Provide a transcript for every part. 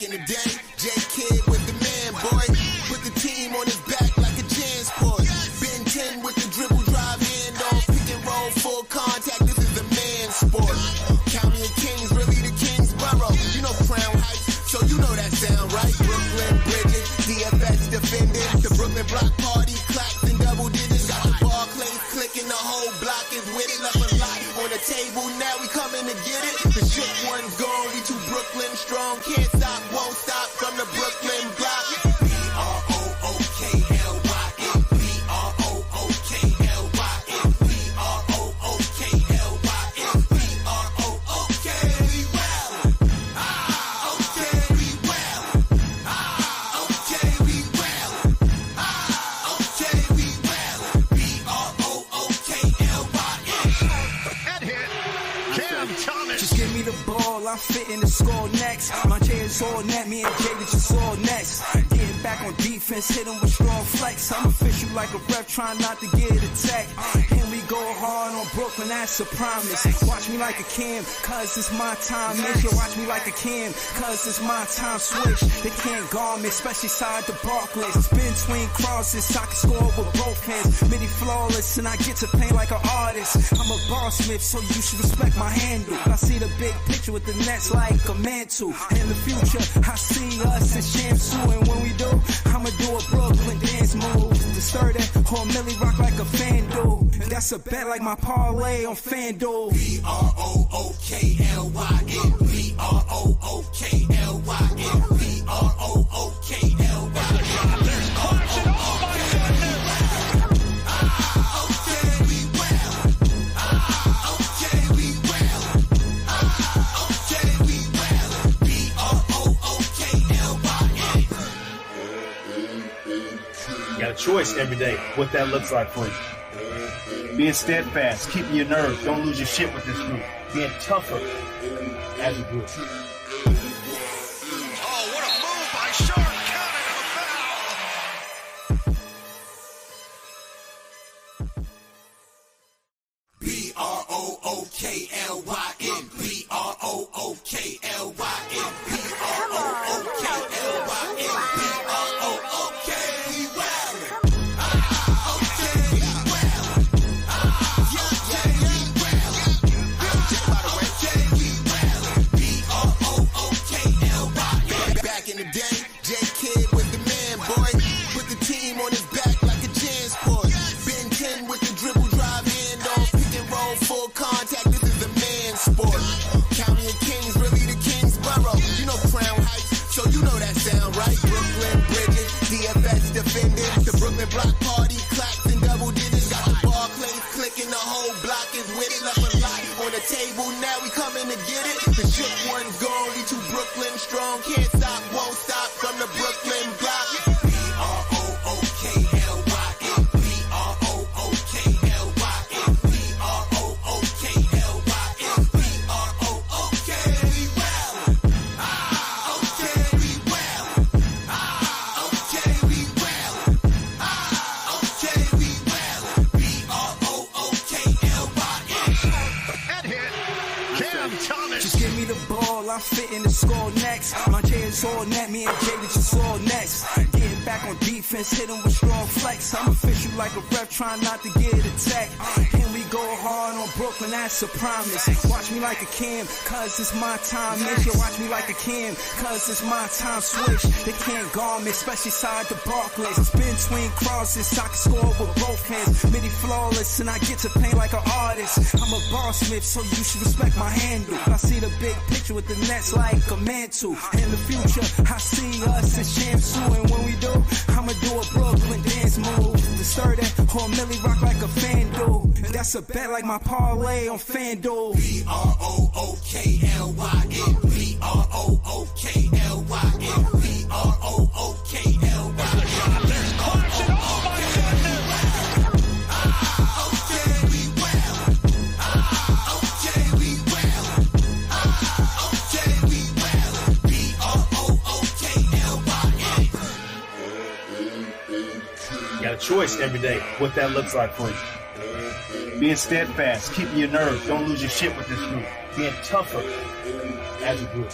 In the day, J Kid with the man, boy. Put the team on his back like a Jansport. Ben 10 with the dribble drive handoff. Pick and roll, full contact. This is a man sport. County of Kings, really the Kingsborough. You know Crown Heights, so you know that sound right. Brooklyn Bridges, DFS defending. The Brooklyn Block Party claps and double digits. Got the Barclays clicking, the whole block is with it. Left a lot on the table, now we coming to get it. The shook one's gone, we too Brooklyn strong. Can't stop, won't stop from the Brooklyn block. B-R-O-O-K-L-Y-N, B-R-O-O-K-L-Y-N, B-R-O-O-K-L-Y-N, B-R-O-O-K, we well. Okay, we well. Okay, we well. Okay, we well. B-R-O-O-K-L-Y-N. That hit. Cam Thomas. Just give me the ball, I'm fitting the score next. My J is all net, me and Jay just all next. Getting back on defense, hit him with strong flex. I'm official like a ref, trying not to get attacked. And we go hard on Brooklyn, that's a promise. Watch me like a Cam, cause it's my time. Make sure watch me like a Cam, cause it's my time. Switch, they can't guard me, especially side the Barclays. Spin between crosses, I can score with both hands. Midi flawless, and I get to paint like an artist. I'm a bar smith, so you should respect my handle. I see the big picture with the nets like a mantle. In the future, I see us as Shamsu, and when we do, I'ma do a Brooklyn dance move. The sturdy or Millie rock like a FanDuel. And that's a bet like my parlay on FanDuel. B-R-O-O-K-L-Y-N, B-R-O-O-K-L-Y-N, B-R-O-O-K-L-Y-N. There's caution. Oh my Okay, we well. Okay, we well. Okay, we well. B-R-O-O-K-L-Y-N. You got a choice every day what that looks like for you. Being steadfast, keeping your nerve, don't lose your shit with this group. Being tougher as a group. Oh, what a move by Sharp. Counted a foul. B-R-O-O-K-L-Y-N, B-R-O-O-K-L-Y-N, B-R-O-O-K-L-Y-N, B-R-O-O-K, we well. Okay, we well. Okay, we well. Okay, we well. B-R-O-O-K-L-Y-N. Back in the day, J Kid with the man, boy. Put the team on his back like a Jansport. Ben 10 with the dribble drive handoff. Pick and roll, full contact. This is a man sport. County of Kings, really the Kingsborough. You know Crown Heights, so you know that sound right. Brooklyn Bridges, DFS defending. The Brooklyn Block Party claps and double digits. Got the Barclays clicking, the whole block is with it. Left a lot on the table, now we coming to get it. The shook one's gone, we too Brooklyn strong. Can't stop, won't stop from the Brooklyn block. B-R-O-O-K-L-Y-N, B-R-O-O-K-L-Y-N, B-R-O-O-K-L-Y-N, B-R-O-O-K, we well. Okay, we well. Okay, we well. Okay, we well. B-R-O-O-K-L-Y-N. That hit. Cam Thomas. Just give me the ball, I'm fitting the score next. My J is all net, me and Jay just all next. Getting back on defense, hit him with strong flex. I'm official like a ref, trying not to get attacked. And we go hard on Brooklyn, that's a promise. Watch me like a Cam, cause it's my time. Make sure watch me like a Cam, cause it's my time. Switch, they can't guard me, especially side the Barclays. Spin between crosses, I can score with both hands. Midi flawless, and I get to paint like an artist. I'm a bar smith, so you should respect my handle. I see the big picture with the nets like a mantle. In the future, I see us as Shamsu, and when we do, I'ma do a Brooklyn dance move. The sturdy or Millie rock like a FanDuel. And that's a bet like my parlay on FanDuel. B-R-O-O-K-L-Y-N, B-R-O-O-K-L-Y-N, B-R-O-O-K-L-Y-N. There's caution. Oh my Okay, we well. Okay, we well. Okay, we well. B-R-O-O-K-L-Y-N. You got a choice every day what that looks like for you. Being steadfast, keeping your nerve, don't lose your shit with this group. Being tougher as a group.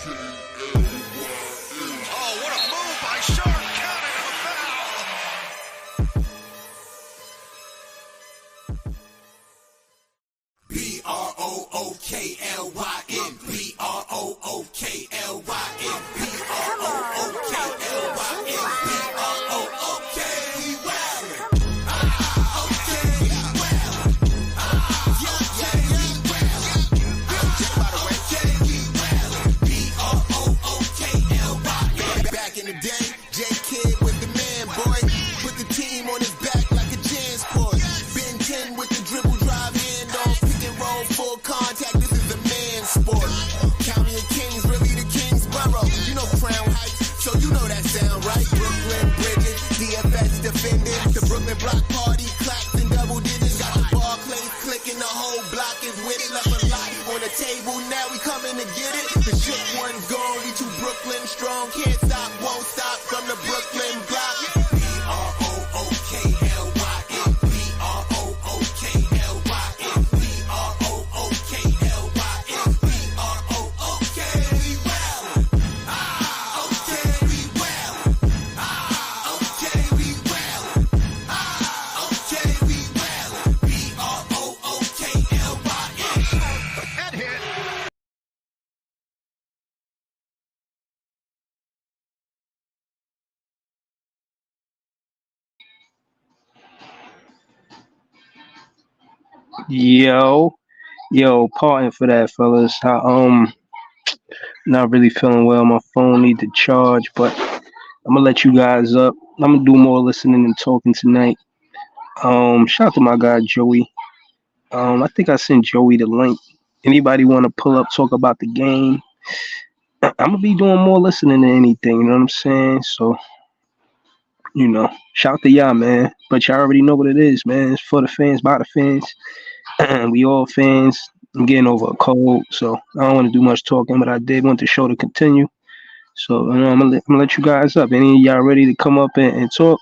Yo, pardon for that, fellas. Not really feeling well. My phone need to charge, but I'm gonna let you guys up. I'm gonna do more listening and talking tonight. Shout out to my guy Joey. I think I sent Joey the link. Anybody want to pull up, talk about the game? I'm gonna be doing more listening than anything. You know what I'm saying? So, shout out to y'all, man. But y'all already know what it is, man. It's for the fans, by the fans. We all fans. I'm getting over a cold, so I don't want to do much talking, but I did want the show to continue. So I'm gonna let you guys up. Any of y'all ready to come up and talk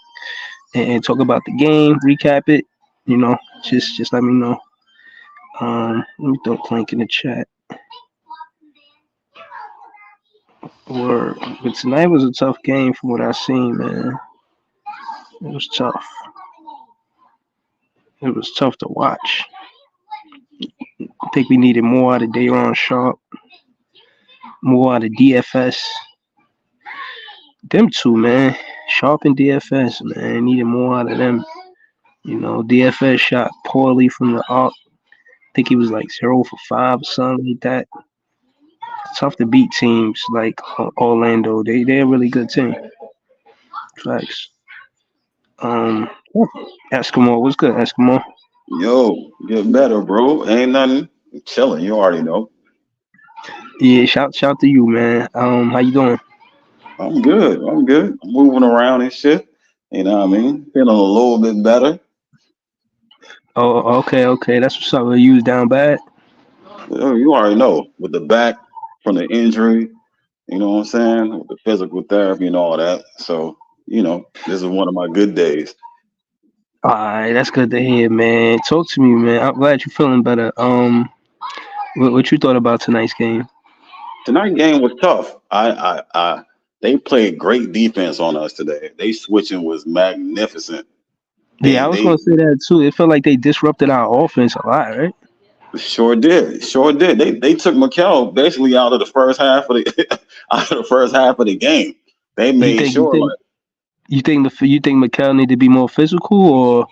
and talk about the game, recap it? You know, just let me know. Let me throw a link in the chat. But tonight was a tough game from what I seen, man. It was tough. It was tough to watch. I think we needed more out of Dayron Sharp, more out of DFS. Them two, man. Sharp and DFS, man. Needed more out of them. DFS shot poorly from the arc. I think he was like 0 for 5 or something like that. It's tough to beat teams like Orlando. They're a really good team. Facts. Um, Eskimo, what's good, Eskimo? Yo, get better, bro. Ain't nothing. Chilling. You already know. Yeah, shout to you, man. How you doing? I'm good. I'm good. I'm moving around and shit. You know what I mean? Feeling a little bit better. Oh, okay. That's what's up. You was down bad. You already know. With the back from the injury, you know what I'm saying? With the physical therapy and all that. So, this is one of my good days. All right, that's good to hear, man. Talk to me, man. I'm glad you're feeling better. What you thought about tonight's game? Tonight's game was tough. They played great defense on us today. They switching was magnificent. Yeah, I was They gonna say that too. It felt like they disrupted our offense a lot, right? sure did. Sure did. They took Mikel basically out of the first half of the out of the first half of the game. They You made think you sure think like you think Mikel need to be more physical, or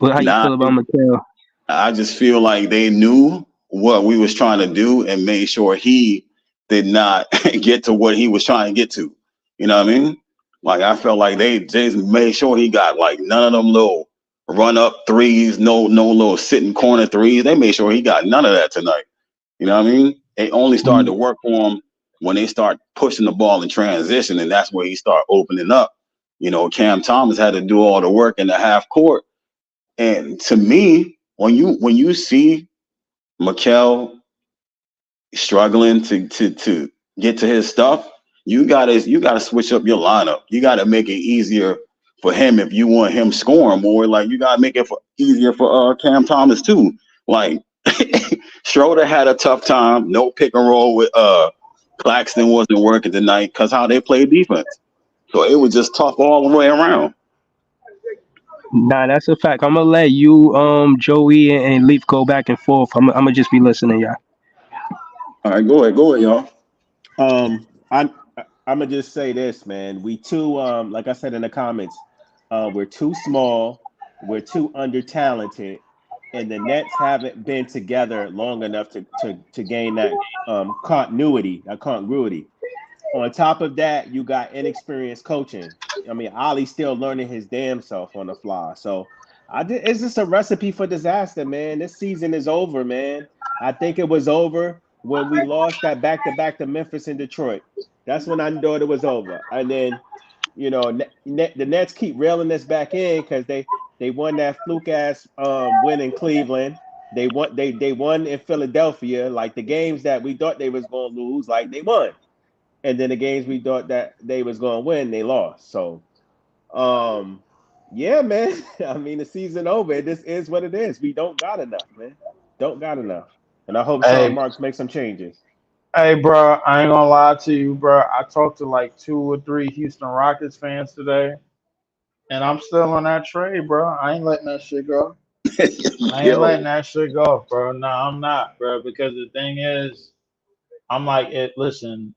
how you nah, feel about Mikel? I just feel like they knew what we was trying to do and made sure he did not get to what he was trying to get to. You know what I mean? Like I felt like they just made sure he got like none of them little run up threes, no little sitting corner threes. They made sure he got none of that tonight. You know what I mean? They only started to work for him when they start pushing the ball in transition, and that's where he started opening up. Cam Thomas had to do all the work in the half court. And to me, when you see Mikel struggling to get to his stuff, you gotta switch up your lineup. You gotta make it easier for him if you want him scoring more. Like you gotta make it easier for Cam Thomas too. Like Schroeder had a tough time. No pick and roll with Claxton wasn't working tonight because how they play defense. So it was just tough all the way around. Nah, that's a fact. I'm gonna let you, Joey and Leaf go back and forth. I'm gonna just be listening, y'all. All right, go ahead, y'all. I'm gonna just say this, man. We too like I said in the comments, we're too small, we're too under talented, and the Nets haven't been together long enough to gain that continuity, that congruity. On top of that, you got inexperienced coaching. I mean, Ollie's still learning his damn self on the fly. So it's just a recipe for disaster, man. This season is over, man. I think it was over when we lost that back-to-back to Memphis and Detroit. That's when I thought it was over. And then, the Nets keep railing us back in because they won that fluke-ass win in Cleveland. They won in Philadelphia. Like the games that we thought they was going to lose, like they won. And then the games we thought that they was going to win, they lost. So, yeah, man. I mean, the season over. This is what it is. We don't got enough, man. Don't got enough. And I hope Sean Hey, Marks makes some changes. hey, bro, I ain't gonna lie to you, bro. I talked to like 2 or 3 Houston Rockets fans today, and I'm still on that trade, bro. I ain't letting that shit go. I ain't letting Yo, that shit go, bro. No, I'm not, bro. Because the thing is, I'm like, listen,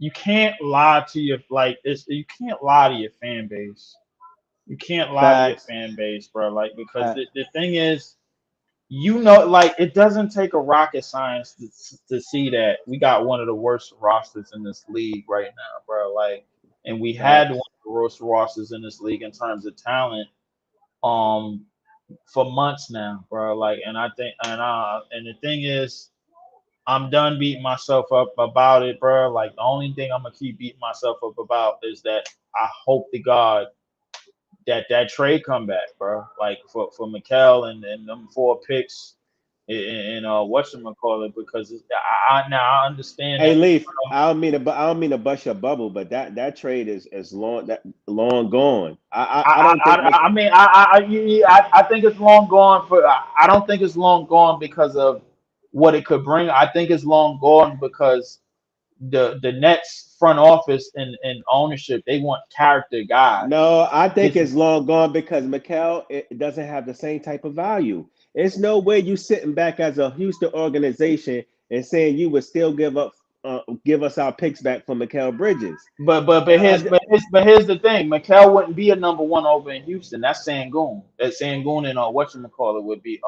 you can't lie to your you can't lie to your fan base. You can't lie to your Facts. fan base, bro. Like because Uh, the thing is, like it doesn't take a rocket science to see that we got one of the worst rosters in this league right now, bro. Like, and we had one Facts. of the worst rosters in this league in terms of talent, um, for months now, bro. Like, and I think, and the thing is, I'm done beating myself up about it, bro. Like, the only thing I'm gonna keep beating myself up about is that I hope to God that trade come back, bro. Like for Mikel and them 4 picks and whatchamacallit, because I understand Hey that. Leaf, I don't mean to bust your bubble, but that trade is long gone. I don't think I think it's long gone I don't think it's long gone because of what it could bring. I think it's long gone because the Nets front office and ownership, they want character guys. No, I think This it's long gone because Mikel it doesn't have the same type of value. It's no way you sitting back as a Houston organization and saying you would still give us our picks back from Mikel Bridges. but here's the thing. Mikel wouldn't be a number 1 over in Houston. That's Sangoon. That Sangoon and whatchamacallit would be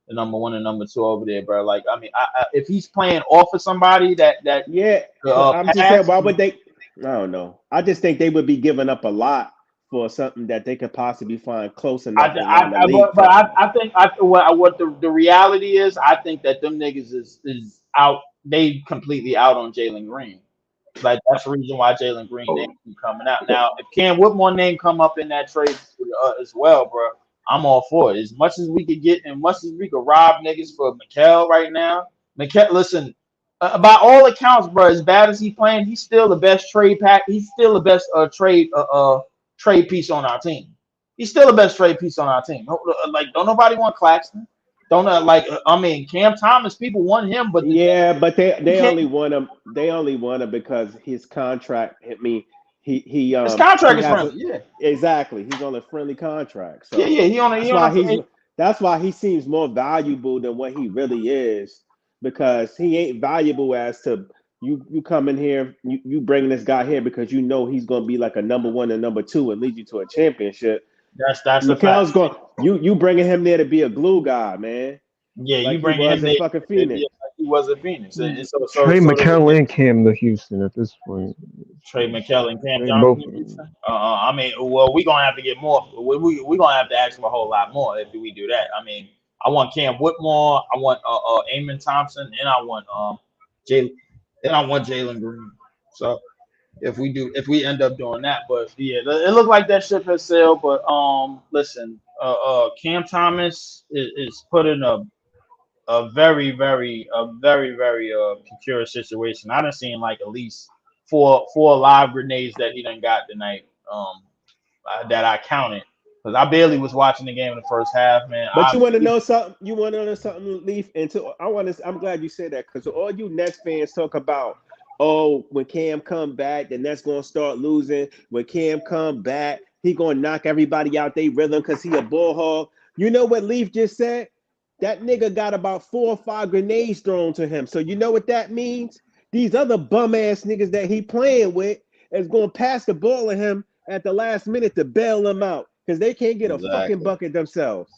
the number 1 and number 2 over there, bro. Like, I mean, if he's playing off of somebody that Yeah, I'm just saying, why would they? I don't know. I just think they would be giving up a lot for something that they could possibly find close enough around the league. I think what the reality is, I think that them niggas is out. They completely out on Jalen Green. Like, that's the reason why Jalen Green name keep coming out. Now, if Cam Whitmore name come up in that trade as well, bro, I'm all for it. As much as we could get and much as we could rob niggas for Mikel right now. Mikel, listen, by all accounts, bro, as bad as he playing, he's still the best trade pack. He's still the best trade piece on our team. He's still the best trade piece on our team. Like, don't nobody want Claxton. Cam Thomas, people want him, but but they only want him. They only want him because his contract. I mean, his contract is friendly. Yeah, exactly. He's on a friendly contract. So that's why he seems more valuable than what he really is, because he ain't valuable as to you come in here, you bring this guy here because you know he's gonna be like a number 1 and number 2 and lead you to a championship. That's Mikel's going. You bringing him there to be a glue guy, man. Yeah, like you bring him there. Fucking Phoenix. Like he was in Phoenix. Trade Mikel and Cam to Houston at this point. Trade Mikel and Cam Johnson. I mean, well, we're gonna have to get more. We're gonna have to ask him a whole lot more if we do that. I mean, I want Cam Whitmore, I want Amon Thompson, and I want Jalen Green. So if we end up doing that, but yeah, it looked like that ship has sailed. But listen, Cam Thomas is put in a very precarious situation. I done seen like at least four live grenades that he done got tonight. That I counted, because I barely was watching the game in the first half, man. But you want to know something? You want to know something, Leaf? I'm glad you said that, because all you Nets fans talk about, oh, when Cam come back, the Nets gonna start losing. When Cam come back, he gonna knock everybody out they rhythm because he a ball hog. You know what Leaf just said? That nigga got about 4 or 5 grenades thrown to him. So you know what that means? These other bum ass niggas that he playing with is gonna pass the ball to him at the last minute to bail him out, because they can't get a fucking bucket themselves.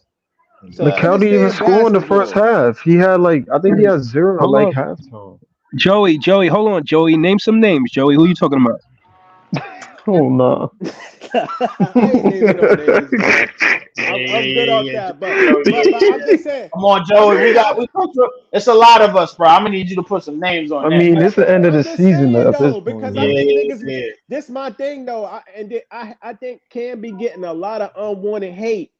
So Mikel didn't even score in the first half. He had I think he had 0 like halftime. Joey, hold on, Joey. Name some names, Joey. Who you talking about? Oh no. I'm good off that, but I'm just saying. Come on, Joey. It's a lot of us, bro. I'm gonna need you to put some names on. I mean, it's the end of the season at this point. Because I think niggas, this is my thing though. I think Cam be getting a lot of unwanted hate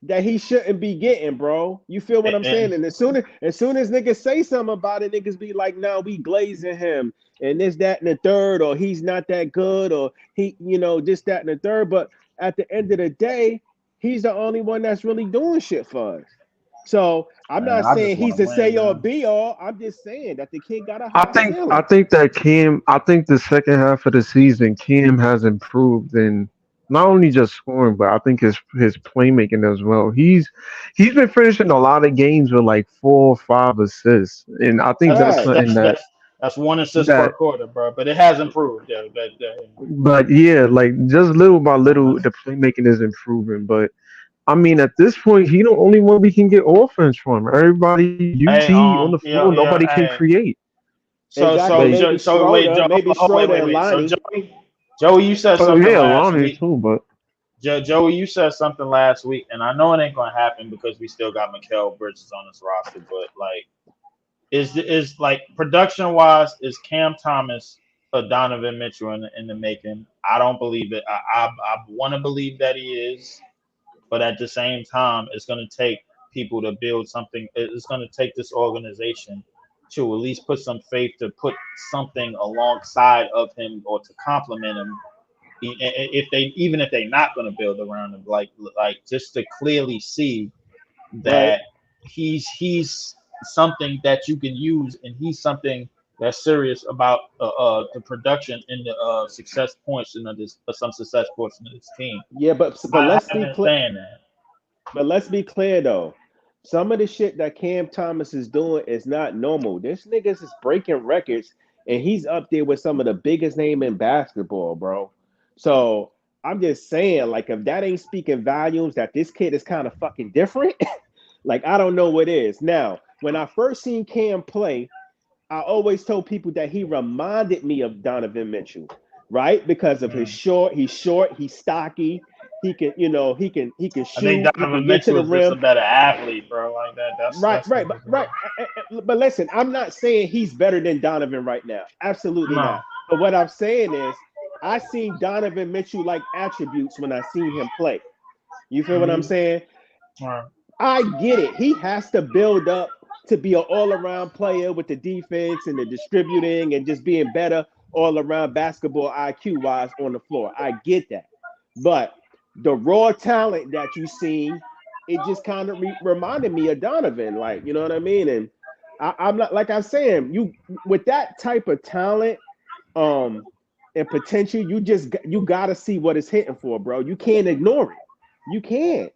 that he shouldn't be getting, bro. You feel what I'm saying? And as soon as niggas say something about it, niggas be like, "No, we glazing him and this, that, and the third, or he's not that good, or he, this, that, and the third." But at the end of the day, he's the only one that's really doing shit for us. So I'm not saying he's a say or be all. I'm just saying that the kid got a high ceiling. I think the second half of the season, Cam has improved in not only just scoring, but I think his playmaking as well. He's been finishing a lot of games with like 4 or 5 assists, and I think that's something that's 1 assist per quarter, bro. But it has improved. Yeah, but yeah, like just little by little, the playmaking is improving. But I mean, at this point, he the only one we can get offense from. Everybody, UT on the floor, nobody can create. Exactly. Like, Maybe So wait, Schroeder, maybe Schroeder and So Lonnie. Joey, you said oh something yeah, last Lonnie week. too, but Joey, you said something last week, and I know it ain't gonna happen because we still got Mikal Bridges on this roster. But like, is like production wise, is Cam Thomas a Donovan Mitchell in the making? I don't believe it. I want to believe that he is, but at the same time, it's gonna take people to build something. It's gonna take this organization to at least put some faith, to put something alongside of him or to complement him. Even if they're not going to build around him, like just to clearly see that he's something that you can use, and he's something that's serious about the production and the success points in some success points in this team. Yeah, but let's be clear. Saying that. But let's be clear though. Some of the shit that Cam Thomas is doing is not normal. This niggas is breaking records, and he's up there with some of the biggest name in basketball, bro. So I'm just saying, like, if that ain't speaking volumes that this kid is kind of fucking different, like, I don't know what is. Now, when I first seen Cam play, I always told people that he reminded me of Donovan Mitchell, right? Because of his he's short, he's stocky. He can, he can shoot. I think Donovan Mitchell is just a better athlete, bro. Like that. That's right. But listen, I'm not saying he's better than Donovan right now. Absolutely not. But what I'm saying is, I seen Donovan Mitchell like attributes when I seen him play. You feel what I'm saying? Right. I get it. He has to build up to be an all-around player with the defense and the distributing and just being better all-around basketball IQ wise on the floor. I get that, but the raw talent that you seen, it just kind of reminded me of Donovan, like, you know what I mean? And I'm not, like I'm saying, you with that type of talent, and potential, you gotta see what it's hitting for, bro. You can't ignore it. You can't.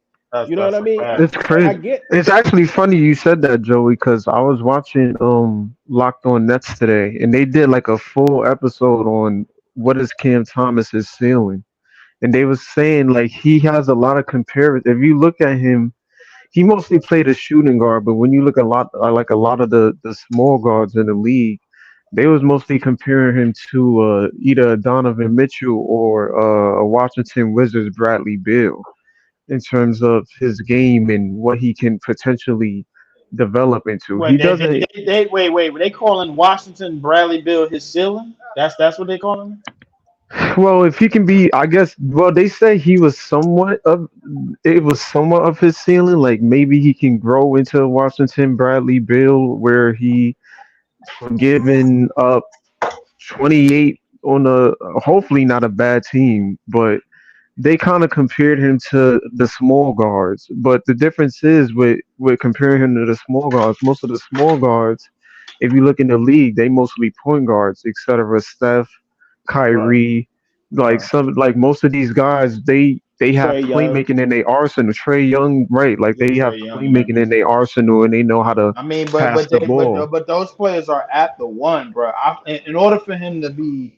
You know what I mean? It's crazy. It's actually funny you said that, Joey, because I was watching Locked On Nets today, and they did like a full episode on what is Cam Thomas's ceiling. And they was saying like he has a lot of comparison. If you look at him, he mostly played a shooting guard, but when you look at a lot of the small guards in the league, they was mostly comparing him to either Donovan Mitchell or a Washington Wizards Bradley Beal in terms of his game and what he can potentially develop into. Wait, were they calling Washington Bradley Beal his ceiling? That's what they call him? Well, if he can be, I guess. Well, they say he was somewhat of his ceiling. Like maybe he can grow into Washington Bradley Beal, where he giving up 28 on hopefully not a bad team, but they kind of compared him to the small guards. But the difference is with comparing him to the small guards, most of the small guards, if you look in the league, they mostly point guards, etc. Steph, Kyrie, most of these guys, they have playmaking in their arsenal. Trae Young, right? Like they have playmaking in their arsenal, and they know how to pass the ball. But those players are at the one, bro. In order for him to be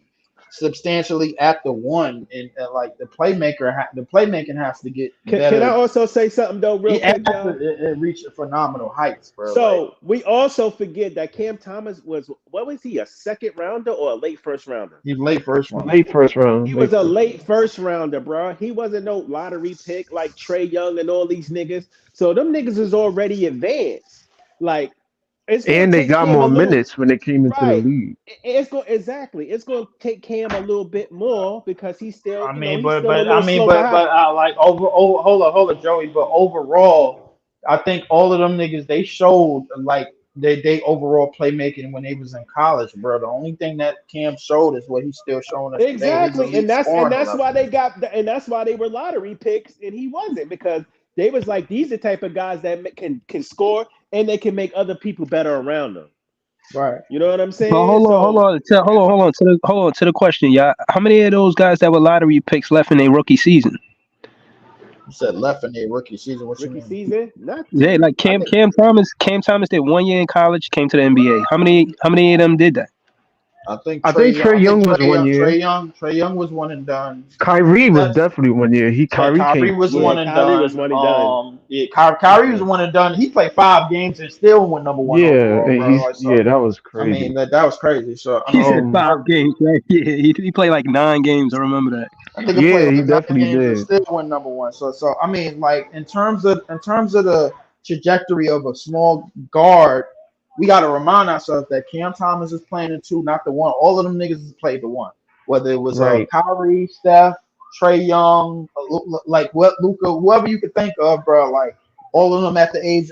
substantially at the one, and like the playmaking has to get better. Can I also say something though, real quick? It reached phenomenal heights, bro. So we also forget that Cam Thomas was he, a second rounder or a late first rounder? He's late first round. He was a late first rounder, bro. He wasn't no lottery pick like Trae Young and all these niggas. So them niggas is already advanced. Like, and they got more minutes when they came into the league. It's going to take Cam a little bit more because he's still. Hold on, Joey. But overall, I think all of them niggas, they showed like they overall playmaking when they was in college, bro. The only thing that Cam showed is what he's still showing us exactly, today. and that's why they were lottery picks, and he wasn't, because they was like, these are the type of guys that can score and they can make other people better around them. Right. You know what I'm saying? But hold on to the question, y'all. How many of those guys that were lottery picks left in their rookie season? You said left in their rookie season. What rookie season? Yeah, like Cam Thomas did 1 year in college, came to the NBA. How many of them did that? I think I Trey think Young. Trey I think Young was Trey 1 Young. year. Trey Young was one and done. Kyrie was That's definitely 1 year. Kyrie Kyrie came was Yeah, one quick. and Kyrie was done. one and done. Yeah, Kyrie was one and done. He played 5 games and still went number one Yeah, overall, and bro. Like so. that was I mean crazy. that was crazy. So I He said mean, Um, 5 games, right? Yeah, he played like 9 games. I remember that. I think he yeah, played he like 9 definitely games and did. still went number one. So I mean, like in terms of the trajectory of a small guard, we got to remind ourselves that Cam Thomas is playing the 2, not the 1. All of them niggas has played the 1. Whether it was Right. Kyrie, Steph, Trey Young, like what Luka, whoever you could think of, bro. Like all of them at the age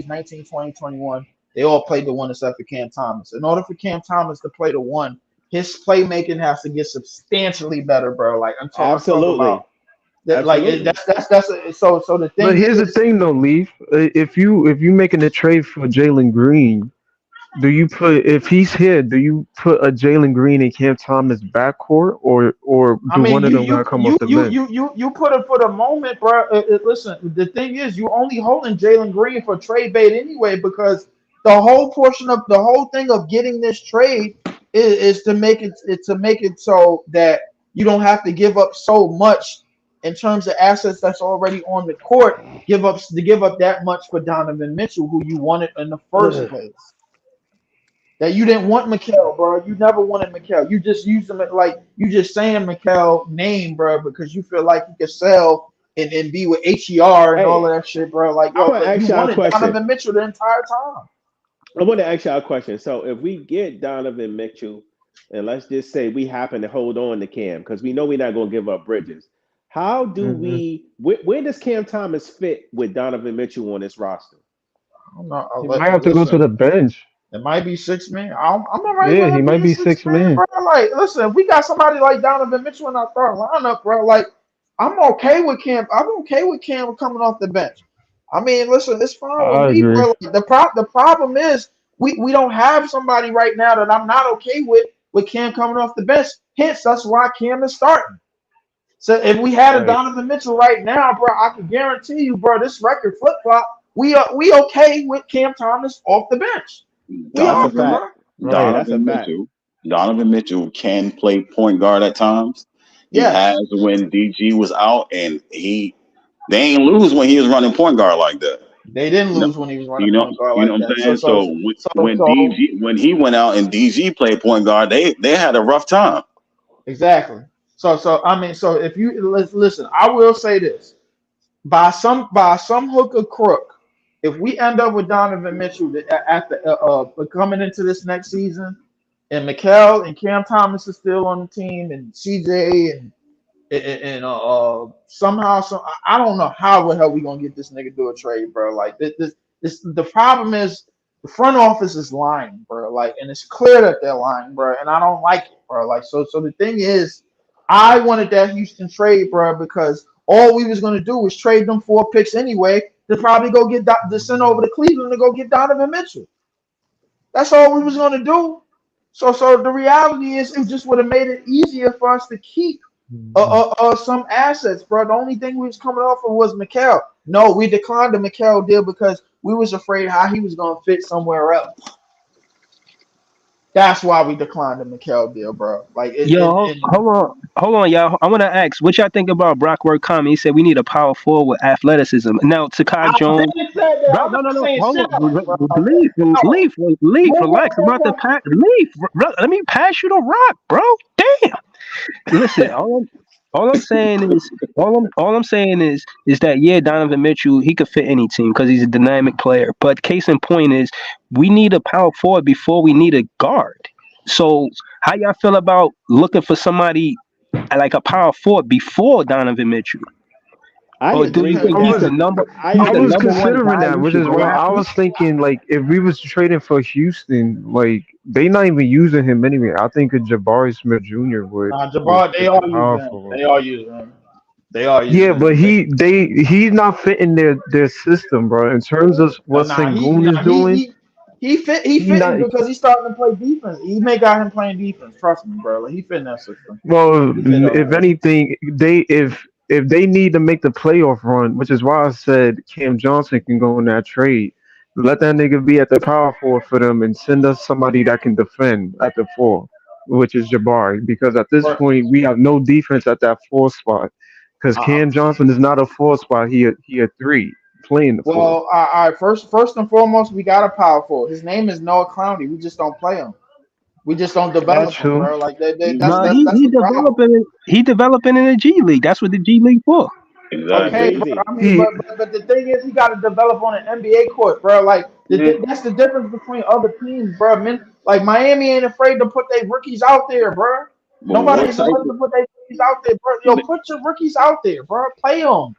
19, 20, 21, they all played the 1 except for Cam Thomas. In order for Cam Thomas to play the 1, his playmaking has to get substantially better, bro. Like I'm talking Absolutely. about that. Like Absolutely. so the thing But here's the is, thing, though, Leaf. If you making a trade for Jalen Green, if he's here, do you put a Jalen Green and Cam Thomas backcourt, or I do mean, one of them gotta come off the bench? you put it for the moment, bro. Listen, the thing is, you only holding Jalen Green for trade bait anyway, because the whole thing of getting this trade is to make it so that you don't have to give up so much in terms of assets that's already on the court. Give up that much for Donovan Mitchell, who you wanted in the first place. That you didn't want Mikal, bro. You never wanted Mikal. You just used him like you just saying Mikal name, bro, because you feel like you could sell and be with HER and Hey, all of that shit, bro. Like, I yo, want to but ask you y'all a wanted question. Donovan Mitchell the entire time. I want to ask y'all a question. So if we get Donovan Mitchell, and let's just say we happen to hold on to Cam, because we know we're not going to give up Bridges. How do we? Where does Cam Thomas fit with Donovan Mitchell on this roster? I don't know. He might have to go to the bench. It might be 6 man. I'm all right. Yeah, he might be 6 man. Bro. Like, listen, if we got somebody like Donovan Mitchell in our third lineup, bro. Like, I'm okay with Cam. I'm okay with Cam coming off the bench. I mean, listen, it's fine I with me, agree. bro. The problem is we don't have somebody right now that I'm not okay with Cam coming off the bench. Hence, that's why Cam is starting. So if we had a Right. Donovan Mitchell right now, bro, I can guarantee you, bro, this record flip flop. We okay with Cam Thomas off the bench. We are, Donovan, bro. Right, that's a Donovan fact. Mitchell. Donovan Mitchell can play point guard at times. He Yes. has when DG was out, and they ain't lose when he was running point guard like that. They didn't lose when he was running You know, point guard you know like what I'm that. saying. So when he went out and DG played point guard, they had a rough time. Exactly. So I mean, so if you listen, I will say this: by some hook or crook, if we end up with Donovan Mitchell at the coming into this next season, and Mikal and Cam Thomas is still on the team, and CJ and somehow I don't know how the hell we gonna get this nigga do a trade, bro. Like this the problem is the front office is lying, bro. Like, and it's clear that they're lying, bro. And I don't like it, bro. Like, so the thing is, I wanted that Houston trade, bro, because all we was gonna do was trade them 4 picks anyway to probably go get to send over to Cleveland to go get Donovan Mitchell. That's all we was gonna do. So the reality is, it just would have made it easier for us to keep some assets, bro. The only thing we was coming off of was Mikal. No, we declined the Mikal deal because we was afraid how he was gonna fit somewhere else. That's why we declined the Mikal deal, bro. Like, hold on, y'all. I want to ask, what y'all think about Brock Wurkami? He said we need a power forward with athleticism. Now, Takai Jones. Bro, no. Hold on. Leaf, relax. I'm about to pass. Leaf, let me pass you the rock, bro. Damn. Listen, all I'm saying is that, yeah, Donovan Mitchell, he could fit any team because he's a dynamic player. But case in point is, we need a power forward before we need a guard. So how y'all feel about looking for somebody like a power forward before Donovan Mitchell? Or do you think he's the number? I was considering that, which is why I was thinking, like, if we was trading for Houston, like, they not even using him anyway. I think a Jabari Smith Jr. would. Jabari, they are using him. Yeah, but he's not fitting their system, bro. In terms of what Sengun is doing. He fit because he's starting to play defense. He may got him playing defense. Trust me, bro. Like, he fit in that system. Well, if anything, if they need to make the playoff run, which is why I said Cam Johnson can go in that trade, Let that nigga be at the power forward for them and send us somebody that can defend at the four, which is Jabari. Because at this But point, we have no defense at that four spot. Because uh, Cam Johnson is not a four spot. He a three playing the four. well, all right. First and foremost, we got a power forward. His name is Noah Clowney. We just don't play him. We just don't That's develop him, true. bro. Like No, that's he the problem. developing in the G League. That's what the G League for. Okay, Exactly. but Breezy. I mean, He, but the thing is, he got to develop on an NBA court, bro. Like yeah, that's the difference between other teams, bro. Man, like Miami ain't afraid to put their rookies out there, bro. But Nobody what is type afraid to put their rookies out there, bro. Yo, of put your rookies out there, bro. Play them.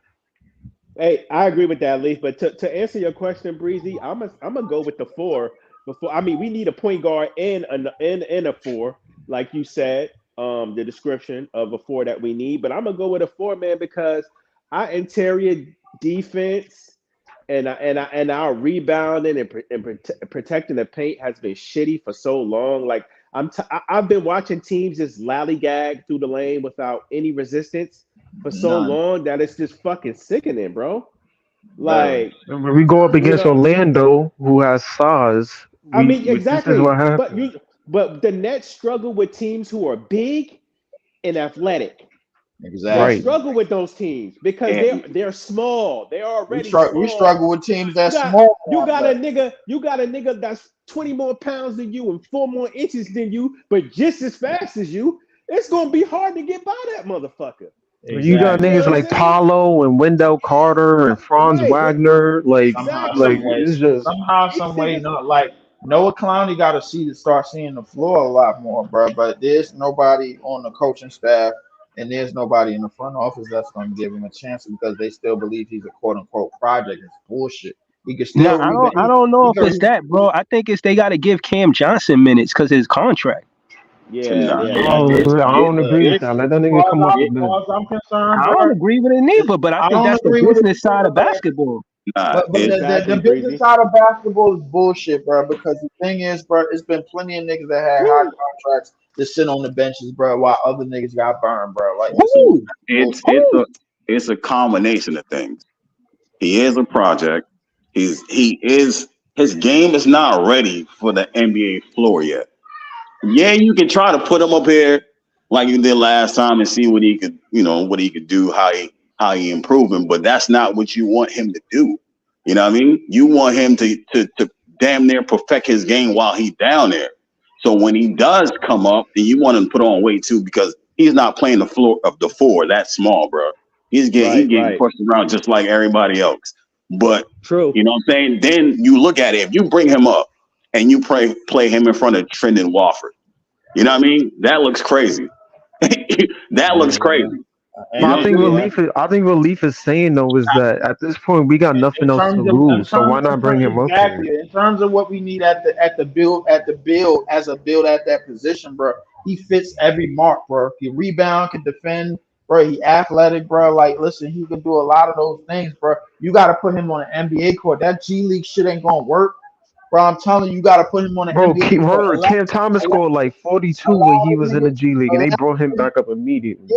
Hey, I agree with that, Leaf. But to answer your question, Breezy, I'm gonna go with the four. Before I mean, we need a point guard and a four, like you said. The description of a four that we need, but I'm gonna go with a four, man, because our interior defense and our rebounding and protecting the paint has been shitty for so long. Like I've been watching teams just lollygag through the lane without any resistance for so None. long that it's just fucking sickening, bro. Very. Like, when we go up you against know, Orlando, who has SARS, I mean, this is exactly. what But happens. the Nets struggle with teams who are big and athletic. They Exactly. Right. struggle with those teams because and they're small. They're We already struggle. We small. struggle with teams You that's got small and you got a athletic. nigga that's 20 more pounds than you and 4 more inches than you, but just as fast as you. It's gonna be hard to get by that motherfucker. You got You know niggas what I'm like saying? Paulo and Wendell Carter and Franz Right. Wagner. Like, Exactly. it's just Somehow, These some way, niggas. not like Noah Clowney got to start seeing the floor a lot more, bro. But there's nobody on the coaching staff, and there's nobody in the front office that's going to give him a chance because they still believe he's a quote unquote project. It's bullshit. He could No, still rebound. I don't know He if could it's that, bro. I think it's they got to give Cam Johnson minutes because his contract. Yeah, nah, yeah, oh, that's it. I don't agree with that. Let that nigga come off the As bench. far as I'm concerned, I bro, don't agree with it neither, but I I think don't that's the agree with it business side either, of but basketball. But it, the Exactly, business Breezy. side of basketball is bullshit, bro. Because the thing is, bro, it's been plenty of niggas that had high Woo. contracts that sit on the benches, bro, while other niggas got burned, bro. Like this is Who? it's bullshit. it's a combination of things. He is a project. His game is not ready for the NBA floor yet. Yeah, you can try to put him up here like you did last time and see what he could, what he could do, how he improve him, but that's not what you want him to do. You know what I mean? You want him to damn near perfect his game while he's down there. So when he does come up, then you want him to put on weight too because he's not playing the floor of the four that small, bro. He's getting Right. pushed around just like everybody else. But True. you know what I'm saying? Then you look at it. If you bring him up and you play him in front of Trendon Wofford, you know what I mean? That looks crazy. That looks crazy. But I think what Leaf is saying though is that at this point we got nothing else to lose, so why not bring him up exactly here? in terms of what we need at the build at that position, bro. He fits every mark, bro. He rebound, can defend, bro. He athletic, bro. Like, listen, he can do a lot of those things, bro. You got to put him on an NBA court. That G League shit ain't gonna work, bro. I'm telling you, you got to put him on an Bro, NBA court. Cam Thomas scored like 42 when he was in the G League, and they brought him back up immediately.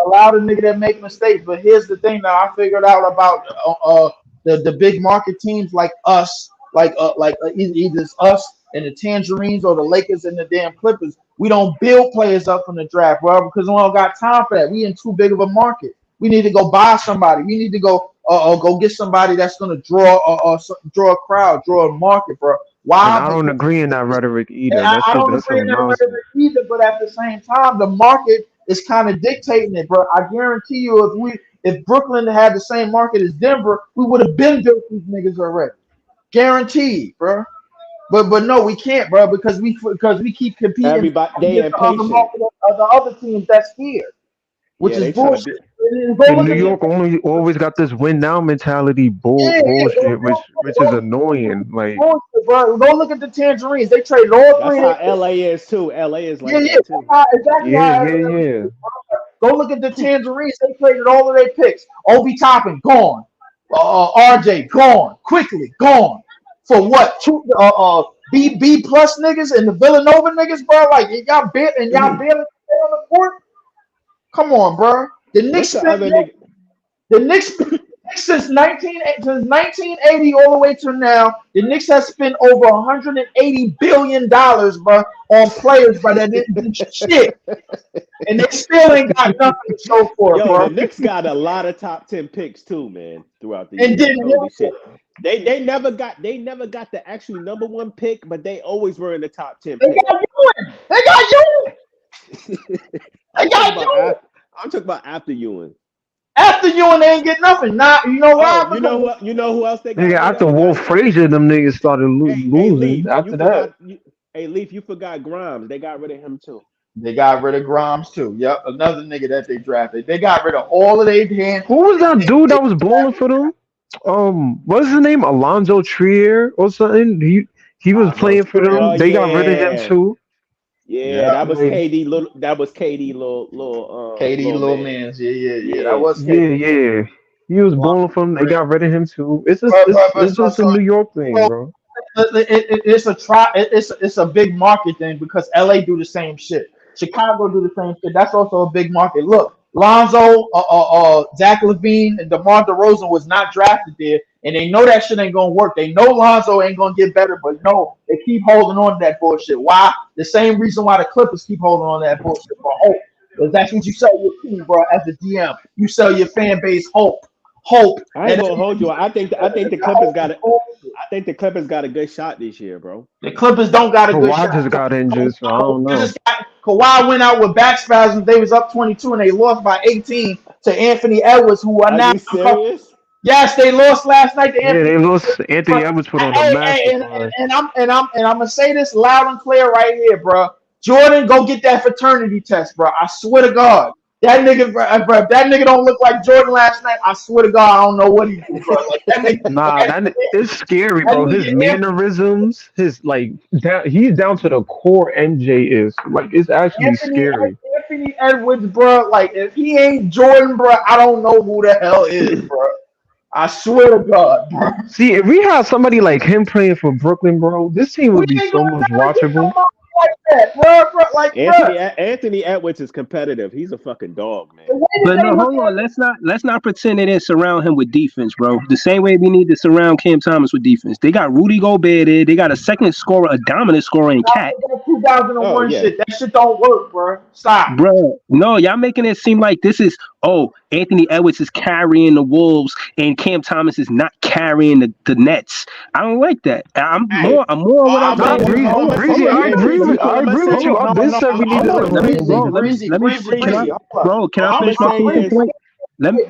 Allow the nigga that make mistakes, but here's the thing that I figured out about the big market teams like us, either it's us and the Tangerines or the Lakers and the damn Clippers. We don't build players up from the draft, bro, because we don't got time for that. We in too big of a market. We need to go buy somebody. We need to go get somebody that's gonna draw a crowd, draw a market, bro. Why? And I don't agree in that rhetoric either. And That's I don't that's agree in some that nonsense. rhetoric either, but at the same time, the market is kind of dictating it, bro. I guarantee you, if Brooklyn had the same market as Denver, we would have been built these niggas already. Guaranteed, bro. But no, we can't, bro, because we keep competing Everybody, they against the other impatient. market of the other teams that's here, which Yeah, they is trying to bullshit. be. And New York always got this win now mentality bullshit, which is annoying. Like, bullshit, bro. Go look at the Tangerines. They traded all That's three. how LA is too. LA is like that too. That's exactly how yeah. Go look at the Tangerines. They traded all of their picks. Obi Toppin gone. RJ gone. Quickly gone. For what? B plus niggas and the Villanova niggas, bro. Like y'all barely stay on the court. Come on, bro. The Knicks What's the other nigga? The Knicks Knicks since 1980 all the way to now, the Knicks has spent over $180 billion, bro, on players, bro, that didn't do shit, and they still ain't got nothing to show for it, Yo, bro. the Knicks got a lot of top 10 picks too, man, throughout the And years. didn't Holy shit. They never got the actual number one pick, but they always were in the top 10 They pick. got Ewing. They got Ewing. They got Ewing. I'm talking about after Ewing. After Ewing, they ain't get nothing. Nah, you know why? Oh, you know who else they got? Nigga, after Wolf Frazier, them niggas started losing. Leaf, After that, Leaf, you forgot Grimes. They got rid of him too. They got rid of Grimes too. Yep, another nigga that they drafted. They got rid of all of their hands. who was that dude that was balling for them? What's his name? Alonzo Trier or something? He was playing for them. Oh, They got rid of him too. Yeah, that was KD. That was KD. Little Mans. Yeah. That was Yeah. He was balling for them. They got rid of him too. It's just a New York thing, bro. It's a big market thing because LA do the same shit. Chicago do the same shit. That's also a big market. Look, Lonzo, Zach LaVine, and DeMar DeRozan was not drafted there, and they know that shit ain't gonna work. They know Lonzo ain't gonna get better, but no, they keep holding on to that bullshit. Why? The same reason why the Clippers keep holding on to that bullshit for hope. Because that's what you sell your team, bro. As a GM, you sell your fan base hope. I ain't gonna hold you. I think the Clippers got it. I think the Clippers got a good shot this year, bro. The Clippers don't got a good shot. Kawhi just got injured, so I don't know. Kawhi went out with back spasms. They was up 22 and they lost by 18 to Anthony Edwards, who are now. You serious? Yes, they lost last night to Anthony. Yeah, they lost. Anthony Edwards put on a massive. And I'm gonna say this loud and clear right here, bro. Jordan, go get that fraternity test, bro. I swear to God. That nigga, bro, if that nigga don't look like Jordan last night, I swear to God, I don't know what he did, bro. Like, that nigga, it's scary, bro. His mannerisms, he's down to the core. MJ is like, it's actually scary. Anthony Edwards, bro. Like, if he ain't Jordan, bro, I don't know who the hell is, bro. I swear to God, bro. See, if we had somebody like him playing for Brooklyn, bro, this team would be so much watchable. Like that, bro. Like Anthony Edwards is competitive. He's a fucking dog, man. But no, hold on. Let's not pretend they didn't surround him with defense, bro. The same way we need to surround Cam Thomas with defense. They got Rudy Gobert there. They got a second scorer, a dominant scorer in Cat. 2001 shit. That shit don't work, bro. Stop, bro. No, y'all making it seem like this is Anthony Edwards is carrying the Wolves and Cam Thomas is not carrying the Nets. I don't like that. I'm more what I'm saying. I agree with you. I've been saying we need to. Bro, can I finish my point? Let me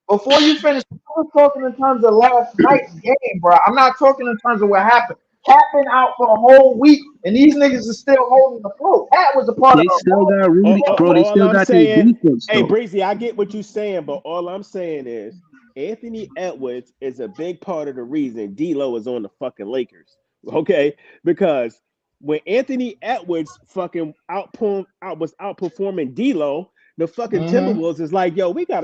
Before you finish, I'm talking in terms of last night's game, bro. I'm not talking in terms of what happened. Cat been out for a whole week, and these niggas are still holding the float. Cat was a part of it. They still got Rudy, bro. They still got their defense. Hey, Breezy, I get what you're saying, but all I'm saying is Anthony Edwards is a big part of the reason D'Lo is on the fucking Lakers. Okay, because when Anthony Edwards fucking was outperforming D'Lo, the fucking Timberwolves is like, yo, we got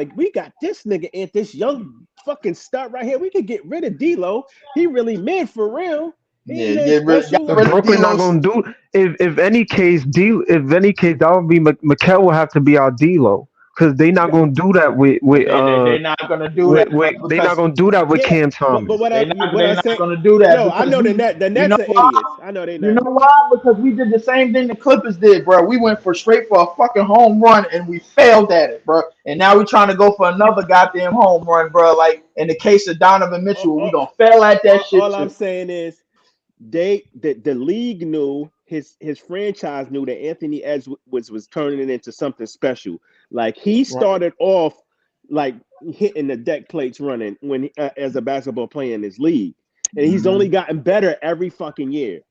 this nigga and this young fucking stud right here. We could get rid of D'Lo. He really mid for real. Brooklyn not gonna do. If any case, that would be Mikal will have to be our D'Lo. Because they're not gonna do that with they're not gonna do that. They're not gonna do that with Cam Thomas. But they're not gonna do that. No, I know the Nets are idiots. I know they not. You know why? Because we did the same thing the Clippers did, bro. We went straight for a fucking home run and we failed at it, bro. And now we're trying to go for another goddamn home run, bro. Like in the case of Donovan Mitchell, we gonna fail at that shit. All I'm saying is the league knew. His franchise knew that Anthony Edwards was turning it into something special. Like he started off like hitting the deck plates running when as a basketball player in this league, and he's only gotten better every fucking year.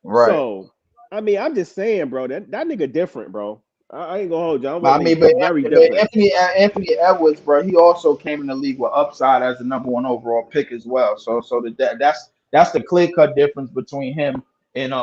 Right. So I mean, I'm just saying, bro, that nigga different, bro. I ain't gonna hold you. Anthony Edwards, bro, he also came in the league with upside as the number 1 overall pick as well. So that's the clear cut difference between him and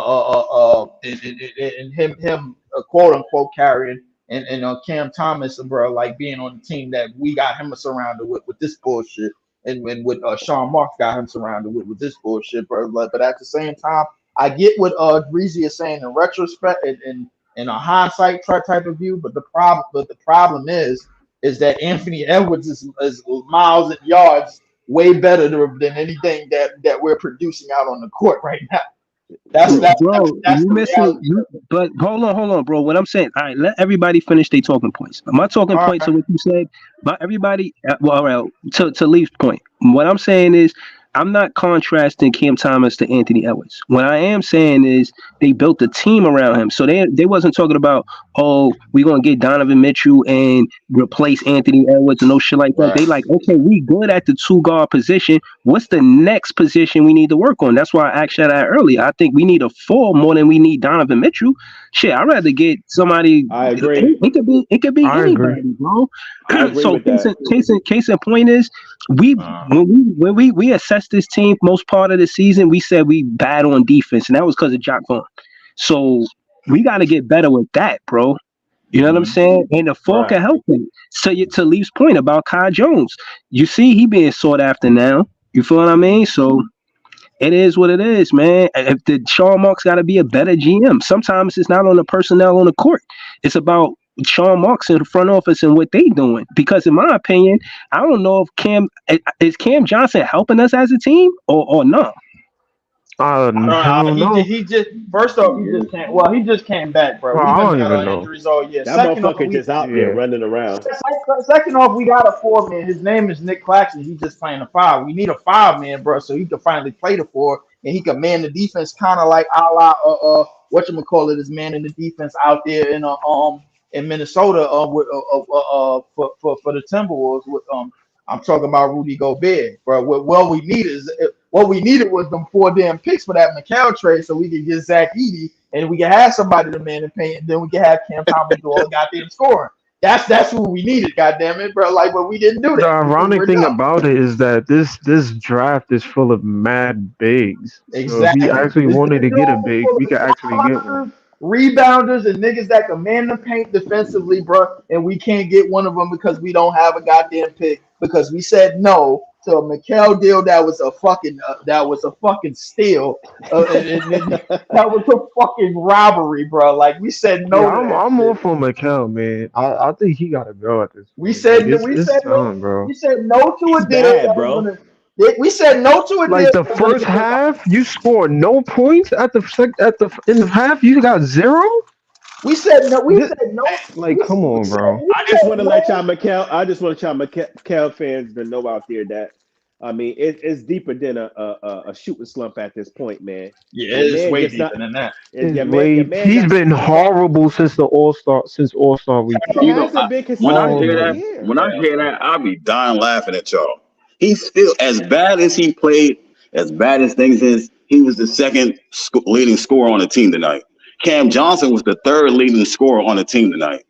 him quote unquote carrying and Cam Thomas, bro, like being on the team that we got him surrounded with this bullshit, and with Sean Marks got him surrounded with this bullshit, bro. But at the same time, I get what Breezy is saying in retrospect and in a hindsight type of view. But the problem is is that Anthony Edwards is miles and yards way better than anything that we're producing out on the court right now. That's Bro, the you missing reality. but hold on, bro. What I'm saying, all right, let everybody finish their talking points. My talking All points right. are what you said, but everybody, well, all right, to Leaf's point, what I'm saying is, I'm not contrasting Cam Thomas to Anthony Edwards. What I am saying is they built a team around him. So they wasn't talking about, oh, we're gonna get Donovan Mitchell and replace Anthony Edwards and no shit like that. Right. They like, okay, we good at the 2 guard position. What's the next position we need to work on? That's why I asked you that earlier. I think we need a 4 more than we need Donovan Mitchell. Shit, I'd rather get somebody. I agree. It could be I agree. anybody, bro. I agree So with that. case in point is when we assessed this team most part of the season, we said we bad on defense, and that was because of Jock Vaughn. So we got to get better with that, bro. You know what I'm saying? And the 4 Right. can help him. So to Leaf's point about Kai Jones, you see he being sought after now. You feel what I mean? So it is what it is, man. If the Sean Marks got to be a better GM. Sometimes it's not on the personnel on the court. It's about Sean Marks in the front office and what they doing. Because in my opinion, I don't know if Cam Johnson helping us as a team or no. I don't know. He just first off, he just came. Well, he just came back, bro. Well, I don't We've been even battling know. injuries all year. That Second off, motherfucker just out there running around. Second off, we got a 4-man. His name is Nick Claxton. He's just playing a 5. We need a 5-man, bro, so he can finally play the 4 and he can man the defense, kind of like a la whatchamacallit is manning the defense out there in Minnesota with for the Timberwolves with I'm talking about Rudy Gobert, bro. What we needed was them 4 damn picks for that McHale trade, so we could get Zach Edey and we can have somebody to man the paint, and then we can have Cam Thomas do all the goddamn scoring. That's what we needed, goddamn it, bro. Like, but we didn't do that. The ironic We're thing dumb. about it is that this draft is full of mad bigs. So if we actually wanted to get a big, we could actually get one. Rebounders and niggas that can man the paint defensively, bro, and we can't get one of them because we don't have a goddamn pick because we said no to a Mikal deal that was a fucking steal. That was a fucking robbery, bro. Like we said no. Yeah, I'm all for Mikal, man. I think he gotta go at this point. We said no. Bro. We said no to a He's deal, bad, that bro. was gonna- we said no to a Like deal. the first half, you scored no points in the half. You got 0. We said no. We said no. Like, come on, bro. I just want to let y'all Mikal fans to know out there that I mean it's deeper than a shooting slump at this point, man. Yeah, Your it's man way gets deeper not- than that. your man He's got- been horrible since All-Star week. He You know, hasn't been when I consistent hear all that, year. when I hear that, I'll be dying laughing at y'all. He's still as bad as he played, as bad as things is. He was the second leading scorer on the team tonight. Cam Johnson was the 3rd leading scorer on the team tonight.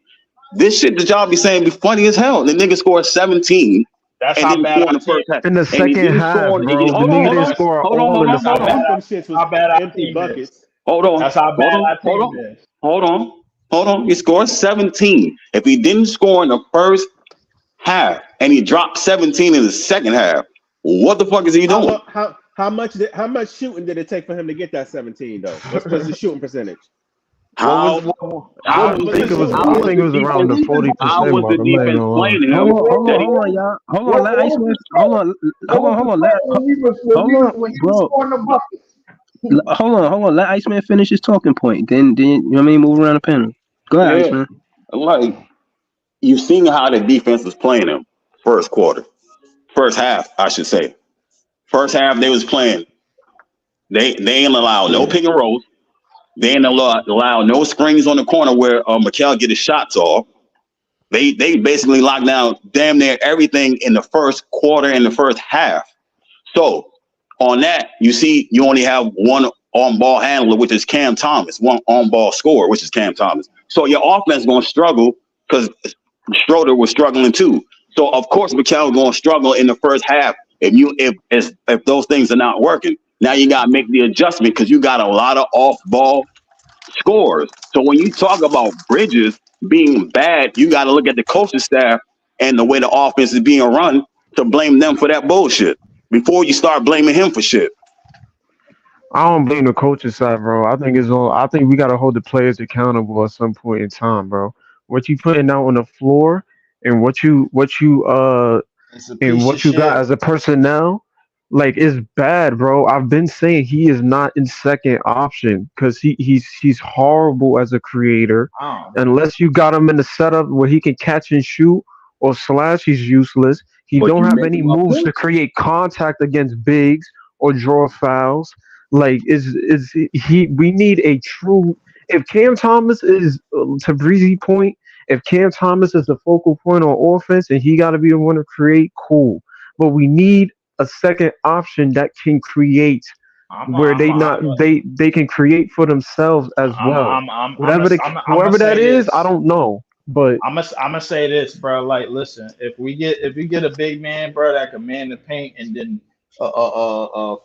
This shit that y'all be saying be funny as hell. The nigga scored 17 That's and how didn't bad score in I the first half. In the And he second didn't half, score- bro, and he- the hold on, nigga hold didn't on, score hold on, all hold in on, the hold second on. half. Them shits was How bad our empty team buckets. is. Hold on. That's how bad hold on, our hold team on. is. Hold on. He scored 17. If he didn't score in the first half and he dropped 17 in the second half, what the fuck is he doing? How much shooting did it take for him to get that 17 though? What's the shooting percentage? How? I think it was around the 40% How was mark. the I'm not defense gonna lie. playing him? Hold on, y'all. Hold on, let Iceman. Hold on. Let Iceman finish his talking point. Then you know what I mean. Move around the panel. Go ahead, Yeah. Iceman. Like, you've seen how the defense was playing him first half, I should say. First half, they was playing. They ain't allow no pick and rolls. They ain't allow no screens on the corner where Mikal get his shots off. They basically locked down damn near everything in the first quarter and the first half. So on that, you see, you only have one on-ball handler, which is Cam Thomas, one on-ball scorer, which is Cam Thomas. So your offense is going to struggle because Schroeder was struggling too. So of course, Mikal is going to struggle in the first half if those things are not working. Now you got to make the adjustment because you got a lot of off-ball scores. So when you talk about Bridges being bad, you got to look at the coaching staff and the way the offense is being run to blame them for that bullshit before you start blaming him for shit. I don't blame the coaching side, bro. I think we gotta hold the players accountable at some point in time, bro. What you putting out on the floor and what you It's a and piece of what you got shit. as a personnel, like is bad, bro. I've been saying he is not in second option because he's horrible as a creator. Um, Unless you got him in the setup where he can catch and shoot or slash, he's useless. He But don't you have any making my moves to point. create contact against bigs or draw fouls. Like is he? We need a true. If Cam Thomas is to Breezy point, if Cam Thomas is the focal point on offense and he got to be the one to create, cool. But we need a second option that can create I'm a, where I'm a, they I'm not a, they can create for themselves as well. Whatever the I'm gonna whoever that say is, I this. don't know. But I'm gonna say this, bro. Like, listen, if we get a big man, bro, that can man the paint and then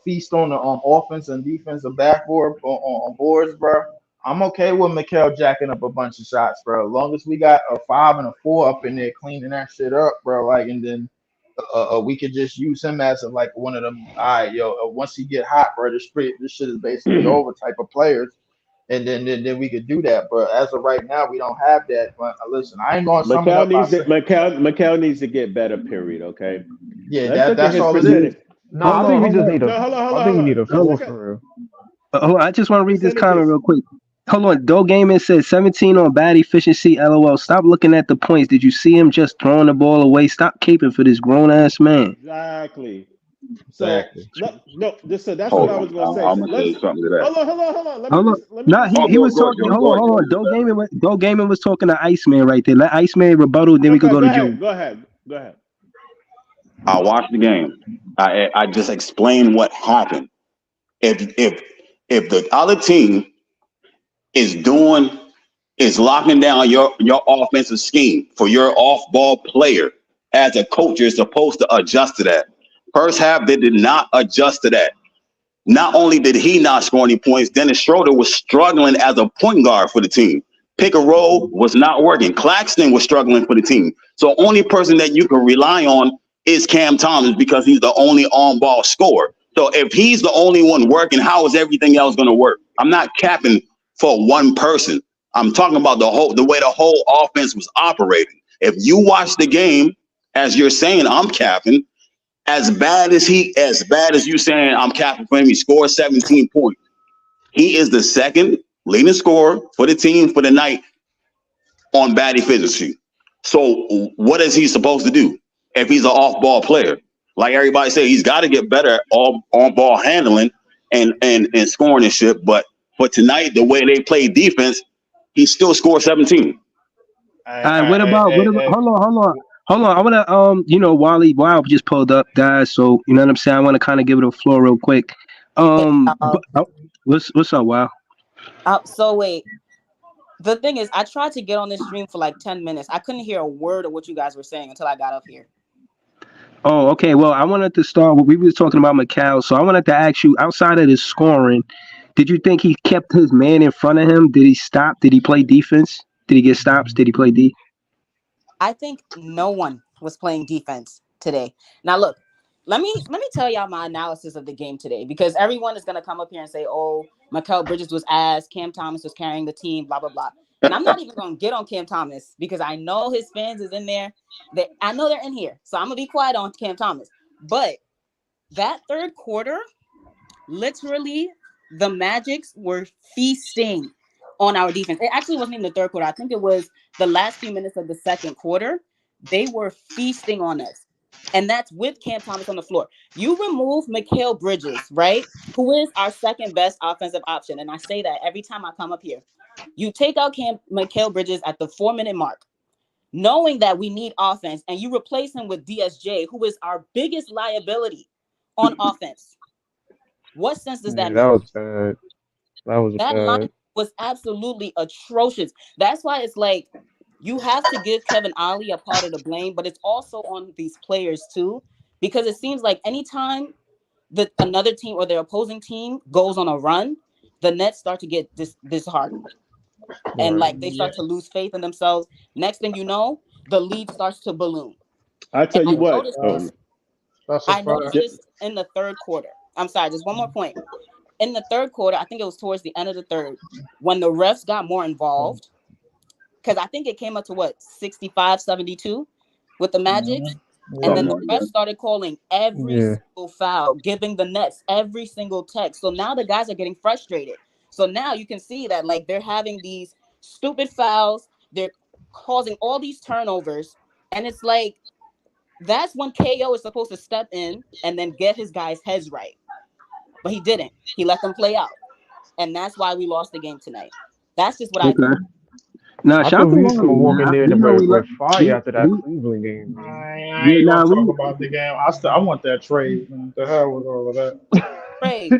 feast on offense and defensive backboard on boards, bro. I'm okay with Mikal jacking up a bunch of shots, bro. As long as we got a 5 and a 4 up in there cleaning that shit up, bro. Like, and then we could just use him as like one of them. All right, yo, once he get hot, bro, this shit is basically over type of players. And then we could do that, but as of right now, we don't have that. But listen, I ain't gonna sum it Macau up by needs to saying, Macau needs to get better. Period. Okay. yeah, Let's look at that's his all it is. percentage. no, Hold I on, think we hold just on. need a No, hold on, hold I on, think hold we need on. a Let's four look at for real. Hold on, I just want to read this comment percentages. real quick. Hold on, Doe Gaming said 17 on bad efficiency. LOL. Stop looking at the points. Did you see him just throwing the ball away? Stop caping for this grown ass man. Exactly. So Exactly. no, so that's what Hold I on, was gonna say. I'm So gonna let's say something to that. hold on. Hold on. Let me Nah, just Oh, he say was this. go ahead, talking. Joe. Hold Go on, ahead, hold Joe. on. You got it. Doe Gaming was talking to Iceman right there. Let Iceman rebuttal, then we could Okay, go to Joe. go ahead. Go ahead. I watched the game. I just explained what happened. If the other team is doing is locking down your offensive scheme for your off ball player, as a coach, you're supposed to adjust to that. First half, they did not adjust to that. Not only did he not score any points, Dennis Schroeder was struggling as a point guard for the team. Pick and roll was not working. Claxton was struggling for the team. So only person that you can rely on is Cam Thomas because he's the only on-ball scorer. So if he's the only one working, how is everything else going to work? I'm not capping for one person. I'm talking about the way the whole offense was operating. If you watch the game, as you're saying, I'm capping as bad as you saying I'm capping for him, he scored 17 points. He is the second leading scorer for the team for the night on bad efficiency. So what is he supposed to do if he's an off-ball player? Like everybody said, he's got to get better at on-ball handling and scoring and shit. But for tonight, the way they play defense, he still scored 17. All right, what about hold on. I wanna Wally Wild just pulled up, guys. So you know what I'm saying. I want to kind of give it a floor real quick. Hey, What's up, Wild? so wait. The thing is, I tried to get on this stream for like 10 minutes. I couldn't hear a word of what you guys were saying until I got up here. Oh, okay. Well, I wanted to start. We were talking about Mikal, so I wanted to ask you. Outside of the scoring, did you think he kept his man in front of him? Did he stop? Did he play defense? Did he get stops? Did he play D? I think no one was playing defense today. Now look, let me tell y'all my analysis of the game today, because everyone is gonna come up here and say, "Oh, Mikal Bridges was ass, Cam Thomas was carrying the team, blah blah blah." And I'm not even gonna get on Cam Thomas because I know his fans is in there. I know they're in here, so I'm gonna be quiet on Cam Thomas. But that third quarter, literally, the Magics were feasting on our defense. It actually wasn't even the third quarter. I think it was the last few minutes of the second quarter. They were feasting on us. And that's with Cam Thomas on the floor. You remove Mikal Bridges, right? Who is our second best offensive option. And I say that every time I come up here. You take out Mikal Bridges at the 4-minute mark, knowing that we need offense, and you replace him with DSJ, who is our biggest liability on offense. What sense does that That make? was bad. That was That line bad. was absolutely atrocious. That's why it's like you have to give Kevin Ollie a part of the blame, but it's also on these players too, because it seems like anytime that another team or their opposing team goes on a run, the Nets start to get disheartened, and Right. like they start to lose faith in themselves. Next thing you know, the lead starts to balloon. I And tell you I what. noticed this. That's a I noticed fact. J- this in the third quarter. I'm sorry, just one more point. In the third quarter, I think it was towards the end of the third, when the refs got more involved, because I think it came up to 65-72. with the Magic, and Oh then my the refs God. started calling every Yeah. single foul, giving the Nets every single text. So now the guys are getting frustrated. So now you can see that like they're having these stupid fouls, they're causing all these turnovers, and it's like that's when KO is supposed to step in and then get his guys' heads right. But he didn't. He let them play out. And that's why we lost the game tonight. That's just what I think. Okay. Nah, I shout out thought to we was gonna Wally, walk in man. there We know we with love fire after that we Cleveland game, I man. ain't yeah, gonna nah, talk we about the game. I want that trade, man. The hell with all of that. Trey, I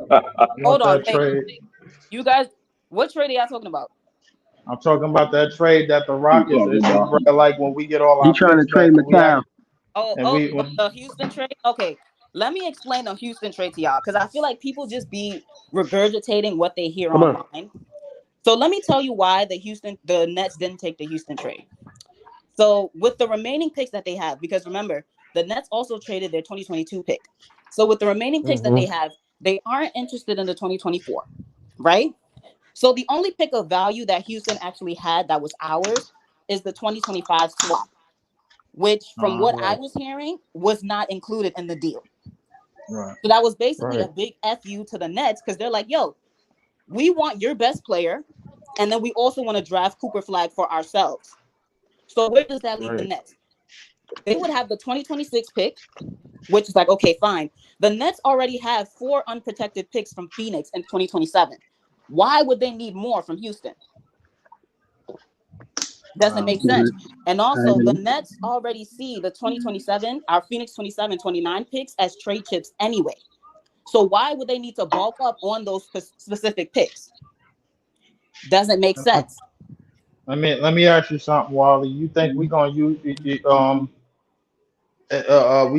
want hold on. that Wait, trade. you guys, what trade are y'all talking about? I'm talking about that trade that the You Rockets talking issued, about? bro. Like when we get all he our trying to picks trade back, and we Mikal. act, and Oh, we but when, the Houston trade? Okay, let me explain the Houston trade to y'all because I feel like people just be regurgitating what they hear Come on. online. So let me tell you why the Nets didn't take the Houston trade. So with the remaining picks that they have, because remember, the Nets also traded their 2022 pick. So with the remaining picks that they have, they aren't interested in the 2024, right? So the only pick of value that Houston actually had that was ours is the 2025 swap, which from what I right, was hearing was not included in the deal. right. So that was basically Right. a big FU to the Nets because they're like, yo, we want your best player, and then we also want to draft Cooper Flag for ourselves. So where does that leave the Right. Nets? They would have the 2026 pick, which is like, okay, fine. The Nets already have 4 unprotected picks from Phoenix in 2027. Why would they need more from Houston? Doesn't make sense. And also, the Nets already see the 2027, our Phoenix 27, 29 picks as trade chips anyway. So why would they need to bulk up on those specific picks? Doesn't make sense. Let me ask you something, Wally. You think we gonna use we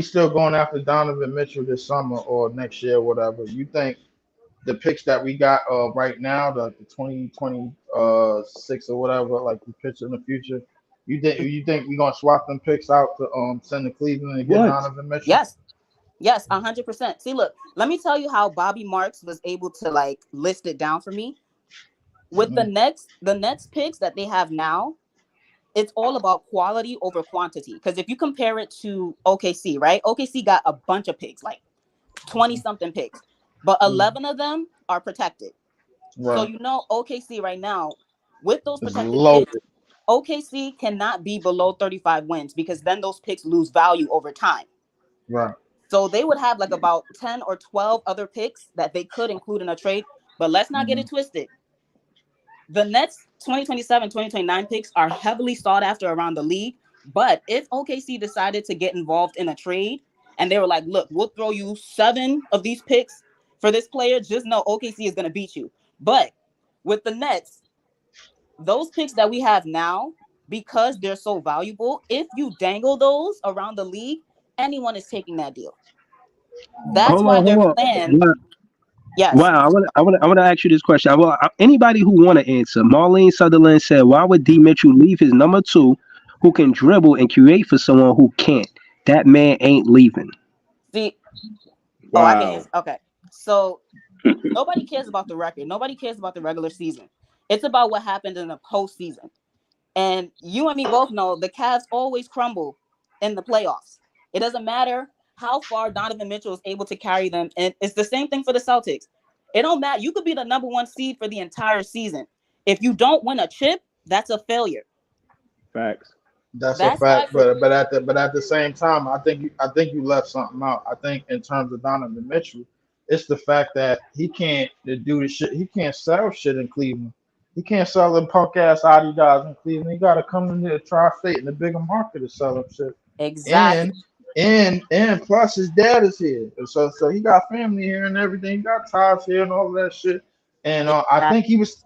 still going after Donovan Mitchell this summer or next year, whatever? You think the picks that we got right now, the 2026 or whatever, like the picks in the future, you think we gonna swap them picks out to send to Cleveland and get What? Donovan Mitchell? Yes, 100%. See, look, let me tell you how Bobby Marks was able to like list it down for me. With the Nets picks that they have now, it's all about quality over quantity. Because if you compare it to OKC, right? OKC got a bunch of picks, like 20 something picks, but 11 of them are protected. So Right. you know OKC right now with those It's protected picks, loaded. OKC cannot be below 35 wins because then those picks lose value over time. Right. So they would have like about 10 or 12 other picks that they could include in a trade. But let's not get it twisted. The Nets 2027, 2029 picks are heavily sought after around the league. But if OKC decided to get involved in a trade and they were like, look, we'll throw you 7 of these picks for this player, just know OKC is going to beat you. But with the Nets, those picks that we have now, because they're so valuable, if you dangle those around the league, anyone is taking that deal. That's why their Hold plan. on. Yes. Wow, I want to ask you this question. Anybody who want to answer. Marlene Sutherland said, "Why would D Mitchell leave his number 2, who can dribble and create, for someone who can't? That man ain't leaving." See, Wow. I can answer. Okay. So nobody cares about the record. Nobody cares about the regular season. It's about what happened in the postseason. And you and me both know the Cavs always crumble in the playoffs. It doesn't matter how far Donovan Mitchell is able to carry them. And it's the same thing for the Celtics. It don't matter. You could be the number 1 seed for the entire season. If you don't win a chip, that's a failure. Facts. That's a That's why fact, but at the same time, I think you left something out. I think in terms of Donovan Mitchell, it's the fact that he can't do the shit. He can't sell shit in Cleveland. He can't sell them punk ass Adidas in Cleveland. He got to come in the tri-state in the bigger market to sell them shit. exactly. And plus his dad is here, so he got family here and everything. He got ties here and all of that shit. And I think he was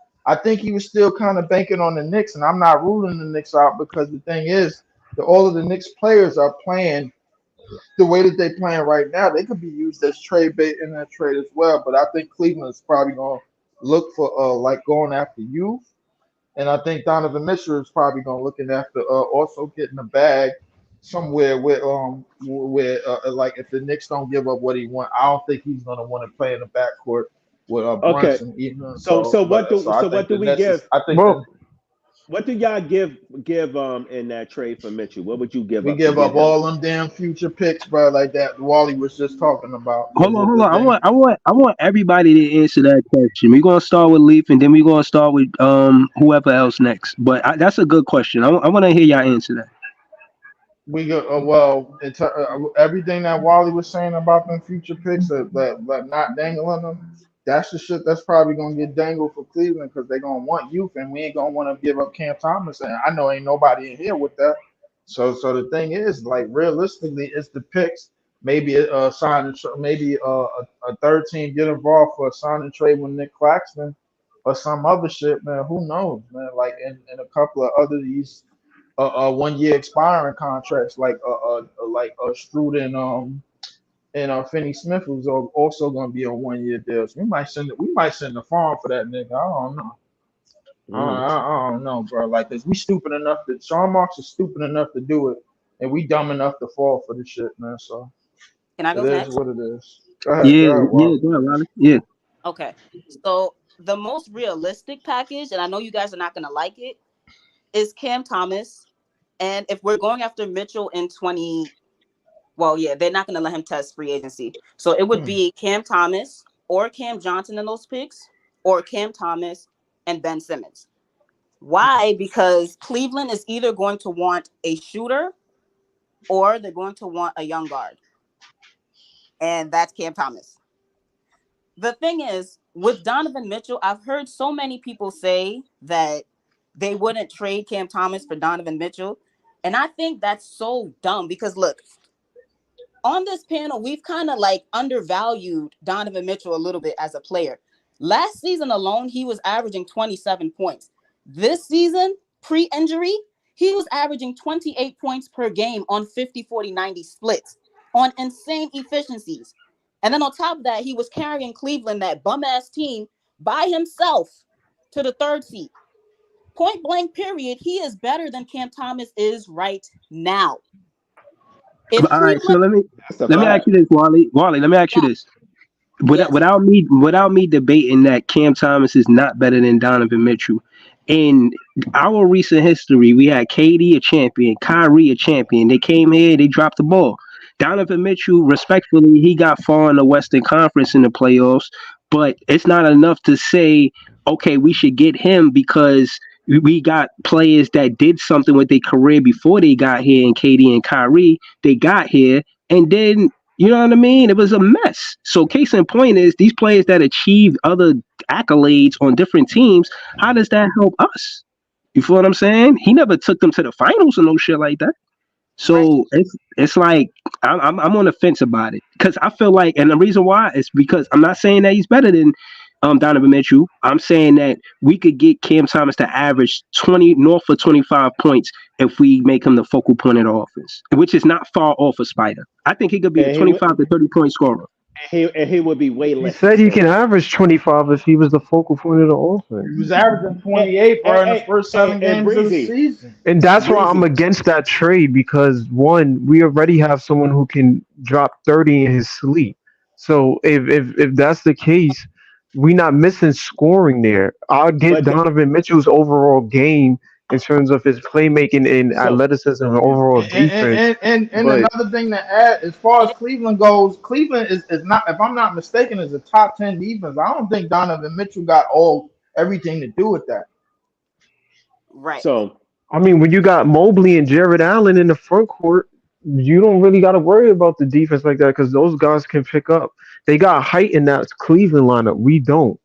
still kind of banking on the Knicks, and I'm not ruling the Knicks out because the thing is, all of the Knicks players are playing the way that they're playing right now. They could be used as trade bait in that trade as well. But I think Cleveland is probably gonna look for like going after youth, and I think Donovan Mitchell is probably gonna looking after also getting a bag somewhere where like if the Knicks don't give up what he want, I don't think he's gonna want to play in the backcourt with Okay. Brunson. Even So what do we give? I think Well, What did y'all give in that trade for Mitchell? What would you give We up to give get up him? all them damn future picks, bro, like that Wally was just talking about. Hold on, hold The on. thing. I want everybody to answer that question. We're gonna start with Leaf, and then we're gonna start with whoever else next. But that's a good question. I want to hear y'all answer that. We go well. It's everything that Wally was saying about them future picks that not dangling them. That's the shit that's probably gonna get dangled for Cleveland because they're gonna want youth, and we ain't gonna want to give up Cam Thomas. And I know ain't nobody in here with that. So the thing is, like realistically, it's the picks. Maybe maybe a third team get involved for a sign and trade with Nick Claxton or some other shit, man. Who knows, man? Like in a couple of other these 1 year expiring contracts like Stroud and Finney Smith was also going to be on 1 year deals. We might send the farm for that nigga. I don't know. I don't know, bro. Like, cause we stupid enough that Sean Marks is stupid enough to do it, and we dumb enough to fall for this shit, man. So Can I it go is next? what it is. Go ahead, Yeah, Wally. go ahead, Riley. Yeah. Okay. So the most realistic package, and I know you guys are not gonna like it, is Cam Thomas. And if we're going after Mitchell in 20, well, yeah, they're not gonna let him test free agency. So it would be Cam Thomas or Cam Johnson in those picks, or Cam Thomas and Ben Simmons. Why? Because Cleveland is either going to want a shooter or they're going to want a young guard. And that's Cam Thomas. The thing is, with Donovan Mitchell, I've heard so many people say that they wouldn't trade Cam Thomas for Donovan Mitchell. And I think that's so dumb because, look, on this panel, we've kind of like undervalued Donovan Mitchell a little bit as a player. Last season alone, he was averaging 27 points. This season, pre-injury, he was averaging 28 points per game on 50, 40, 90 splits on insane efficiencies. And then on top of that, he was carrying Cleveland, that bum-ass team, by himself to the third seed. Point blank period, he is better than Cam Thomas is right now. If All right, so Cleveland, let me ask you this, Wally. Wally, let me ask you this. Without me debating that Cam Thomas is not better than Donovan Mitchell. In our recent history, we had KD a champion, Kyrie a champion. They came here, they dropped the ball. Donovan Mitchell, respectfully, he got far in the Western Conference in the playoffs, but it's not enough to say, okay, we should get him because we got players that did something with their career before they got here, and KD and Kyrie, they got here, and then you know what I mean? It was a mess. So case in point is these players that achieved other accolades on different teams, how does that help us? You feel what I'm saying? He never took them to the finals or no shit like that. So it's like I'm on the fence about it because I feel like, and the reason why is because I'm not saying that he's better than Donovan Mitchell. I'm saying that we could get Cam Thomas to average 20 north of 25 points if we make him the focal point of the offense, which is not far off of Spider. I think he could be a 25 to 30 point scorer. He would be way less. He said he can average 25 if he was the focal point of the offense. He was averaging 28 in the first 7 games of the season. And that's why I'm against that trade because, one, we already have someone who can drop 30 in his sleep. So if that's the case, we're not missing scoring there. I'll get Donovan Mitchell's overall game in terms of his playmaking and athleticism and overall defense. And another thing to add, as far as Cleveland goes, Cleveland is not, if I'm not mistaken, is a top 10 defense. I don't think Donovan Mitchell got everything to do with that. Right. So, I mean, when you got Mobley and Jared Allen in the front court, you don't really got to worry about the defense like that because those guys can pick up. They got height in that Cleveland lineup. We don't.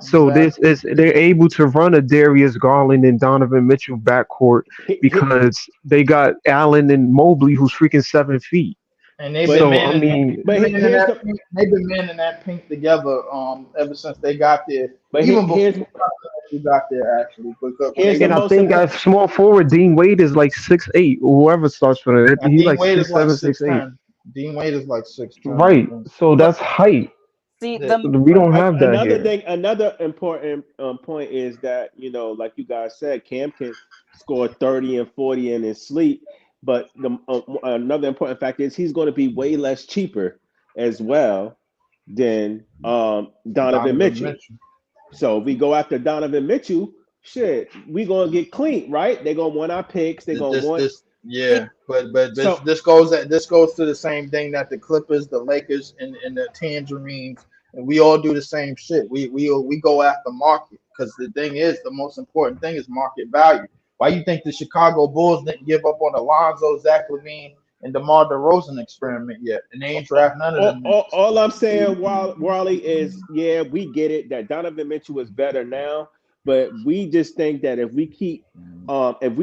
So they're able to run a Darius Garland and Donovan Mitchell backcourt because they got Allen and Mobley who's freaking 7 feet. And they've been manning that pink together ever since they got there. But even before you got there, actually. And I think that small forward Dean Wade is like 6'8", whoever starts for it. He's like 6'7", 6'8". Dean Wade is like 6'10". Right. So that's height. See, we don't have that Another important point is that, you know, like you guys said, Cam can score 30 and 40 in his sleep. But another important fact is he's going to be way less cheaper as well than Donovan Mitchell. So if we go after Donovan Mitchell, shit, we gonna get clean, right? They gonna want our picks. They gonna want. But this goes to the same thing that the Clippers, the Lakers, and the Tangerines, and we all do the same shit. We go after market, because the thing is, the most important thing is market value. Why you think the Chicago Bulls didn't give up on Alonzo, Zach LaVine, and DeMar DeRozan experiment yet, and they ain't draft none of them? All I'm saying, Wally, is yeah, we get it that Donovan Mitchell is better now, but we just think that if we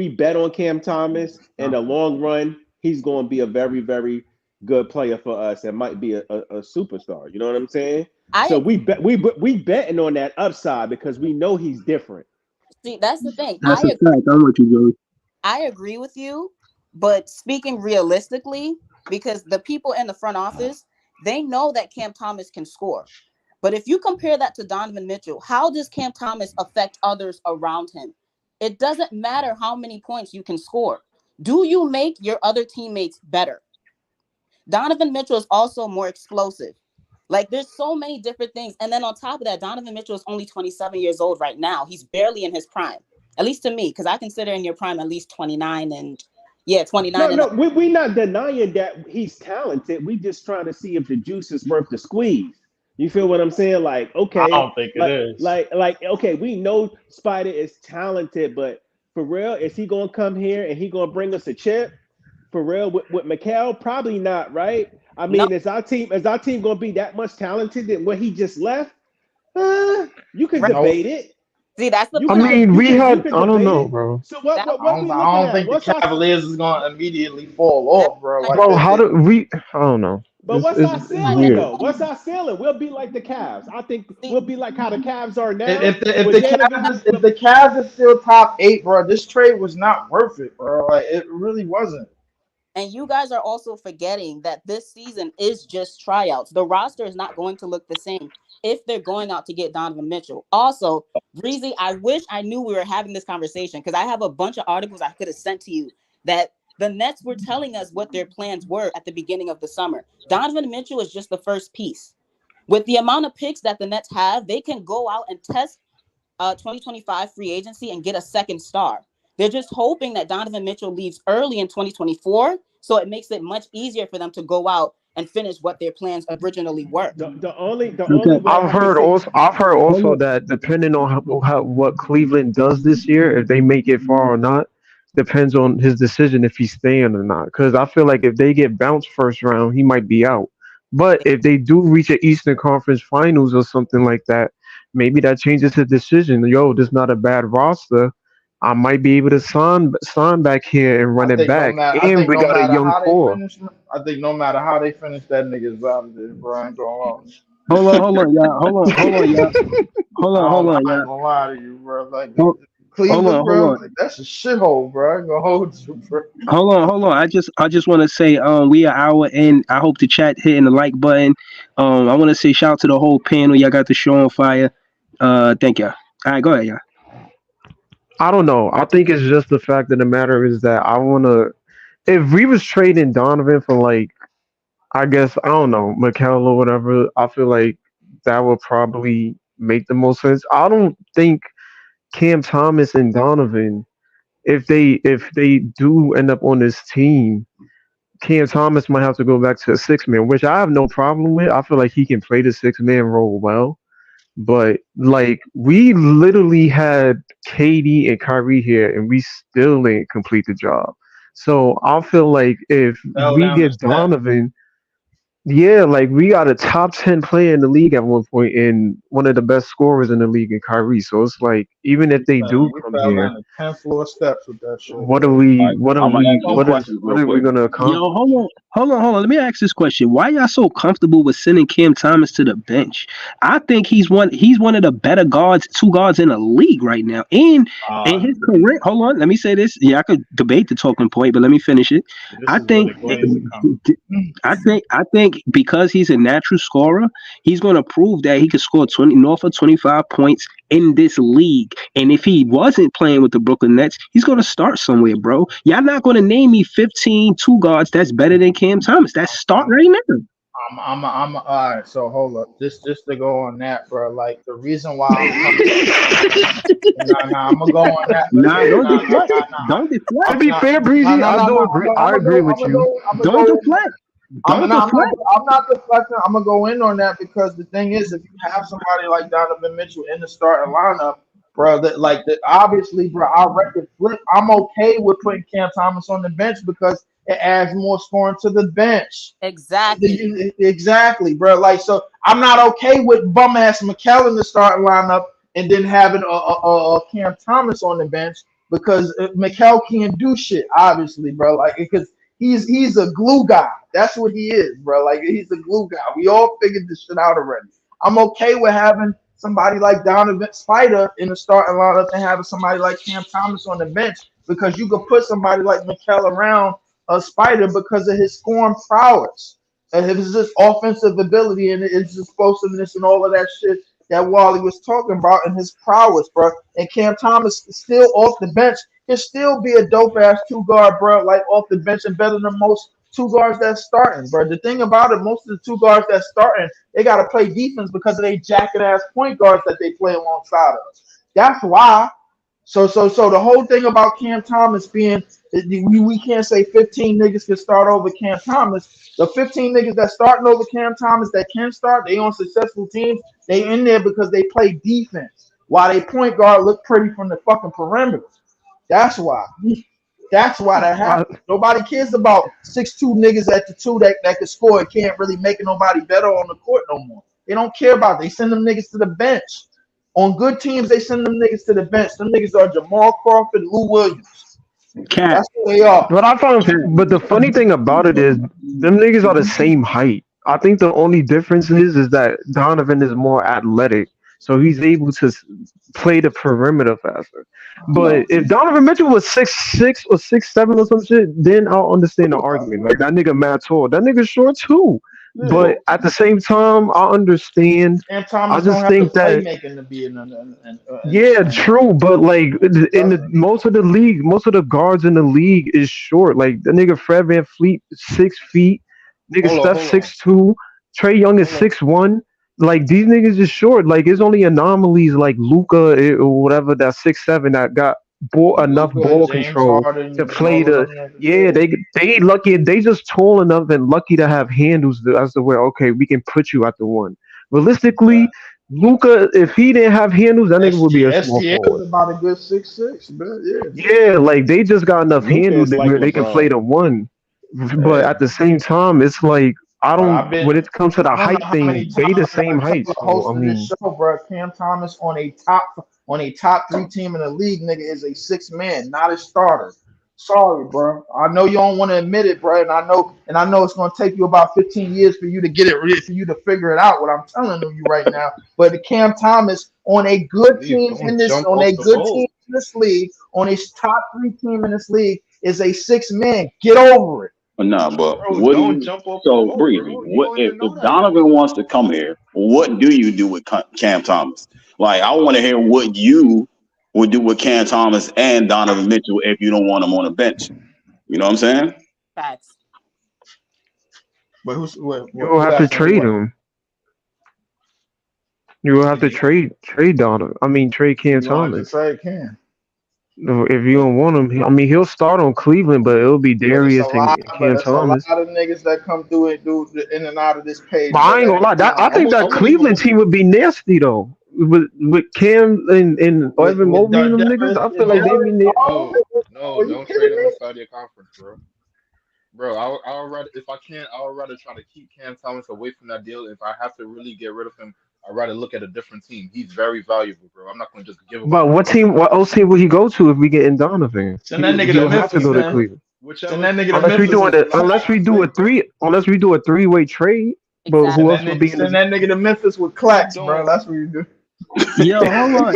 bet on Cam Thomas in the long run, he's going to be a very, very good player for us and might be a superstar. You know what I'm saying? So we betting on that upside because we know he's different. See, that's the thing. That's a fact. I'm with you, Joey. I agree with you, but speaking realistically, because the people in the front office, they know that Cam Thomas can score. But if you compare that to Donovan Mitchell, how does Cam Thomas affect others around him? It doesn't matter how many points you can score. Do you make your other teammates better? Donovan Mitchell is also more explosive. Like, there's so many different things. And then on top of that, Donovan Mitchell is only 27 years old right now. He's barely in his prime, at least to me, because I consider in your prime at least 29 and 29. No, we're not denying that he's talented. We just trying to see if the juice is worth the squeeze. You feel what I'm saying? Like, okay, I don't think it is. Like, okay, we know Spider is talented, but for real, is he gonna come here and he gonna bring us a chip? For real, with Mikal? Probably not, right? I mean, is our team gonna be that much talented than what he just left? You can debate it. See, that's the. I don't know, bro. So what I don't think the Cavaliers is gonna immediately fall off, bro. Like, bro, I don't know. But what's our ceiling, though? What's our ceiling? We'll be like the Cavs. I think we'll be like how the Cavs are now. If the Cavs are still top 8, bro, this trade was not worth it, bro. Like, it really wasn't. And you guys are also forgetting that this season is just tryouts. The roster is not going to look the same if they're going out to get Donovan Mitchell. Also, Breezy, I wish I knew we were having this conversation, because I have a bunch of articles I could have sent to you that the Nets were telling us what their plans were at the beginning of the summer. Donovan Mitchell is just the first piece. With the amount of picks that the Nets have, they can go out and test 2025 free agency and get a second star. They're just hoping that Donovan Mitchell leaves early in 2024, so it makes it much easier for them to go out and finish what their plans originally were. I've heard also that depending on what Cleveland does this year, if they make it far or not, depends on his decision if he's staying or not. Because I feel like if they get bounced first round, he might be out. But if they do reach an Eastern Conference Finals or something like that, maybe that changes his decision. Yo, this is not a bad roster. I might be able to sign back here and run it back. And we got a young core. I think no matter how they finish, that nigga's out of there, bro. I ain't gonna lie. Hold on, y'all. Hold on, y'all. I'm not gonna lie to you, bro. Like, Cleveland, bro, like, that's a shithole, bro. I'm gonna hold you, bro. Hold on. I just want to say, we are hour in. I hope the chat hitting the like button. I want to say shout out to the whole panel. Y'all got the show on fire. Thank y'all. All right, go ahead, y'all. I don't know. I think it's just the fact of the matter is that I want to. If we was trading Donovan for, like, I guess, I don't know, Mikal or whatever, I feel like that would probably make the most sense. I don't think Cam Thomas and Donovan, if they do end up on this team, Cam Thomas might have to go back to a 6-man, which I have no problem with. I feel like he can play the 6-man role well. But, like, we literally had KD and Kyrie here, and we still didn't complete the job. So I feel like if we get Donovan, yeah, like, we got a top 10 player in the league at one point and one of the best scorers in the league in Kyrie. So it's like, even if they do come here, 10 floor steps with that shit. what are we gonna accomplish? Yo, hold on. Let me ask this question. Why y'all so comfortable with sending Cam Thomas to the bench? I think he's one of the better two guards in the league right now. And in his career, hold on, let me say this. Yeah, I could debate the talking point, but let me finish it. I think because he's a natural scorer, he's going to prove that he could score north of 25 points in this league. And if he wasn't playing with the Brooklyn Nets, he's going to start somewhere, bro. Y'all not going to name me 15 two guards that's better than Cam Thomas. That's start right now. All right. So hold up, just to go on that, bro. Like the reason why I'm coming, I'm gonna go on that. Nah, don't deflect. Don't deflect. To be fair, Breezy, I do agree. I agree with you. Don't deflect. Don't deflect. I'm not deflecting. I'm gonna go in on that because the thing is, if you have somebody like Donovan Mitchell in the starting lineup, bro, obviously, bro, I reckon flip. I'm okay with putting Cam Thomas on the bench because it adds more scoring to the bench. Exactly, bro. Like, so I'm not okay with bum ass Mikal in the starting lineup and then having a Cam Thomas on the bench because Mikal can't do shit, obviously, bro. Like, because he's a glue guy. That's what he is, bro. Like, he's a glue guy. We all figured this shit out already. I'm okay with having somebody like Donovan Spider in the starting lineup and having somebody like Cam Thomas on the bench because you could put somebody like Mikal around a Spider because of his scoring prowess and his just offensive ability and his explosiveness and all of that shit that Wally was talking about and his prowess, bro. And Cam Thomas still off the bench can still be a dope ass 2-guard, bro, like off the bench and better than most 2 guards that's starting, bro. The thing about it, most of the 2 guards that's starting, they got to play defense because of they jacket ass point guards that they play alongside of us. That's why. So the whole thing about Cam Thomas being, we can't say 15 niggas can start over Cam Thomas. The 15 niggas that starting over Cam Thomas that can start, they on successful teams, they in there because they play defense. While they point guard look pretty from the fucking perimeter. That's why. That's why that happens. Nobody cares about 6'2" niggas at the 2 that can score and can't really make nobody better on the court no more. They don't care about it. They send them niggas to the bench. On good teams, they send them niggas to the bench. Them niggas are Jamal Crawford, Lou Williams. That's who they are. But the funny thing about it is them niggas are the same height. I think the only difference is that Donovan is more athletic. So he's able to play the perimeter faster. But if Donovan Mitchell was 6'6" or 6'7" or some shit, then I'll understand the argument. Like that nigga mad tall. That nigga's short too. Yeah. But at the same time, I understand. And Thomas I just think that to be true. But like in most of the guards in the league is short. Like the nigga Fred VanVleet 6 feet. Nigga Steph 6'2". Trae Young is 6'1". Like these niggas is short. Like it's only anomalies like Luka or whatever that's 6'7" that got enough ball control to play they lucky. They just tall enough and lucky to have handles as to where okay we can put you at the 1. Realistically, Luka, if he didn't have handles, that nigga would be a small forward. About a good 6'6", but yeah, like they just got enough handles where they can play the 1. But at the same time, it's like I don't. When it comes to the height thing, they the same height. So, I mean, show, bro, Cam Thomas on a top 3 team in the league, nigga, is a 6th man, not a starter. Sorry, bro. I know you don't want to admit it, bro, and I know it's gonna take you about 15 years for you to get it, for you to figure it out. What I'm telling you right now, but the Cam Thomas on a good team in this, on a good team in this league, on a top 3 team in this league, is a 6th man. Get over it. No, but Breezy, if Donovan wants to come here, what do you do with Cam Thomas? Like, I want to hear what you would do with Cam Thomas and Donovan Mitchell if you don't want them on the bench. You know what I'm saying? Facts. But you'll have to trade him. You will have to trade Donovan. I mean, trade Cam Thomas. Trade Cam. If you don't want him, I mean, he'll start on Cleveland, but it'll be Darius and Cam Thomas. A lot of niggas that come through it do in and out of this page. But I ain't gonna lie, I think that Cleveland team would be nasty though. With Cam and Evan Mobley and them niggas, I feel like they'd be nasty. No, don't trade him inside your conference, bro. Bro, I'll rather, if I can, I'll rather try to keep Cam Thomas away from that deal. If I have to really get rid of him, I'd rather look at a different team. He's very valuable, bro. I'm not going to just give him. But what else team will he go to if we get in Donovan? Send that nigga to Memphis, go to Cleveland. Unless we do a 3-way trade. But who else would be in send that nigga to Memphis with clacks, bro. That's what you do. Yo, hold on.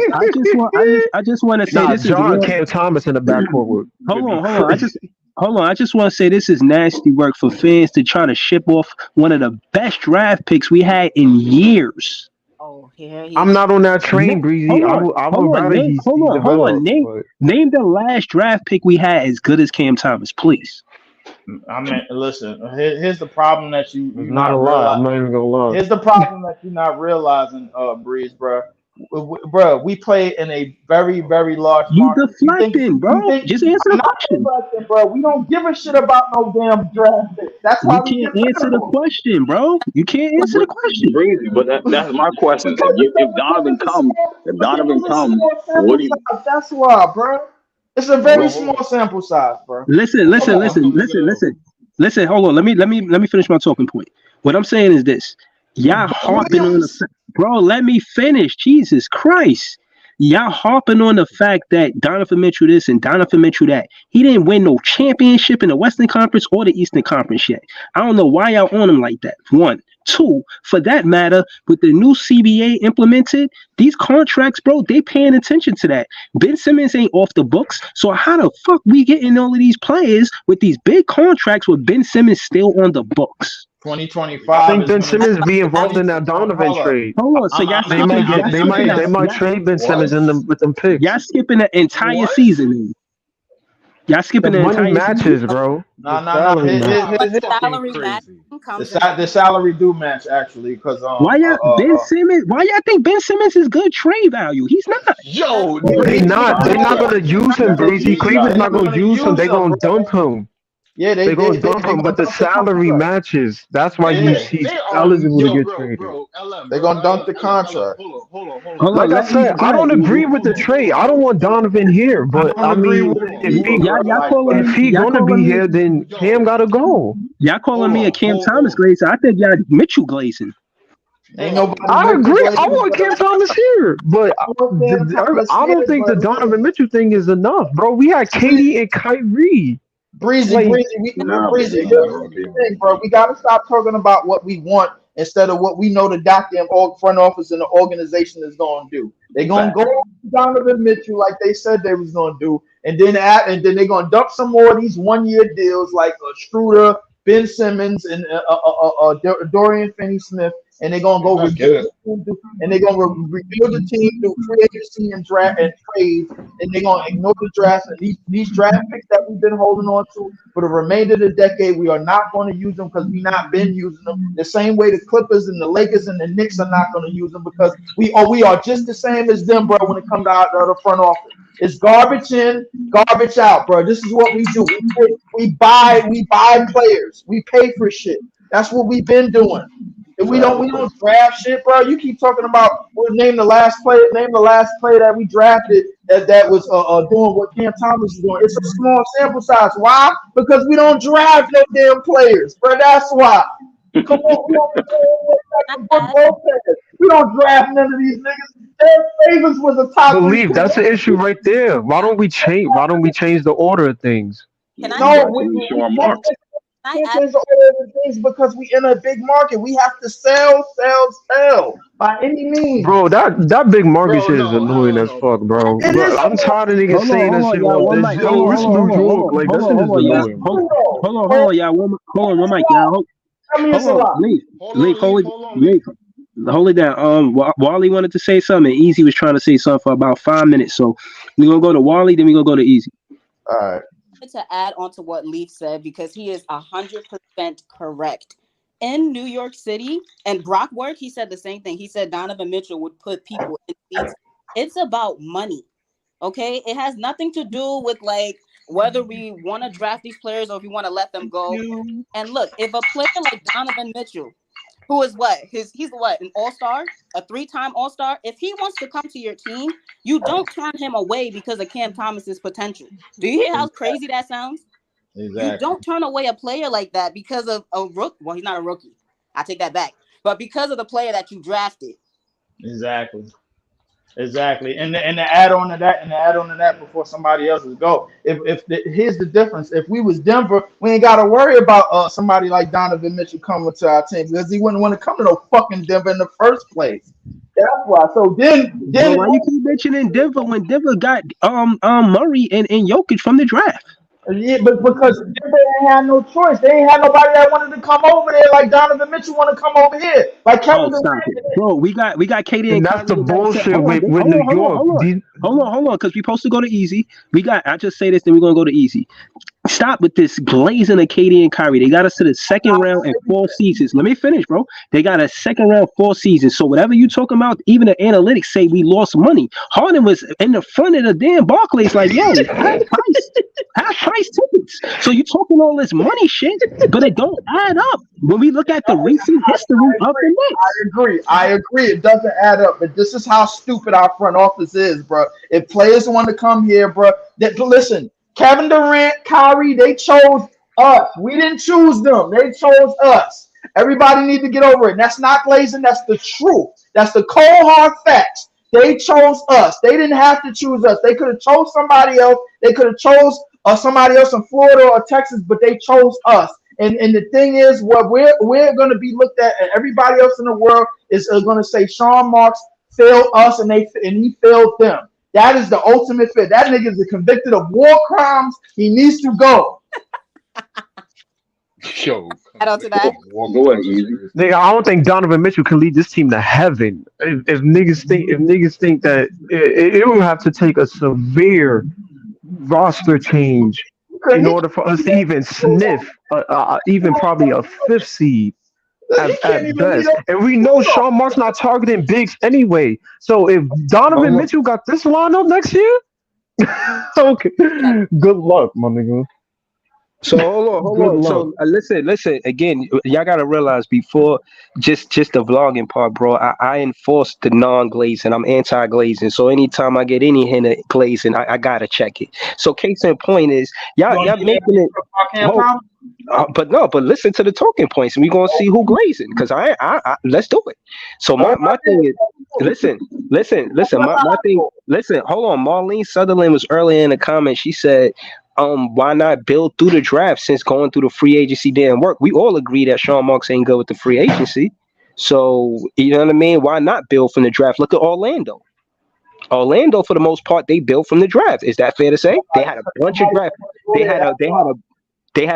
I just want to say this John Cam Thomas in the backcourt. Hold on. I just want to say this is nasty work for fans to try to ship off one of the best draft picks we had in years. Oh, yeah. I'm not on that train, Breezy. Hold on. Name the last draft pick we had as good as Cam Thomas, please. I mean, listen. Here's the problem that you're It's not a not lie. I'm realizing. not even gonna lie. Here's the problem that you're not realizing, Breeze, bro. Bro, we play in a very, very large You market. deflecting, bro. Just answer I'm the not question. deflecting, bro. We don't give a shit about no damn draft pick. That's why You we can't get answer the Venable. question, bro. You can't answer the question. Breezy, but that's my question. If Donovan come, what do you? That's why, bro. It's a very Hold on, hold small on. sample size, bro. Listen. I'm Listen. Hold on. Let me finish my talking point. What I'm saying is this: y'all harping on the bro. Let me finish. Jesus Christ. Y'all harping on the fact that Donovan Mitchell this and Donovan Mitchell that. He didn't win no championship in the Western Conference or the Eastern Conference yet. I don't know why y'all on him like that. One. Two, for that matter, with the new CBA implemented, these contracts, bro, they paying attention to that. Ben Simmons ain't off the books. So how the fuck we getting all of these players with these big contracts with Ben Simmons still on the books? 2025. I think Ben Simmons be involved in that Donovan trade. Hold on, so y'all They might trade Ben Simmons in them with them picks. Y'all skipping the entire season. Y'all skipping The the money entire matches, season. bro. No. Salary match. But the salary match comes in. The salary do match actually, because Why y'all Ben Simmons? Why y'all think Ben Simmons is good trade value? He's not. Yo, They're not gonna use him, Breezy. Cleveland's not gonna use him. They're gonna dump him. Yeah, They're gonna dump him, but the salary matches. That's why you see he's eligible to get traded. They're gonna dump the contract. Hold on. Like I said, I don't agree with the trade. I don't want Donovan here, but I mean, if he gonna be here, then Cam gotta go. Y'all calling me a Cam Thomas glazer? I think y'all Mitchell glazing. I agree. I want Cam Thomas here, but I don't think the Donovan Mitchell thing is enough, bro. We had KD and Kyrie. Breezy, bro. We gotta stop talking about what we want instead of what we know the goddamn front office and the organization is gonna do. They're gonna go to Donovan Mitchell like they said they was gonna do, and then they're gonna dump some more of these 1-year deals like Schroeder, Ben Simmons, and Dorian Finney-Smith. And they're gonna go rebuild the team through free agency and draft and trades, and they're gonna ignore the draft and these draft picks that we've been holding on to for the remainder of the decade. We are not going to use them because we've not been using them the same way the Clippers and the Lakers and the Knicks are not going to use them because we are just the same as them, bro. When it comes to the front office, it's garbage in, garbage out, bro. This is what we do. We buy players. We pay for shit. That's what we've been doing. If we don't draft shit, bro. You keep talking about name the last player that we drafted that was doing what Cam Thomas is doing. It's a small sample size. Why? Because we don't draft no damn players, bro. That's why. Come on, we don't draft none of these niggas. Aaron Favors was a top. Believe that's the issue right there. Why don't we change the order of things? Because we in a big market, we have to sell by any means. Bro, that big market shit is annoying as fuck, bro. I'm tired of niggas saying that shit. Yo, it's New York. Like that shit is annoying. Hold on, y'all. Hold on, one mic, y'all. Hold it down. Wally wanted to say something. Easy was trying to say something for about 5 minutes. So we're gonna go to Wally, then we're gonna go to Easy. All right. To add on to what Leaf said, because he is 100% correct. In New York City, and Brock Work, he said the same thing. He said Donovan Mitchell would put people in seats. It's about money, okay? It has nothing to do with like whether we want to draft these players or if we want to let them go. And look, if a player like Donovan Mitchell, who is he's an all-star, a 3-time all-star. If he wants to come to your team, you don't turn him away because of Cam Thomas's potential. Do you hear how crazy that sounds? Exactly. You don't turn away a player like that because of a rookie. Well, he's not a rookie. I take that back. But because of the player that you drafted. Exactly. And to add on to that before somebody else go. Here's the difference. If we was Denver, we ain't got to worry about somebody like Donovan Mitchell coming to our team because he wouldn't want to come to no fucking Denver in the first place. That's why. So then why you keep mentioning Denver when Denver got Murray and Jokic from the draft? Yeah, but because Denver ain't had no choice. They ain't had nobody that wanted to come over there like Donovan Mitchell want to come over here. Like Kevin Durant. Bro, we got KD and that's the bullshit with New York. Hold on, because we supposed to go to Easy. I just say this, then we're gonna go to Easy. Stop with this glazing of KD and Kyrie. They got us to the second round in 4 seasons. Let me finish, bro. They got a second round 4 seasons. So whatever you talking about, even the analytics say we lost money. Harden was in the front of the damn Barclays, like, yo, half price tickets. So you talking all this money shit, but it don't add up when we look at the recent history of the Knicks. I agree. It doesn't add up. But this is how stupid our front office is, bro. If players want to come here, bro, listen. Kevin Durant, Kyrie, they chose us. We didn't choose them. They chose us. Everybody need to get over it. That's not glazing. That's the truth. That's the cold hard facts. They chose us. They didn't have to choose us. They could have chose somebody else. They could have chose somebody else in Florida or Texas, but they chose us. And the thing is, what we're going to be looked at, and everybody else in the world is going to say Sean Marks failed us, and he failed them. That is the ultimate fit. That nigga is convicted of war crimes. He needs to go. Yo, Add on to that. Go ahead, Easy. Nigga, I don't think Donovan Mitchell can lead this team to heaven. If niggas think that it will have to take a severe roster change in order for us to even sniff, even probably a 5th seed at best. And we know Sean Mark's not targeting bigs anyway. So if Donovan Mitchell got this lineup next year, okay, good luck, my nigga. So hold on. So listen. Again, y'all gotta realize before just the vlogging part, bro. I enforce the non-glazing. I'm anti-glazing. So anytime I get any hint of glazing, I gotta check it. So case in point is y'all making it. But listen to the talking points, and we gonna see who glazing. Because I let's do it. So my thing is, listen. My thing. Listen, hold on. Marlene Sutherland was earlier in the comments. She said, why not build through the draft since going through the free agency didn't work? We all agree that Sean Marks ain't good with the free agency. So, you know what I mean? Why not build from the draft? Look at Orlando. Orlando, for the most part, they built from the draft. Is that fair to say? They had a bunch of draft. They had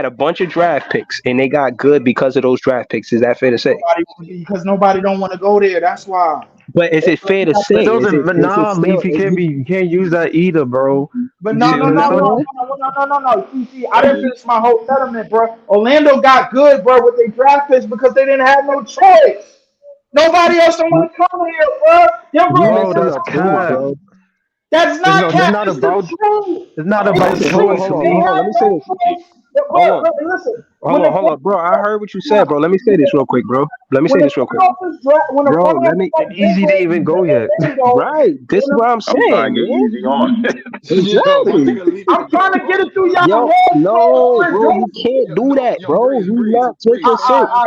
a bunch of draft picks, and they got good because of those draft picks. Is that fair to say? Because nobody don't want to go there. That's why. But is it fair to say? Leaf, you can't use that either, bro. But no. See, I didn't finish my whole settlement, bro. Orlando got good, bro, with their draft picks because they didn't have no choice. Nobody else don't want to come here, bro. That's not cap. It's not about choice. Let me say this. Hold on, bro. I heard what you said, bro. Let me say this real quick, bro. Bro, easy to even go yet. Right. This is what I'm saying. Easy on. Exactly. I'm trying to get it through y'all. No, bro, you can't do that, bro. You not taking sense. All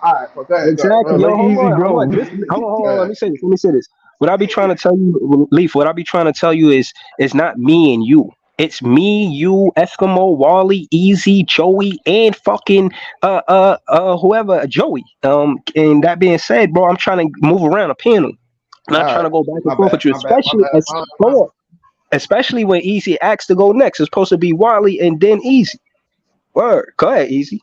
right. Exactly. Hold on. Let me say this. What I be trying to tell you, Leaf, what I be trying to tell you is not me and you. It's me, you, Eskimo, Wally, Easy, Joey, and fucking whoever, Joey. And that being said, bro, I'm trying to move around a panel. I'm not trying to go back and forth with you, especially when Easy asks to go next. It's supposed to be Wally and then Easy. Word. Go ahead, Easy.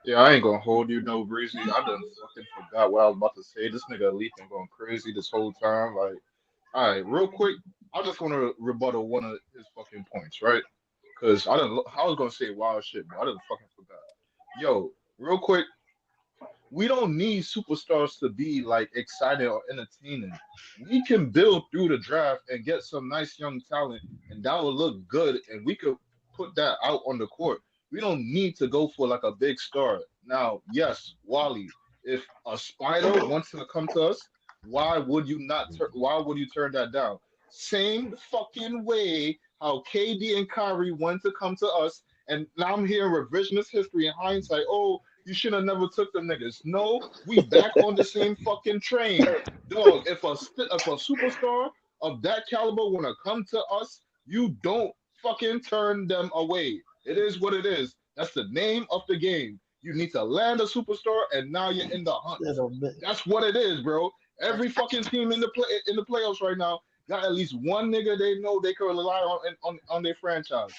Yeah, I ain't gonna hold you, no breezy. I done fucking forgot what I was about to say. This nigga Leaf been going crazy this whole time. Like, all right, real quick. I just want to rebuttal one of his fucking points, right? Because I was gonna say wild shit, but I didn't fucking forgot. Yo, real quick, we don't need superstars to be like exciting or entertaining. We can build through the draft and get some nice young talent, and that will look good, and we could put that out on the court. We don't need to go for like a big star. Now, yes, Wally, if a spider wants to come to us, why would you turn that down? Same fucking way how KD and Kyrie wanted to come to us, and now I'm hearing revisionist history in hindsight. Oh, you should have never took the niggas. No, we back on the same fucking train, dog. If a superstar of that caliber wanna come to us, you don't fucking turn them away. It is what it is. That's the name of the game. You need to land a superstar, and now you're in the hunt. That's what it is, bro. Every fucking team in the playoffs right now got at least one nigga they know they can rely on their franchise.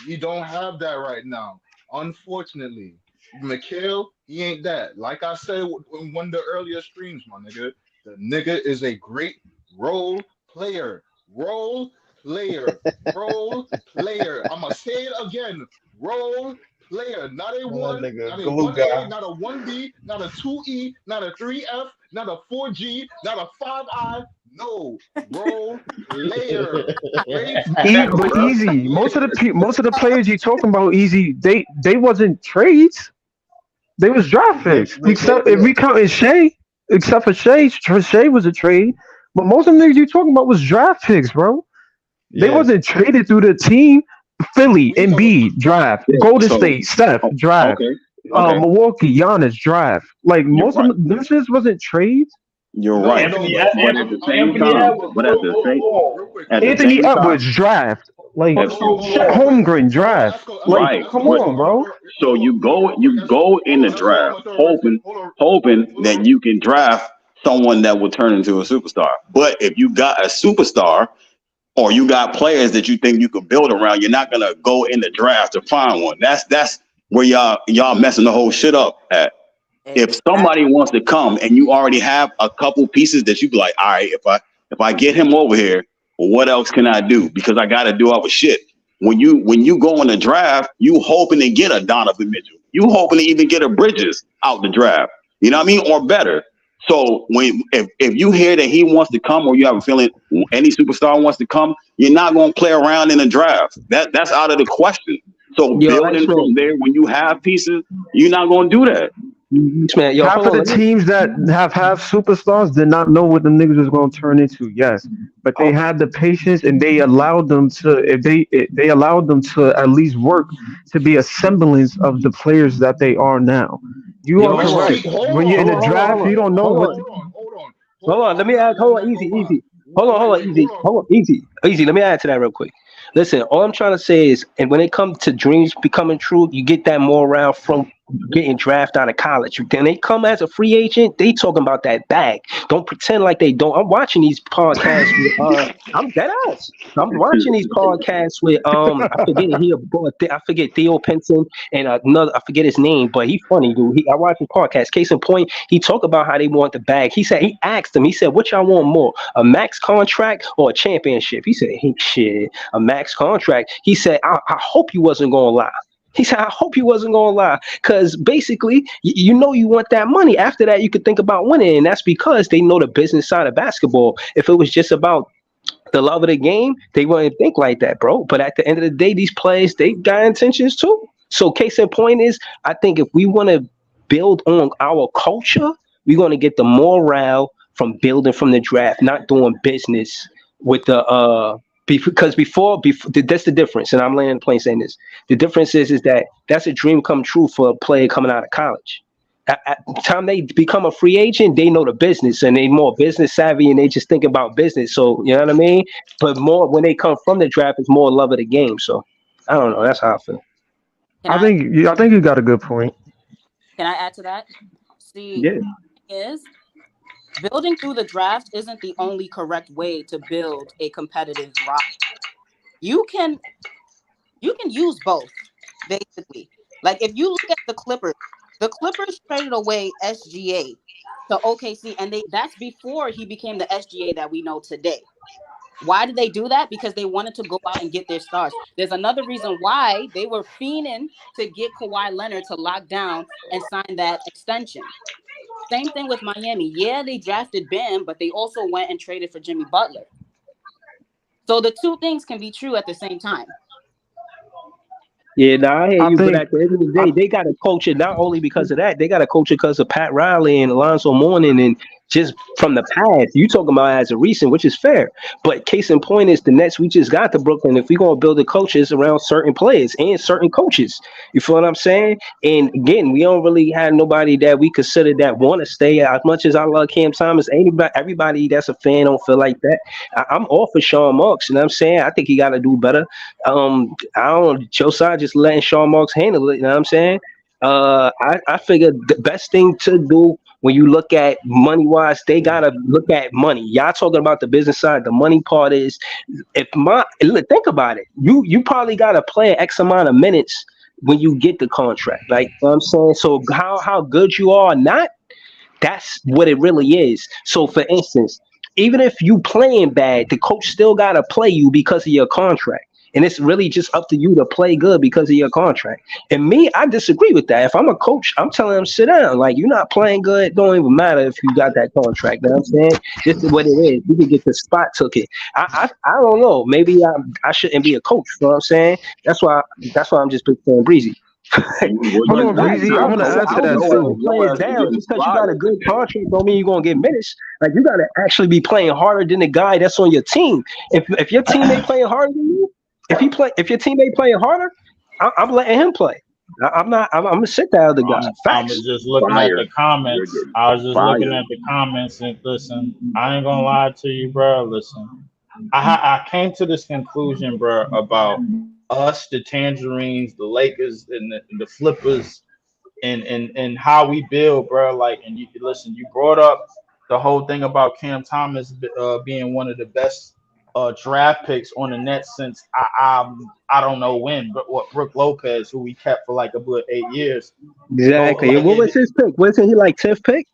We don't have that right now, unfortunately. Mikal, he ain't that. Like I said in one of the earlier streams, my nigga, the nigga is a great role player. Role player. Role player. I'm gonna say it again. Role player. Not a That one, nigga not a glue 1A, guy. not a 1B, not a 2E, not a 3F, not a 4G, not a 5I. No, role player. Straight But role easy. Most of player. the players you talking about, easy. They wasn't trades. They was draft picks. Except if we count Shea, except for Shea, Shea was a trade. But most of the niggas you talking about was draft picks, bro. They Yeah. wasn't traded through the team. Philly, We talking Embiid, draft. Yeah, Golden so State, Steph, draft. okay, okay, Milwaukee, Giannis, draft. Like you're most right. of them shits wasn't trades. You're no, right. no, Anthony, but But at the same Anthony time, Edwards. but at the same real quick. at the Anthony same time, Edwards, draft. Like if Hold on, you hold on, real quick. Holmgren, draft. Esco, Esco, Like right, Esco, come but on, bro. so you go in the Esco, draft I'm gonna throw hoping hold on, hoping hold that on. you can draft someone that will turn into a superstar. But if you got a superstar or you got players that you think you can build around, you're not gonna go in the draft to find one. That's where y'all messing the whole shit up at. If somebody wants to come and you already have a couple pieces that you be like, all right, if I get him over here, what else can I do? Because I got to do other shit. When you go in the draft, you hoping to get a Donovan Mitchell. You hoping to even get a Bridges out the draft. You know what I mean? Or better. So if you hear that he wants to come, or you have a feeling any superstar wants to come, you're not going to play around in the draft. That's out of the question. So Yo, building X-Man, from there, when you have pieces, you're not going to do that. X-Man, yo, Half hold of on. the teams that have superstars did not know what the niggas was going to turn into. Yes, but they had the patience and they allowed them to. If they allowed them to at least work to be a semblance of the players that they are now. You Yo, are But hold on. correct. hold When on, you're in Hold the on, hold on, draft, hold you on. don't know Hold what. on. hold Hold on. Let me add, on. hold Let on, that easy, go by. easy. Hold on, easy. Hold on, easy. Let me add to that real quick. Listen, all I'm trying to say is, and when it comes to dreams becoming true, you get that morale from getting drafted out of college. Then they come as a free agent, they talking about that bag. Don't pretend like they don't. I'm watching these podcasts with, I'm dead ass. I'm watching these podcasts with, I forget Theo Pinson and another, I forget his name, but he funny, dude. I watch his podcast. Case in point, he talked about how they want the bag. He asked them, he said, what y'all want more, a max contract or a championship? He said, hey, shit, a max contract. He said, I hope you wasn't gonna lie. He said, I hope you wasn't gonna lie, because basically, you know, you want that money. After that, you could think about winning, and that's because they know the business side of basketball. If it was just about the love of the game, they wouldn't think like that, bro. But at the end of the day, these players, they got intentions too. So case in point is, I think if we want to build on our culture, we're going to get the morale from building from the draft, not doing business with the because before that's the difference. And I'm laying the plane saying this. The difference is that that's a dream come true for a player coming out of college. At the time they become a free agent, they know the business and they more business savvy and they just think about business. So you know what I mean? But more when they come from the draft, it's more love of the game. So I don't know. That's how I feel. I think you got a good point. Can I add to that? See, Yeah. is building through the draft isn't the only correct way to build a competitive roster. You can use both, basically. Like if you look at the Clippers traded away SGA to OKC, and that's before he became the SGA that we know today. Why did they do that? Because they wanted to go out and get their stars. There's another reason why they were fiending to get Kawhi Leonard to lock down and sign that extension. Same thing with Miami. Yeah, they drafted Bam, but they also went and traded for Jimmy Butler. So the two things can be true at the same time. Yeah, I hear I you, but think at the end of the day, they got to coach it not only because of that, they got to coach it because of Pat Riley and Alonzo Mourning and just from the past. You talking about as a recent, which is fair. But case in point is the Nets, we just got to Brooklyn. If we're going to build the coaches around certain players and certain coaches, you feel what I'm saying? And again, we don't really have nobody that we consider that want to stay. As much as I love Cam Thomas, everybody that's a fan don't feel like that. I'm all for Sean Marks, you know what I'm saying? I think he got to do better. I don't know, Josiah just letting Sean Marks handle it, you know what I'm saying? I figured the best thing to do when you look at money wise, they gotta look at money. Y'all talking about the business side. The money part is, think about it. You probably gotta play X amount of minutes when you get the contract. Like you know what I'm saying, so how good you are or not, that's what it really is. So for instance, even if you playing bad, the coach still gotta play you because of your contract. And it's really just up to you to play good because of your contract. And me, I disagree with that. If I'm a coach, I'm telling them sit down. Like, you're not playing good. Don't even matter if you got that contract. You know what I'm saying? This is what it is. You can get the spot took it. I don't know. Maybe I shouldn't be a coach. You know what I'm saying? That's why I'm just picking Breezy. Hold on, Breezy. I want to add to that too. Playing down just because you got a good contract don't mean you're gonna get minutes. Like, you gotta actually be playing harder than the guy that's on your team. If your teammate playing harder than you, if your teammate playing harder, I'm letting him play. I'm gonna sit there with the guy. I was just looking at the comments. I was just looking at the comments and listen. I ain't gonna lie to you, bro. Listen, I came to this conclusion, bro, about us, the Tangerines, the Lakers, and the Flippers, and how we build, bro. Like, and you listen. You brought up the whole thing about Cam Thomas being one of the best draft picks on the Nets since I don't know when, but Brooke Lopez, who we kept for like a good 8 years. Exactly. So, like, what was his pick? Wasn't he like 10th pick?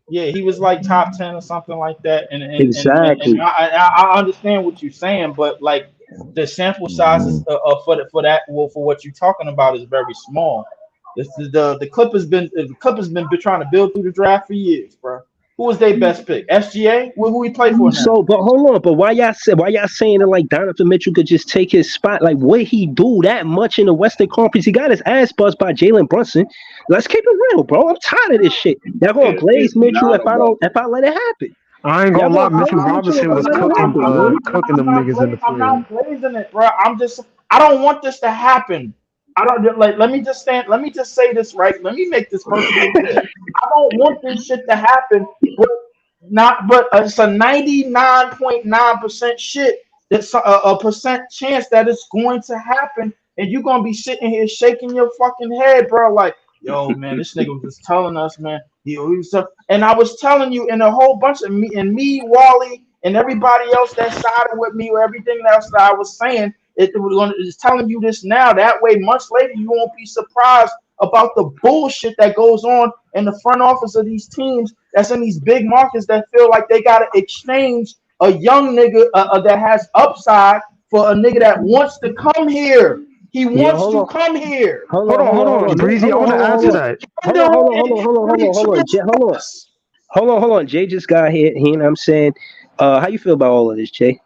Yeah, he was like top 10 or something like that. And exactly. And I understand what you're saying, but like the sample sizes for what you're talking about is very small. The Clippers been trying to build through the draft for years, bro. Who was their best pick? SGA? Who we play for now? So, but hold on. But why y'all saying it like Donovan Mitchell could just take his spot? Like, would he do that much in the Western Conference? He got his ass buzzed by Jalen Brunson. Let's keep it real, bro. I'm tired of this shit. Y'all gonna glaze Mitchell if I let it happen. I ain't gonna lie, Mitchell Robinson was cooking them niggas in the field. I'm not glazing it, bro. I don't want this to happen. I don't like. Let me just say this right. Let me make this personal. I don't want this shit to happen, but it's a 99.9% shit. That's a percent chance that it's going to happen, and you're gonna be sitting here shaking your fucking head, bro. Like, yo, man, this nigga was just telling us, man. He was and I was telling you, and a whole bunch of me, Wally, and everybody else that sided with me, or everything else that I was saying. It's telling you this now. That way, months later, you won't be surprised about the bullshit that goes on in the front office of these teams that's in these big markets that feel like they got to exchange a young nigga that has upside for a nigga that wants to come here. He wants to come here. Hold on. Breezy, I want to add to that. Hold on. Jay just got here. You know what I'm saying? How you feel about all of this, Jay?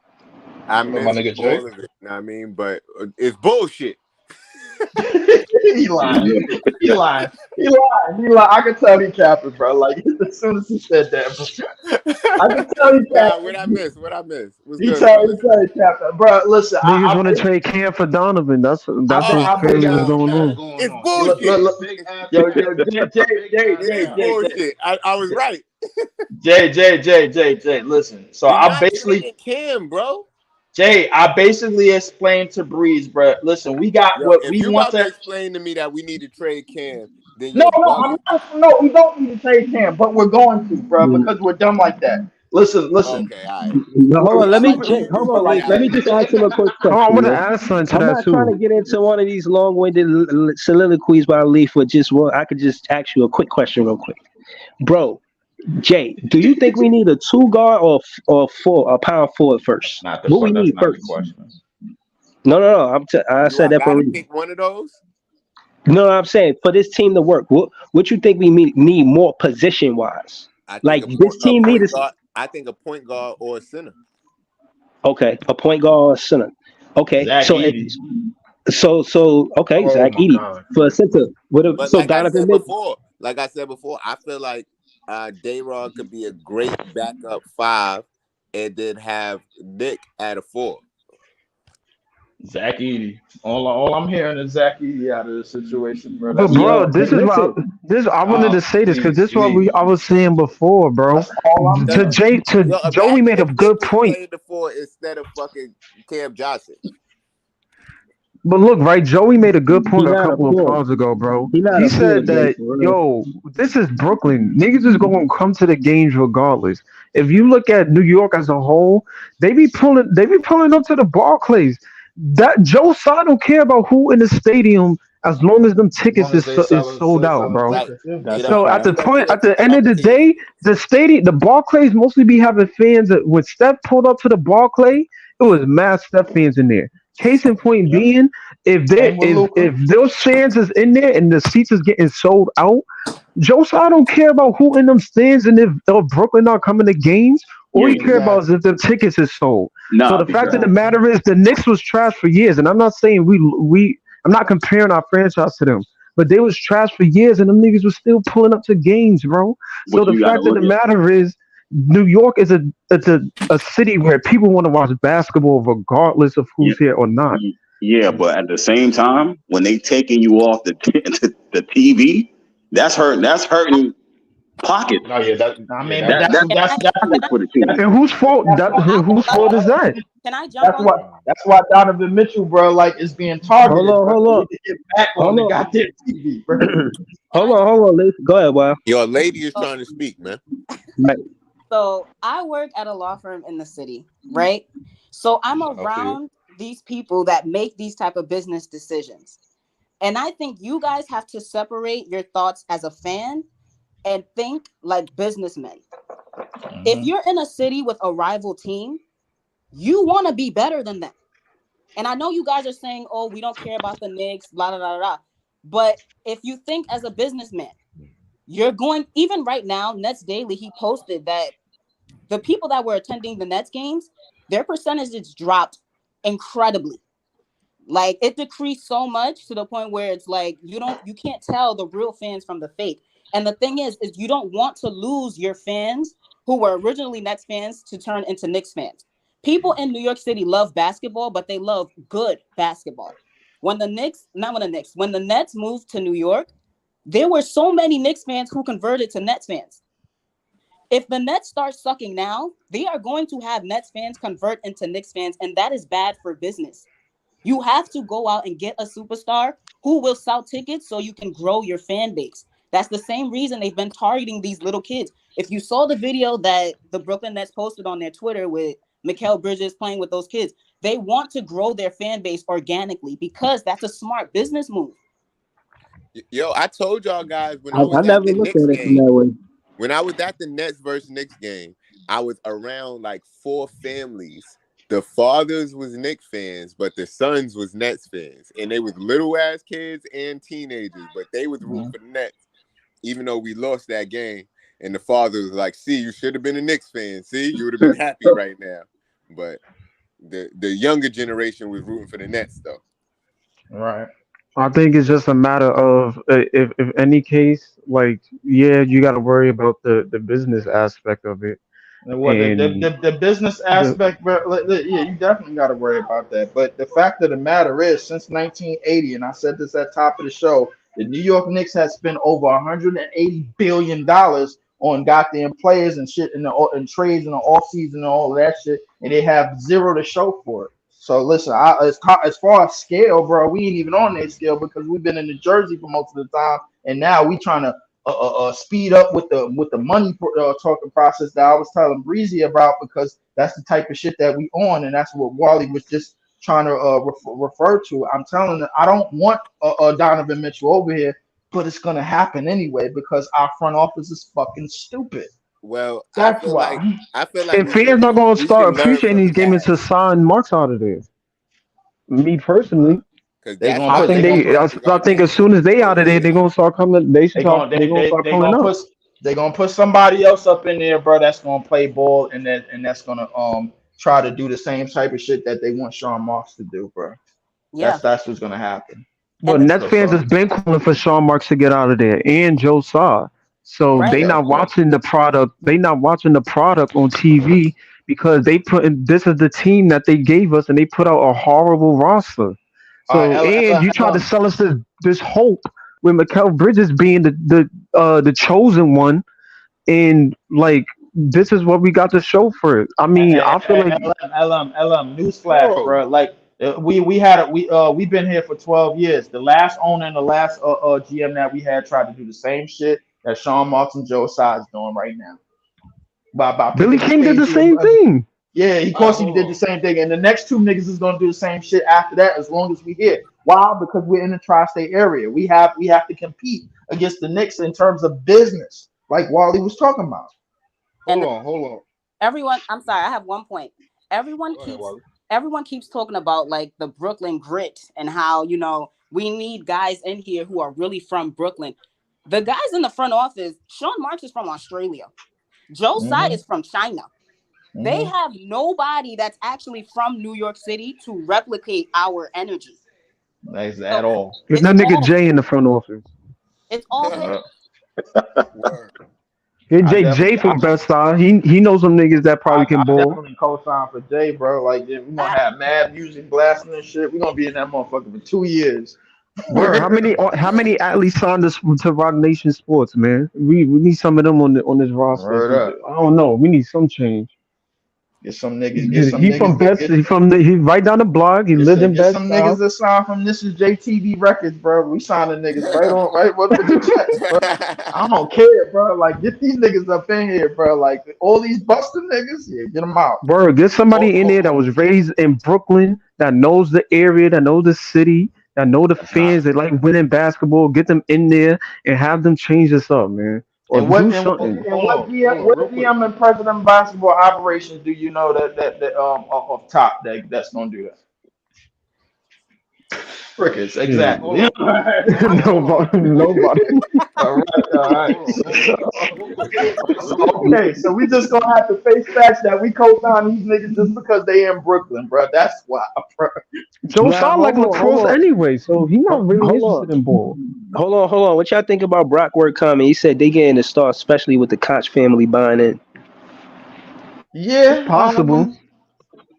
I miss all of it, you know what I mean? But it's bullshit. He lied. I can tell he capping, bro. Like, as soon as he said that, bro. I can tell he capping. What I miss? He tell he capping, bro. Listen, niggas want to trade Cam for Donovan. That's what's crazy what's going on. It's bullshit. Jay. I was right. Jay. Listen, so I basically Cam, bro. Jay, I basically explained to Breeze, bro. Listen, we got what we want to explain to me that we need to trade Cam. Then no, we don't need to trade Cam, but we're going to, bro, because we're dumb like that. Listen. Okay, all right. Hold on, let me just ask him a quick question. I want to ask something to I'm that not too. trying to get into one of these long-winded soliloquies by Leaf, but I could just ask you a quick question real quick. Bro, Jay, do you think we need a 2-guard or a power forward first? What we need first? No. I said that for pick one of those. No, I'm saying for this team to work, what you think we need more position wise? Like this team needs. I think a point guard or a center. Okay, a point guard or a center. Okay, Zach Edey. Zach Edey for a center. Like I said before, I feel like Dayrod could be a great backup 5, and then have Nick at a 4. Zach Edey. All I'm hearing is Zach Edey out of the situation, bro. But bro, I wanted to say this because this is what I was saying before, bro. Joey made a good point. The 4 instead of fucking Cam Johnson. But look, right, Joey made a good point a couple of hours ago, bro. He said that, this is Brooklyn. Niggas is going to come to the games regardless. If you look at New York as a whole, they be pulling up to the Barclays. That Joe Tsai don't care about who in the stadium as long as them As tickets long as they is selling, sold still out, selling bro. Right. tickets, yeah, You that's know, a So at the fact. point, at the I'm end of gonna the tell you. day, the stadium, the Barclays mostly be having fans. When Steph pulled up to the Barclay, it was mass Steph fans in there. Case in point Yep. being, Same with Luca. if those fans is in there and the seats is getting sold out, Josiah don't care about who in them stands and if Brooklyn not coming to games. All Yeah, he care about is Exactly. if the tickets is sold. So nah, the fact because of the Exactly. matter is, the Knicks was trash for years, and I'm not saying I'm not comparing our franchise to them, but they was trash for years, and them niggas was still pulling up to games, bro. So what the you got to fact of look the at. matter is, New York is a city where people want to watch basketball regardless of Yeah, who's here or not. yeah, but at the same time, when they taking you off the TV, that's hurting pockets. No, yeah, I yeah, mean, that but That was that's that's Can that's I that's pockets can I for the team. And whose fault? that's what I would Whose like fault is that? can I jump that's on what that's why Donovan Mitchell, bro, like is being Hold targeted, on, bro. hold So on, he can get back on hold the on, goddamn TV, bro. can I hold on. Let's go ahead, Wild. Your lady is jump trying to speak, man. Right. So I work at a law firm in the city, right? So I'm okay. around these people that make these type of business decisions. And I think you guys have to separate your thoughts as a fan and think like businessmen. If Mhm. you're in a city with a rival team, you want to be better than them. And I know you guys are saying, oh, we don't care about the Knicks, blah, blah, blah, blah. But if you think as a businessman, you're going, even right now, Nets Daily, he posted that the people that were attending the Nets games, their percentages dropped incredibly. Like it decreased so much to the point where it's like you can't tell the real fans from the fake. And the thing is you don't want to lose your fans who were originally Nets fans to turn into Knicks fans. People in New York City love basketball, but they love good basketball. When the Knicks, not when the Knicks, when the Nets moved to New York, there were so many Knicks fans who converted to Nets fans. If the Nets start sucking now, they are going to have Nets fans convert into Knicks fans, and that is bad for business. You have to go out and get a superstar who will sell tickets so you can grow your fan base. That's the same reason they've been targeting these little kids. If you saw the video that the Brooklyn Nets posted on their Twitter with Mikal Bridges playing with those kids, they want to grow their fan base organically because that's a smart business move. Yo, I told y'all guys when I I was at never the looked Knicks at it from game, that way. when I was at the Nets versus Knicks game, I was around like 4 families. The fathers was Knicks fans, but the sons was Nets fans. And they was little ass kids and teenagers, but they was rooting Mhm. for the Nets, even though we lost that game. And the father was like, see, you should have been a Knicks fan. See, you would have been happy right now. But the younger generation was rooting for the Nets though. Right. I think it's just a matter of if any case, like yeah, you got to worry about the business aspect of it, And what and the business the aspect, bro, yeah, you definitely got to worry about that. But the fact of the matter is, since 1980, and I said this at top of the show, the New York Knicks has spent over 180 billion dollars on goddamn players and shit and trades in the off season and all of that shit, and they have zero to show for it. So listen, as far as scale, bro, we ain't even on that scale because we've been in New Jersey for most of the time, and now we trying to speed up with the money talking process that I was telling Breezy about because that's the type of shit that we on, and that's what Wally was just trying to refer to. I'm telling you, I don't want Donovan Mitchell over here, but it's gonna happen anyway because our front office is fucking stupid. Well, That's why. I feel like and fans not gonna we should start learn appreciating from these the games to past. sign Marks out of there. Me personally, Because They that's gonna I my put think they gonna biggest put I issue right think now. as soon as they out of there, they're gonna start coming. They gonna start they pulling gonna up. put somebody else up in there, bro. That's gonna play ball and that's gonna try to do the same type of shit that they want Sean Marks to do, bro. Yeah. That's what's gonna happen. But And Nets fans So has been calling for Sean Marks to get out of there and Joe Sa. So right. they yeah, of not course. watching the product. They not watching the product on TV because they put in, this is the team that they gave us and they put out a horrible roster. All right, So and you try to Ella, sell us this hope with Mikal Bridges being the chosen one and like this is what we got to show for it. I mean, I feel like LM, newsflash, Bro, bro. Like we had it. We've been here for 12 years. The last owner and the last GM that we had tried to do the same shit that Sean Marks and Joe Tsai is doing right now by Billy picking the King did the stage. same thing. Yeah, of all right, course he hold did the on. same thing, and the next two niggas is gonna do the same shit after that as long as we here. Why? Because we're in the tri-state area. We have to compete against the Knicks in terms of business, like Wally was talking about. Hold on. Everyone, I'm sorry, I have one point. Everyone Go ahead, keeps Wally. talking about like the Brooklyn grit and how, we need guys in here who are really from Brooklyn. The guys in the front office, Sean Marks is from Australia. Joe Tsai is from China. They have nobody that's actually from New York City to replicate our energy. Nice at all. There's that nigga Jay in the front office. It's all him. Get Jay from Best Side. He knows some niggas that probably can I ball. definitely co-sign for Jay, bro. Like, we're gonna have mad music blasting and shit. We're gonna be in that motherfucker for 2 years. Bro, how many athletes signed us to Rock Nation Sports, man? We need some of them on this roster. Word up. I don't know. We need some change. Get some niggas. He from Best. He right down the block. He lived in Best. Some niggas that signed from This Is JTV Records, bro. We signing niggas right with the checks, bro. I don't care, bro. Like, get these niggas up in here, bro. Like, all these busted niggas, yeah, get them out. Bro, get somebody in there that was raised in Brooklyn, that knows the area, that knows the city, that know the fans, that like winning basketball. Get them in there and have them change this up, man. Or And what do something. GM and president of basketball operations do you know that off top that's gonna do that? Crickets, exactly. Nobody. All right. Okay, so we just gonna have to face facts that we co-sign these niggas just because they in Brooklyn, bro. That's why, bro. Don't sound like lacrosse anyway, so he not really interested in ball. Hold on. What y'all think about Brock Word comment? He said they getting the start, especially with the Koch family buying in. Yeah, possible.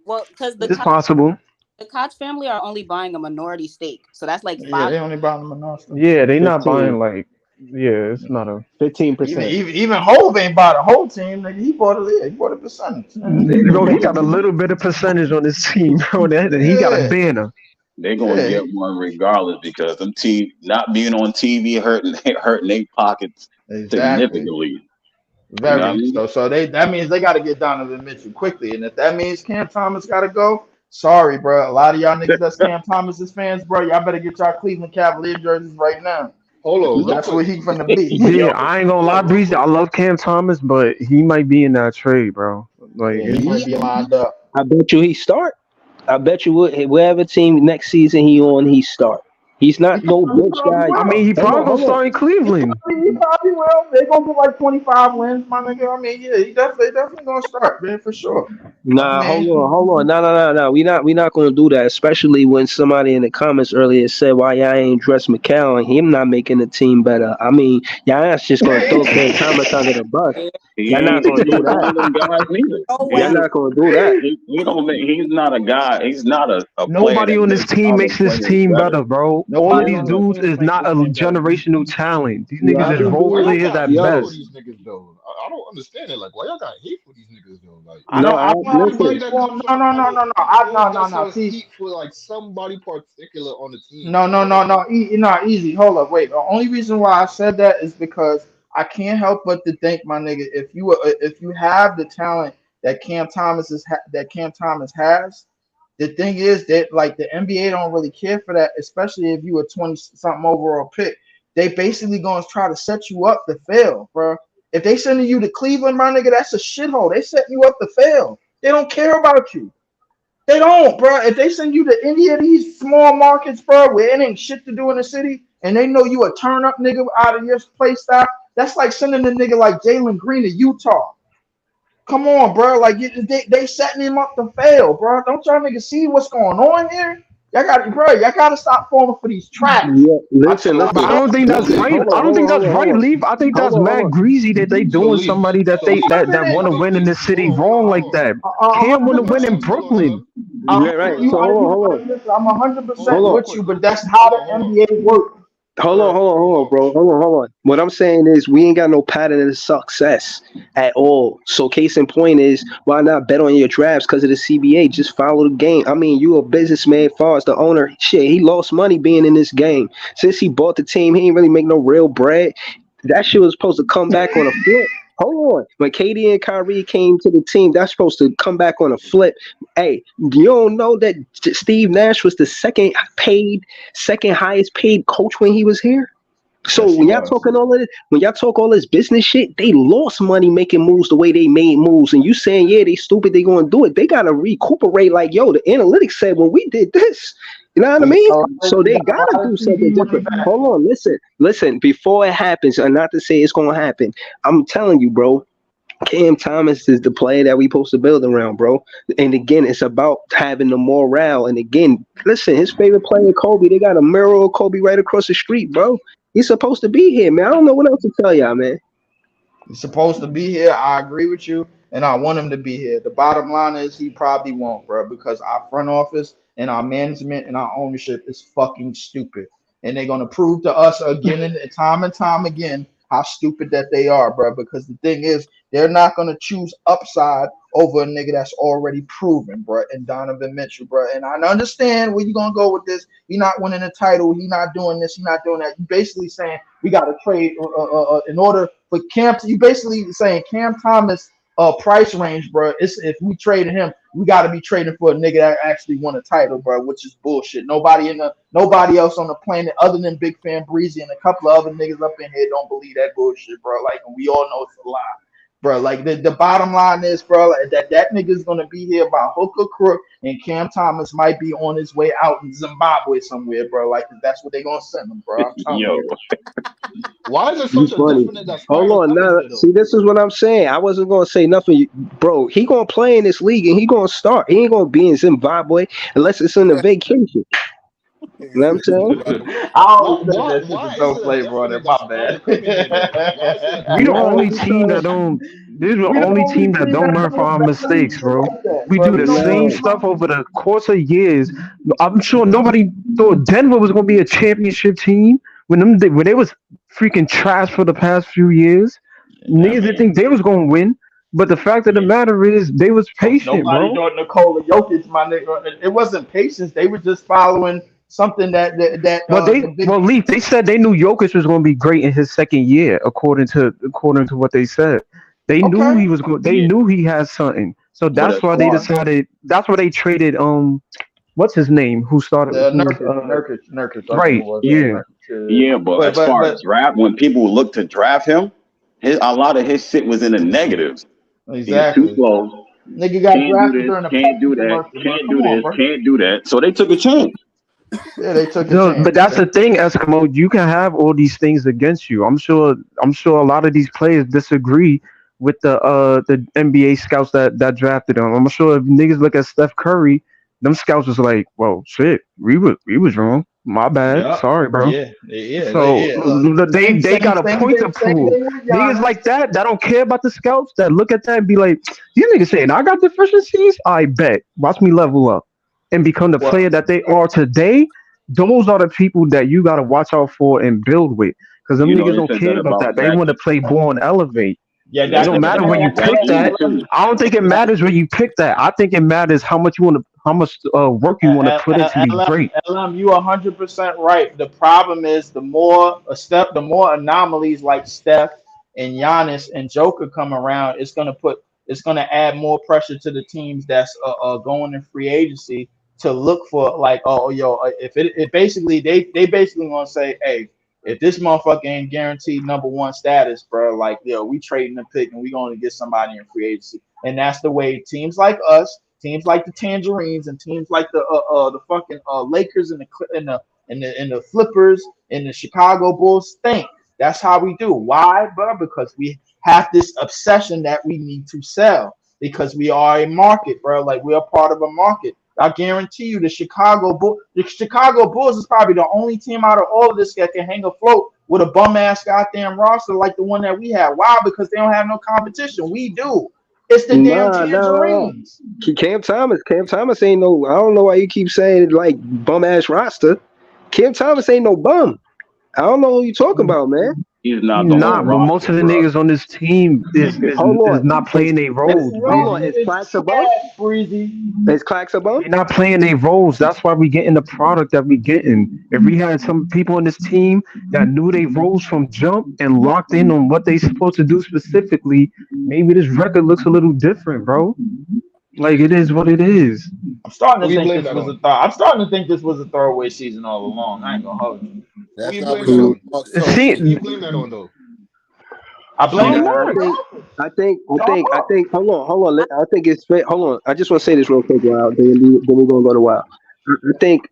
Well, because It's possible. The Koch family are only buying a minority stake, so that's like 5. Yeah, they only buying a minority stake. Yeah, they not buying like. Yeah, it's not a 15%. Even Hove ain't bought a whole team, nigga. He bought a percentage. Bro, he got a little bit of percentage on his team, bro. And he got a banner. They're gonna get one regardless because them team not being on TV hurting their pockets significantly. Very You know what I mean? so that means they got to get Donovan Mitchell quickly, and if that means Cam Thomas got to go, sorry, bro. A lot of y'all niggas that's Cam Thomas's fans, bro. Y'all better get y'all Cleveland Cavalier jerseys right now. Hold on, That's where he finna be. Yeah, I ain't gonna lie, Breezy. I love Cam Thomas, but he might be in that trade, bro. Like He might be lined up. I bet you he start. I bet you whatever team next season he on, he start. He's not no bench guy. I mean, he probably gonna start in Cleveland. He probably will. They gonna get like 25 wins, my nigga. I mean, yeah, he definitely gonna start, man, for sure. Nah, Man. hold on. No. We not gonna do that. Especially when somebody in the comments earlier said why y'all ain't dress McCall and him not making the team better. I mean, y'all ass just gonna throw Cam Thomas under the bus. Y'all not gonna do that. Y'all not gonna do that. He don't make. He's not a guy. He's not a Nobody player on that this team other makes this players team better. better, bro. All of these dudes is not a generational talent. These niggas is role players at best. These niggas though, I don't understand it. Like, why y'all got hate for these niggas though? Like, No. See, heat for like somebody particular on the team. No. Easy. Hold up. Wait. The only reason why I said that is because I can't help but to think, my nigga, if you have the talent that Cam Thomas has, the thing is that like the NBA don't really care for that, especially if you a 20-something overall pick. They basically gonna try to set you up to fail, bro. If they sending you to Cleveland, my nigga, that's a shithole. They set you up to fail. They don't care about you. They don't, bro. If they send you to any of these small markets, bro, where it ain't shit to do in the city, and they know you a turn up nigga out of your play style, that's like sending a nigga like Jalen Green to Utah. Come on, bro. Like they setting him up to fail, bro. Don't y'all niggas see what's going on here? Y'all gotta stop falling for these traps. Yeah, listen. But I don't think that's right. I don't think that's right, Leave. I think that's mad greasy that they doing somebody that want to win in this city wrong like that. Cam want to win in Brooklyn. Right. So hold on. I'm 100% with you, but that's how the NBA works. Hold on, bro. Hold on. What I'm saying is we ain't got no pattern of success at all. So case in point is why not bet on your drafts because of the CBA? Just follow the game. I mean, you a businessman far as the owner. Shit, he lost money being in this game. Since he bought the team, he ain't really make no real bread. That shit was supposed to come back on a flip. hold on. When KD and Kyrie came to the team, that's supposed to come back on a flip. Hey, you don't know that Steve Nash was the second highest paid coach when he was here? So Yes, he when y'all was. talking all of this, when y'all talk all this business shit, they lost money making moves the way they made moves. And you saying, yeah, they stupid, they gonna do it. They gotta recuperate like, yo, the analytics said when we did this. You know what I mean? So they gotta do something different. Hold on, listen, before it happens, and not to say it's gonna happen, I'm telling you, bro, Cam Thomas is the player that we supposed to build around, bro. And again, it's about having the morale. And again, listen, his favorite player, Kobe, they got a mural of Kobe right across the street, bro. He's supposed to be here, man. I don't know what else to tell y'all, man. He's supposed to be here. I agree with you, and I want him to be here. The bottom line is he probably won't, bro, because our front office and our management and our ownership is fucking stupid. And they're gonna prove to us again and time again how stupid that they are, bro. Because the thing is, they're not gonna choose upside over a nigga that's already proven, bro. And Donovan Mitchell, bro. And I understand where you're gonna go with this. He's not winning a title. He's not doing this. He's not doing that. You basically saying we got to trade in order for Cam. You basically saying Cam Thomas price range, bro. It's if we traded him, we got to be trading for a nigga that actually won a title, bro. Which is bullshit. Nobody else on the planet other than Big Fan Breezy and a couple of other niggas up in here don't believe that bullshit, bro. Like, and we all know it's a lie. Bro, like the bottom line is, bro, like, that nigga's gonna be here by hook or crook, and Cam Thomas might be on his way out in Zimbabwe somewhere, bro. Like that's what they gonna send him, bro. I'm telling you. Why is it You such a funny. definite that Hold on, now see, this is what I'm saying. I wasn't gonna say nothing, bro. He gonna play in this league and he gonna start. He ain't gonna be in Zimbabwe unless it's in a vacation. You know what I'm saying? I don't think that don't play, bro. That's my bad. We the only team that don't. This is the only team that don't learn from our mistakes, bro. We do the same stuff over the course of years. I'm sure nobody thought Denver was gonna be a championship team when they was freaking trash for the past few years. Niggas didn't think they was gonna win. But the fact of the matter is, they was patient, Nobody bro. thought Nikola Jokic, my nigga. It wasn't patience. They were just following something that Leaf, they said they knew Jokic was going to be great in his second year, according to what they said. They knew he was going. They knew he had something. So that's why they decided. That's why they traded. What's his name? Who started? Nurkic. Right. Yeah. Yeah, but as far as draft, when people look to draft him, a lot of his shit was in the negatives. Exactly. He's too slow. Nigga got drafted during the can't do that. Can't do this. Can't do that. So they took a chance. Yeah, they took. But that's the thing, Eskimo. You can have all these things against you. I'm sure a lot of these players disagree with the NBA scouts that drafted him. I'm sure if niggas look at Steph Curry, them scouts was like, "Whoa, shit, we was wrong. My bad. Yep. Sorry, bro." Yeah. So they got a point to prove. Niggas like that don't care about the scouts that look at that and be like, "These niggas saying I got deficiencies. I bet. Watch me level up and become the player that they are today." Those are the people that you got to watch out for and build with, because them niggas don't care about that. They want to play ball and elevate. Yeah, it don't matter where you pick that. I don't think it matters where you pick that. I think it matters how much work you want to put into be great. LM, you 100% right. The problem is the more anomalies like Steph and Giannis and Joker come around, it's gonna add more pressure to the teams that's going in free agency to look for, like, if basically they basically gonna say, hey, if this motherfucker ain't guaranteed number one status, bro, like, we trading the pick and we going to get somebody in free agency. And that's the way teams like us, teams like the Tangerines, and teams like the fucking Lakers and the Flippers and the Chicago Bulls think. That's how we do. Why, bro? Because we have this obsession that we need to sell, because we are a market, bro. Like, we are part of a market. I guarantee you the Chicago Bulls is probably the only team out of all of this that can hang afloat with a bum-ass goddamn roster like the one that we have. Why? Because they don't have no competition. We do. It's the damn Tangerines. Cam Thomas ain't no, I don't know why you keep saying like bum-ass roster. Cam Thomas ain't no bum. I don't know who you talking about, man. He's not He's the whole not, but most roster, of the bro. niggas on this team is Hold on. not playing their roles, Hold on. Breezy. Is Clax a bum? Breezy. Is Clax a bum? They're not playing their roles. That's why we getting the product that we getting. If we had some people on this team that knew their roles from jump and locked in on what they supposed to do specifically, maybe this record looks a little different, bro. Like it is what it is. I'm starting Who to you think blame this that was on? I'm starting to think this was a throwaway season all along. I ain't gonna hold you. Who That's you not blame what that you on? Mark Who told See, me. you blame that on though? I blame Nah, it I on think, I think, I John think, I Wall. think. Hold on. I think it's fair. Hold on. I just want to say this real quick, Wild. Then we're gonna go to Wild. I think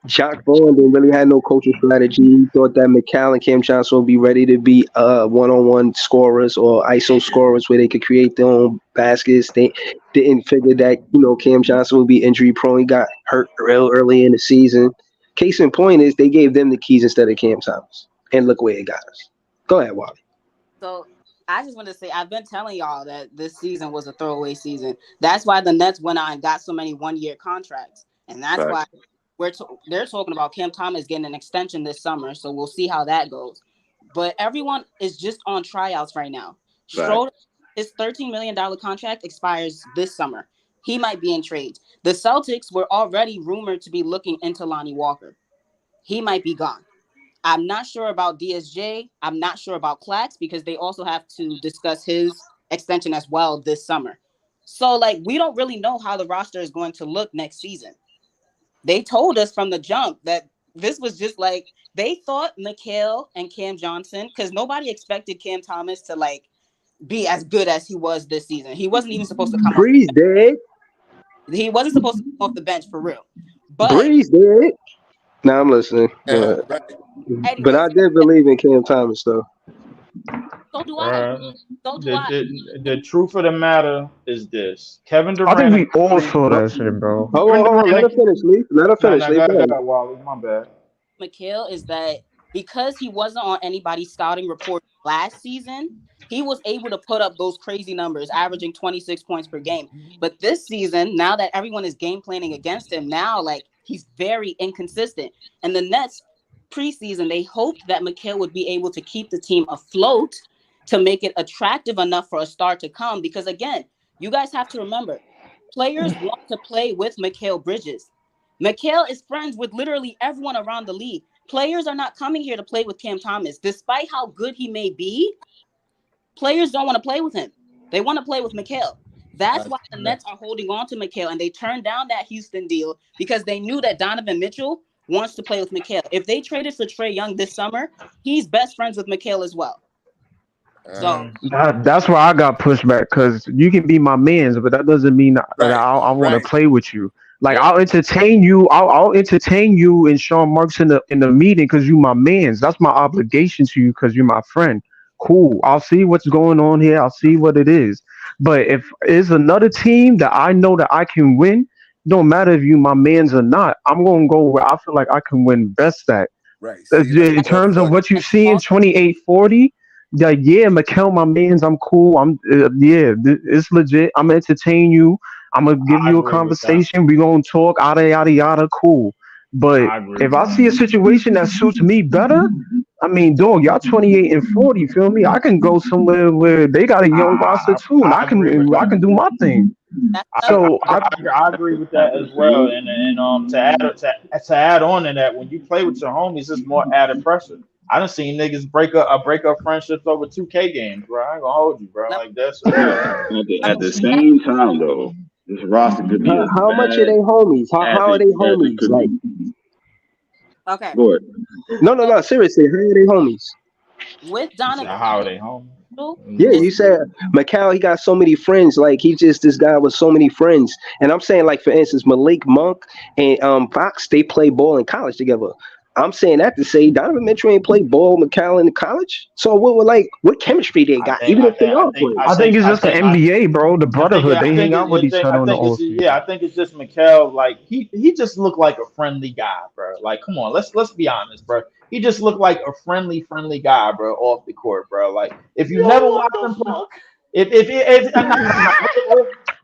Jacques Vaughn didn't really have no coaching strategy. He thought that McCall and Cam Johnson would be ready to be one-on-one scorers or ISO scorers where they could create their own baskets. They didn't figure that Cam Johnson would be injury prone. He got hurt real early in the season. Case in point is they gave them the keys instead of Cam Thomas, and look where it got us. Go ahead, Wally. So I just want to say I've been telling y'all that this season was a throwaway season. That's why the Nets went out and got so many one-year contracts, and that's why Facts. they're talking about Cam Thomas getting an extension this summer. So we'll see how that goes. But everyone is just on tryouts right now. Facts. Schroeder, his $13 million contract expires this summer. He might be in trade. The Celtics were already rumored to be looking into Lonnie Walker. He might be gone. I'm not sure about DSJ. I'm not sure about Clax because they also have to discuss his extension as well this summer. So, like, we don't really know how the roster is going to look next season. They told us from the jump that this was just like they thought Mikal and Cam Johnson, because nobody expected Cam Thomas to like be as good as he was this season. He wasn't even supposed to come off. Breeze dead. He wasn't supposed to come off the bench for real. But Breeze dead. Now I'm listening. Yeah, right. But I did believe in Cam Thomas though. So do I. So do I. The truth of the matter is this: Kevin I Durant. think we all saw that shit, bro. Hold on. Let her finish, Lee. Let her finish. Lee. Go Go ahead. ahead, Wally. My bad. Mikal is that because he wasn't on anybody's scouting report last season, he was able to put up those crazy numbers, averaging 26 points per game. But this season, now that everyone is game planning against him, now like he's very inconsistent. And the Nets preseason, they hoped that Mikal would be able to keep the team afloat to make it attractive enough for a star to come. Because again, you guys have to remember, players want to play with Mikal Bridges. Mikal is friends with literally everyone around the league. Players are not coming here to play with Cam Thomas. Despite how good he may be, players don't want to play with him. They want to play with Mikal. That's why the Nets are holding on to Mikal, and they turned down that Houston deal because they knew that Donovan Mitchell wants to play with Mikal. If they traded for Trae Young this summer, he's best friends with Mikal as well. So That's why I got pushed back because you can be my man's, but that doesn't mean that I want to play with you. Like I'll entertain you. I'll entertain you and Sean Marks in the meeting because you my man's. That's my obligation to you because you're my friend. Cool. I'll see what's going on here. I'll see what it is. But if it's another team that I know that I can win, don't matter if you my man's or not. I'm gonna go where I feel like I can win best at. Right. In terms of what you see in 28-40. Like, yeah, Mikal, my man's, I'm cool. It's legit. I'm gonna entertain you. I'm gonna give you a conversation. We gonna talk, yada yada, cool. But if I see a situation that suits me better, I mean, dog, y'all 28-40. Feel me? I can go somewhere where they got a young roster too, and I can do my thing. So I agree with that as well. And to add on to that, when you play with your homies, it's more added pressure. I done seen niggas break up friendships over 2K games, bro. I ain't gonna hold you, bro. Like that's At the same time, though, this roster could be How much are they homies? How are they homies? Like, okay. Go ahead. No. Seriously, how are they homies? With Donovan, how are they homies? Yeah, you said Mikal, he got so many friends. Like he's just this guy with so many friends. And I'm saying, like for instance, Malik Monk and Fox, they play ball in college together. I'm saying that to say Donovan Mitchell ain't played ball with Mikal in college. So what chemistry they got? I think it's just the NBA, bro. The brotherhood. They hang out with each other on the off season. Yeah, I think it's just Mikal. Like he just looked like a friendly guy, bro. Like, come on, let's be honest, bro. He just looked like a friendly guy, bro, off the court, bro. Like if you never watched him play,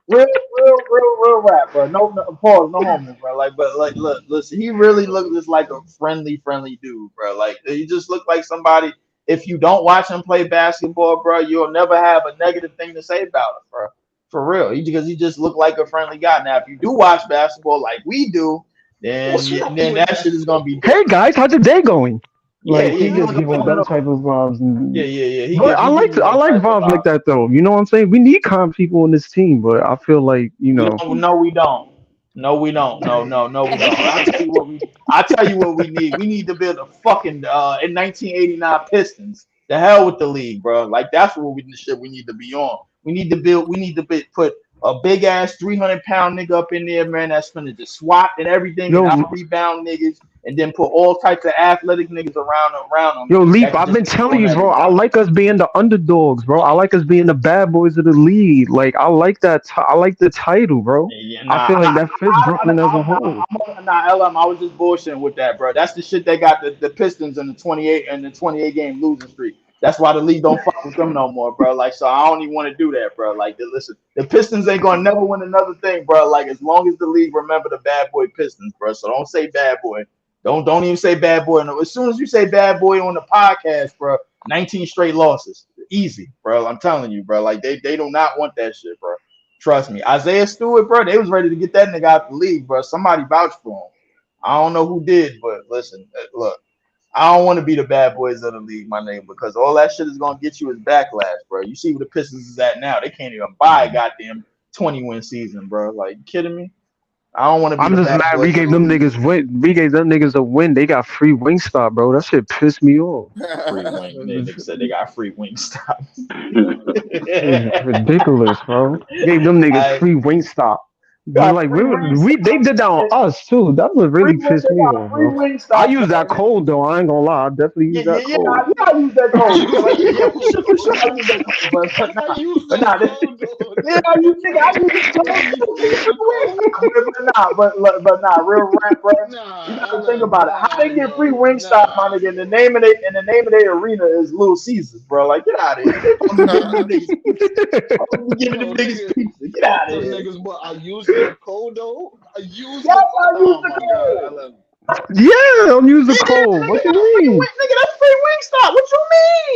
real rap, bro. No pause, no homo, bro. Like, but like, listen, he really looked just like a friendly dude, bro. Like, he just looked like somebody. if you don't watch him play basketball, bro, you'll never have a negative thing to say about him, bro. For real, because he just looked like a friendly guy. Now, if you do watch basketball like we do, then that shit is gonna be. Hey guys, how's the day going? Like Yeah, he yeah, just giving that type of vibes. And, yeah. but I like vibes like that though. You know what I'm saying? We need calm people on this team, but I feel like No, we don't. No, we don't. No, we don't. I tell you what we need. We need to build a fucking in 1989 Pistons. The hell with the league, bro. Like that's what we need to be on. We need to put a big ass 300-pound nigga up in there, man. That's gonna just swat and everything and out rebound niggas, and then put all types of athletic niggas around them. Yo, Leap, I've been telling you, bro. I like us being the underdogs, bro. I like us being the bad boys of the league. Like I like that. I like the title, bro. I feel like that fits Brooklyn as a whole. LM, I was just bullshitting with that, bro. That's the shit that got the Pistons in the 28 game losing streak. That's why the league don't fuck with them no more, bro. Like, so I don't even want to do that, bro. Like, listen, the Pistons ain't gonna never win another thing, bro. Like, as long as the league remember the bad boy Pistons, bro. So don't say bad boy. Don't even say bad boy. No, as soon as you say bad boy on the podcast, bro, 19 straight losses, easy, bro. I'm telling you, bro. Like, they do not want that shit, bro. Trust me, Isaiah Stewart, bro. They was ready to get that nigga out the league, bro. Somebody vouched for him. I don't know who did, but listen, look. I don't want to be the bad boys of the league, my nigga, because all that shit is gonna get you is backlash, bro. You see where the Pistons is at now. They can't even buy a goddamn 20-win season, bro. Like, you kidding me? I don't want to be. I'm just mad we gave them niggas win. We gave them niggas a win. They got free Wingstop, bro. That shit pissed me off. Free wing. They said they got free Wingstop. Ridiculous, bro. Gave them niggas free Wingstop. But like they did that on us too. That was really pissed me off, bro. I use that cold though. I ain't gonna lie. I definitely use that cold. I use that cold. For sure, I use that cold. But I use it. Real rap, bro. You gotta think about it. How they get free Wingstop, my nigga? And the name of their arena is Little Caesars, bro. Like, get out of here. Giving them niggas pizza. Get out of here. Niggas, but I use the code though. I use the code. Yeah, I'm using the code. What you mean? Nigga, that's free Wingstop. What you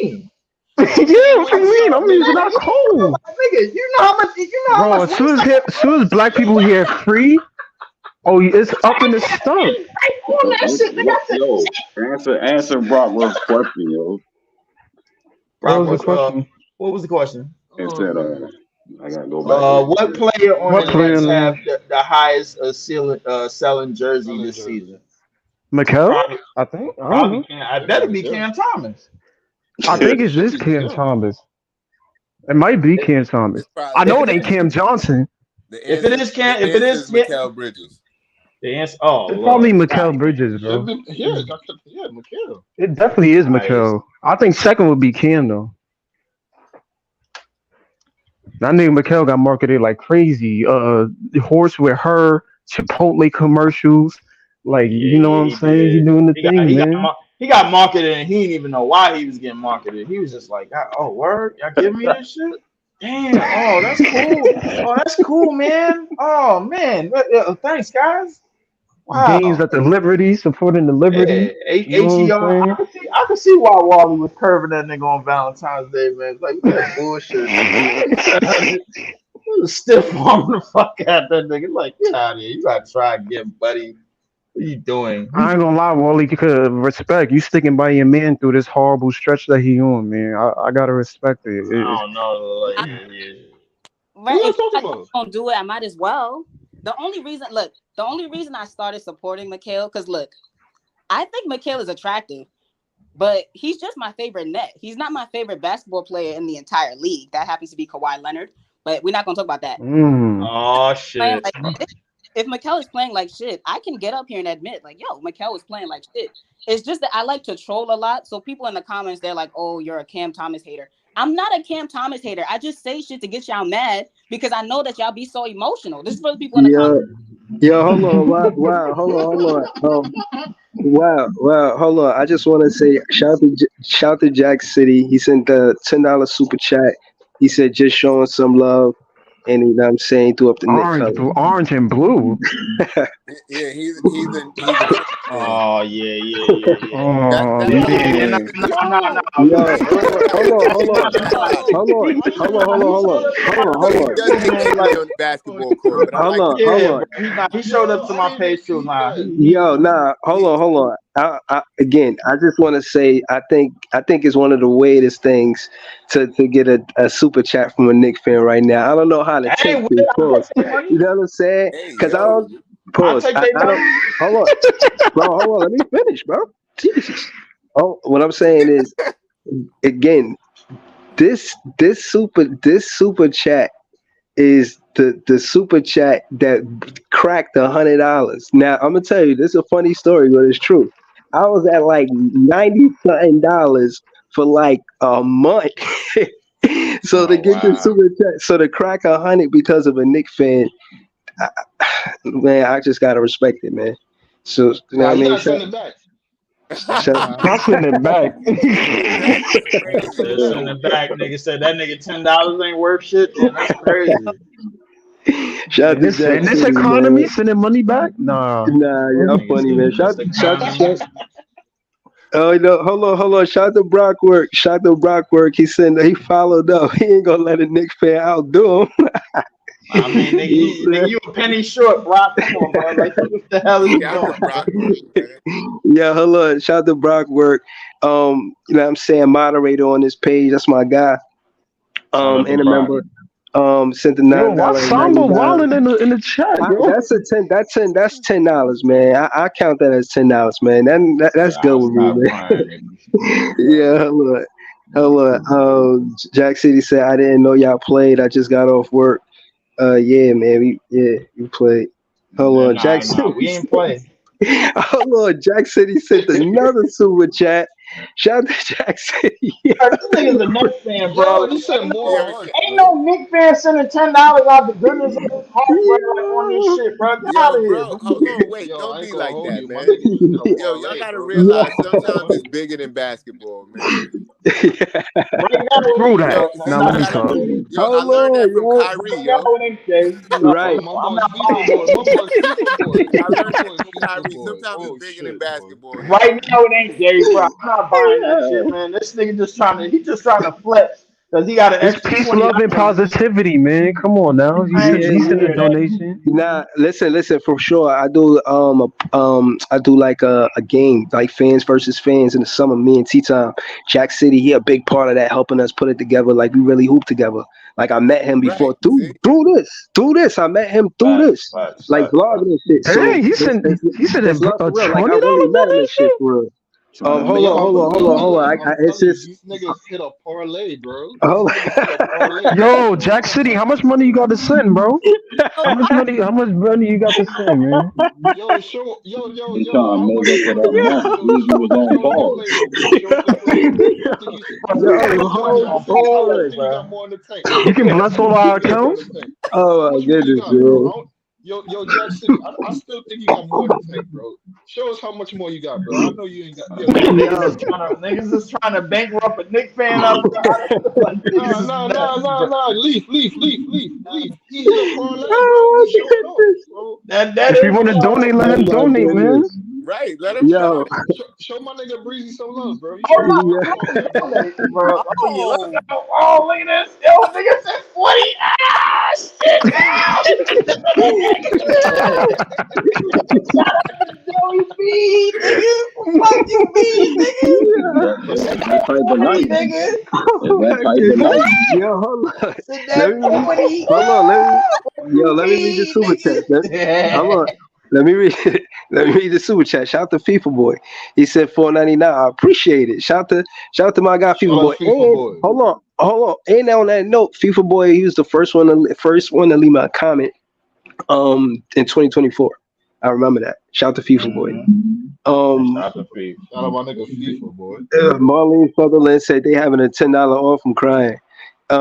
mean? Yeah, what you mean? I'm using that code. Nigga, you know how much? Bro, as soon as black people hear free, oh, it's up in the stump. Yo, answer Brock Wills' question, yo. What was the question? It said, I gotta go back. What player on the Nets have the highest selling jersey this season? Mikal? I think. I bet it be Cam Thomas. I think it's this Cam Thomas. It might be Cam Thomas. I know it ain't Cam Johnson. If it is Mikal Bridges. The answer. It's probably Mikal Bridges, bro. Yeah, Mikal. It definitely is Mikal. I think second would be Cam though. That nigga Mikal got marketed like crazy. Horse with her, Chipotle commercials. Like, you know what I'm saying? He doing the thing, man. He got marketed and he didn't even know why he was getting marketed. He was just like, oh, word? Y'all give me this shit? Damn. Oh, that's cool. Oh, that's cool, man. Oh, man. Thanks, guys. Wow. Games at the Liberty, supporting the Liberty. HER. I can see why Wally was curving that nigga on Valentine's Day, man. It's like, that bullshit. He was stiff arming the fuck out that nigga. Like, get out of here. You gotta try again, buddy. What are you doing? I ain't gonna lie, Wally, because respect, you sticking by your man through this horrible stretch that he on, man. I gotta respect it. I don't know. Like, right, if I don't do it, I might as well. The only reason I started supporting Mikal, because look, I think Mikal is attractive, but he's just my favorite net. He's not my favorite basketball player in the entire league. That happens to be Kawhi Leonard, but we're not gonna talk about that. Oh shit. If Mikal is playing like shit, I can get up here and admit, like, yo, Mikal is playing like shit. It's just that I like to troll a lot. So people in the comments, they're like, oh, you're a Cam Thomas hater. I'm not a Cam Thomas hater. I just say shit to get y'all mad because I know that y'all be so emotional. This is for the people in the comments. Yo, hold on. Wow, hold on. Wow, hold on. I just want to say shout to Jack City. He sent the $10 super chat. He said just showing some love. And you know what I'm saying, threw up the orange and blue. Yeah, he's a Oh yeah. Oh That Yeah, man. no. Yo, hold on. he does take energy on the basketball court, but I like the Hold Yeah, on. bro. He showed up to my page too. Nah, Yo, nah, hold on. Again, I just want to say, I think it's one of the weirdest things to get a super chat from a Knicks fan right now. I don't know how to that take ain't this. weird. I Pause. take their money. You know what I'm saying? Hey, Because I yo. don't I pause. take I their don't. money. Hold on, bro. Hold on. Let me finish, bro. Jesus. Oh, what I'm saying is, again, this super chat is the super chat that cracked $100. Now I'm gonna tell you, this is a funny story, but it's true. I was at like $90 something for like a month. So to get the super chat, so to crack 100 because of a Knicks fan, man, I just gotta respect it, man. So you know what I mean? Send it back. I'll send it back. Said send it back. Nigga said that nigga $10 ain't worth shit. Damn, that's crazy. Shout out to In Jack this City, economy, man. sending money back? Nah. Nah, y'all funny, man. Shout. Oh no, hold on. Shout out to Brockwork. He followed up. He ain't gonna let a Knicks fan outdo him. I mean, nigga, you a penny short, Brock. Come on, bro. Like, what the hell is you doing? Yeah, hold on. Shout out to Brockwork. You know what I'm saying? Moderator on this page. That's my guy. And remember, sent the Yo, why $9. Samba wilding in the chat, yo? That's $10, man. I count that as $10, man. That's good with me, man. Yeah, hold on. Jack City said, I didn't know y'all played. I just got off work. Yeah, man. We played. Hold on, Jack City. We ain't playing. Hold on, Jack City sent another super chat. Shout out to Jack City. This nigga's a Knicks fan, bro. He said more. Ain't no Knicks fan sending $10 out the goodness of his heart, bro, like on this shit, bro. Get out of here. Bro, hold on, wait, Yo, don't I be ain't gonna like hold that, you, man. my nigga. You should have Yo, y'all parlay, gotta bro. realize sometimes it's bigger than basketball, man. True that. Now let me talk. Yo, I learned that from Kyrie, yo. Right. My boy FIFA boy. I learned that from Kyrie. Sometimes it's bigger than basketball. yo. Right now it ain't Jay, bro. I'm not buying that shit, man. This nigga just trying to flex because he got an It's extra peace, $20. love, and positivity, man. Come on now. He sent a donation. Nah, listen. For sure, I do. I do like a game, like fans versus fans in the summer. Me and T-Time, Jack City. He a big part of that, helping us put it together. Like we really hoop together. Like I met him before through this. I met him through this, like blogging and shit. Dang, he sent a $20 $20 donation for real. Hold on. It's just These niggas hit a parlay, bro. hold on. Yo, Jack City, how much money you got to send, bro? How much money you got to send, man? Yo, show, yo. He trying to make up for that month. He was on pause. You can bless all our accounts. Oh my goodness, man. Yo, Jack City, I still think you got more to take, bro. Show us how much more you got, bro. I know you ain't got. Niggas is trying to bankrupt a Knicks fan up. No. Leaf. He hit a parlay, bro. He showed up, bro. That If you want to donate, let him donate, man. Right, let him show my nigga Breezy some love, bro. Bro. Oh, look at this. Yo, nigga said 40. Ah, shit. Joey B, nigga. Fuck you, B, nigga. That type of night. That type of night. Yo, hold on. Let me read the super chat. Hold on. Let me read the super chat. Shout out to FIFA Boy. He said $4.99. I appreciate it. Shout out to my guy FIFA Boy. And, hold on. And on that note, FIFA Boy, he was the first one to leave me a comment in 2024. I remember that. Shout out to FIFA Boy. Shout out my nigga FIFA Boy. Marlene Sutherland said they having a $10 off. I'm crying.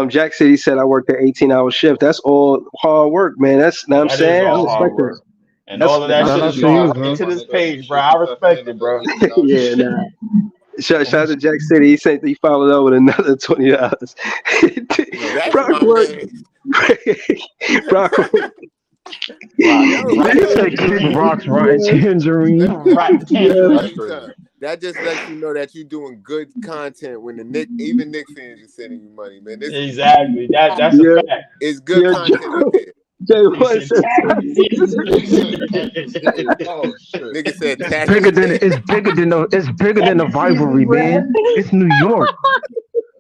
Jack City said I worked an 18-hour shift. That's all hard work, man. That's what I'm saying. I respect it. And all of that shit is going into this page, bro. I respect it, bro. Yeah, nah. Shout out to Jack City. He said he followed up with another $20. They said Kid Rock's rotten tangerine. Let me tell Right. you something. That just lets you know that you're doing good content when even Nick fans are sending you money, man. This Exactly. That's a fact. is good Yeah, content right there. Jay, what is it? Oh shit. Nigga said It's tax. bigger than a rivalry, man. It's New York.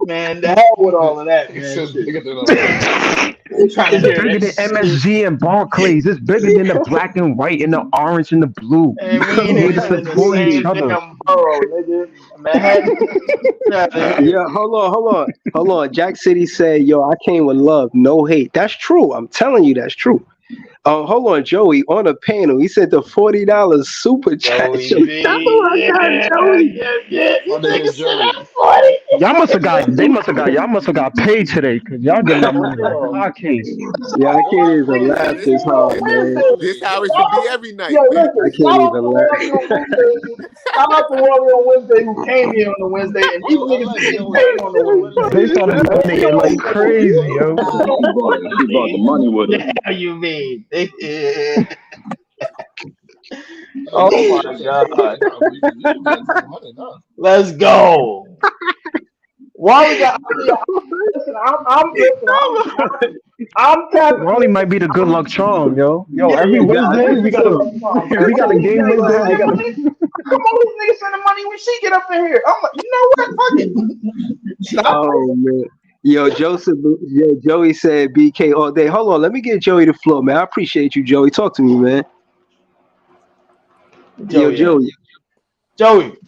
Man, the hell with all of that, He man. says Shit. bigger than a They trying to It's hear bigger than that shit. MSG and Barclays. It's bigger than the black and white and the orange and the blue. And we ain't They even in the support each same other. damn borough, nigga. Manhattan. Yeah, hold on. Jack City said, "Yo, I came with love, no hate." That's true. I'm telling you, that's true. Hold on, Joey, on the panel, he said the $40 super chat. Joey Show. B. That's what I got, Joey. Yeah. Oh, nigga, Joey. Y'all must have got paid today because y'all getting that money like hotcakes. Yeah, I can't even laugh this hard, man. This how it should be every night, Yeah, man. I listen, can't shout out even to laugh. Warrior on Wednesday. Shout out to Warrior on Wednesday who came here on the Wednesday, and these niggas didn't get paid on the Wednesday. They started donating like crazy, yo. He brought the money with him. How you mean? Oh my god. Let's go. Why we got? Listen, I'm tapping. Ronnie might be the good luck charm, yo. Every Wednesday we got a game Wednesday. We got Come on, these niggas sending money when she get up in here. I'm like, you know what? Fuck it. Stop. Oh man. Yo, Joey said BK all day. Hold on, let me get Joey the floor, man. I appreciate you, Joey. Talk to me, man. Joey.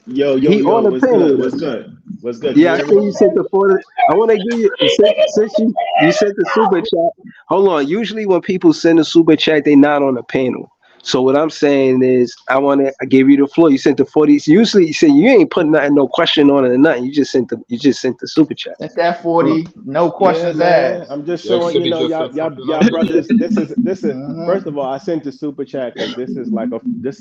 Yo, He on the what's panel. good? What's good? Yeah, I think you sent the photo. I want to give you since you sent the super chat. Hold on. Usually when people send a super chat, they not on the panel. So what I'm saying is, I gave you the floor. You sent the 40. Usually you say you ain't putting no question on it or nothing. You just sent the super chat. That's that 40. No questions man. asked. I'm just showing y'all brothers. This is first of all, I sent the super chat because this is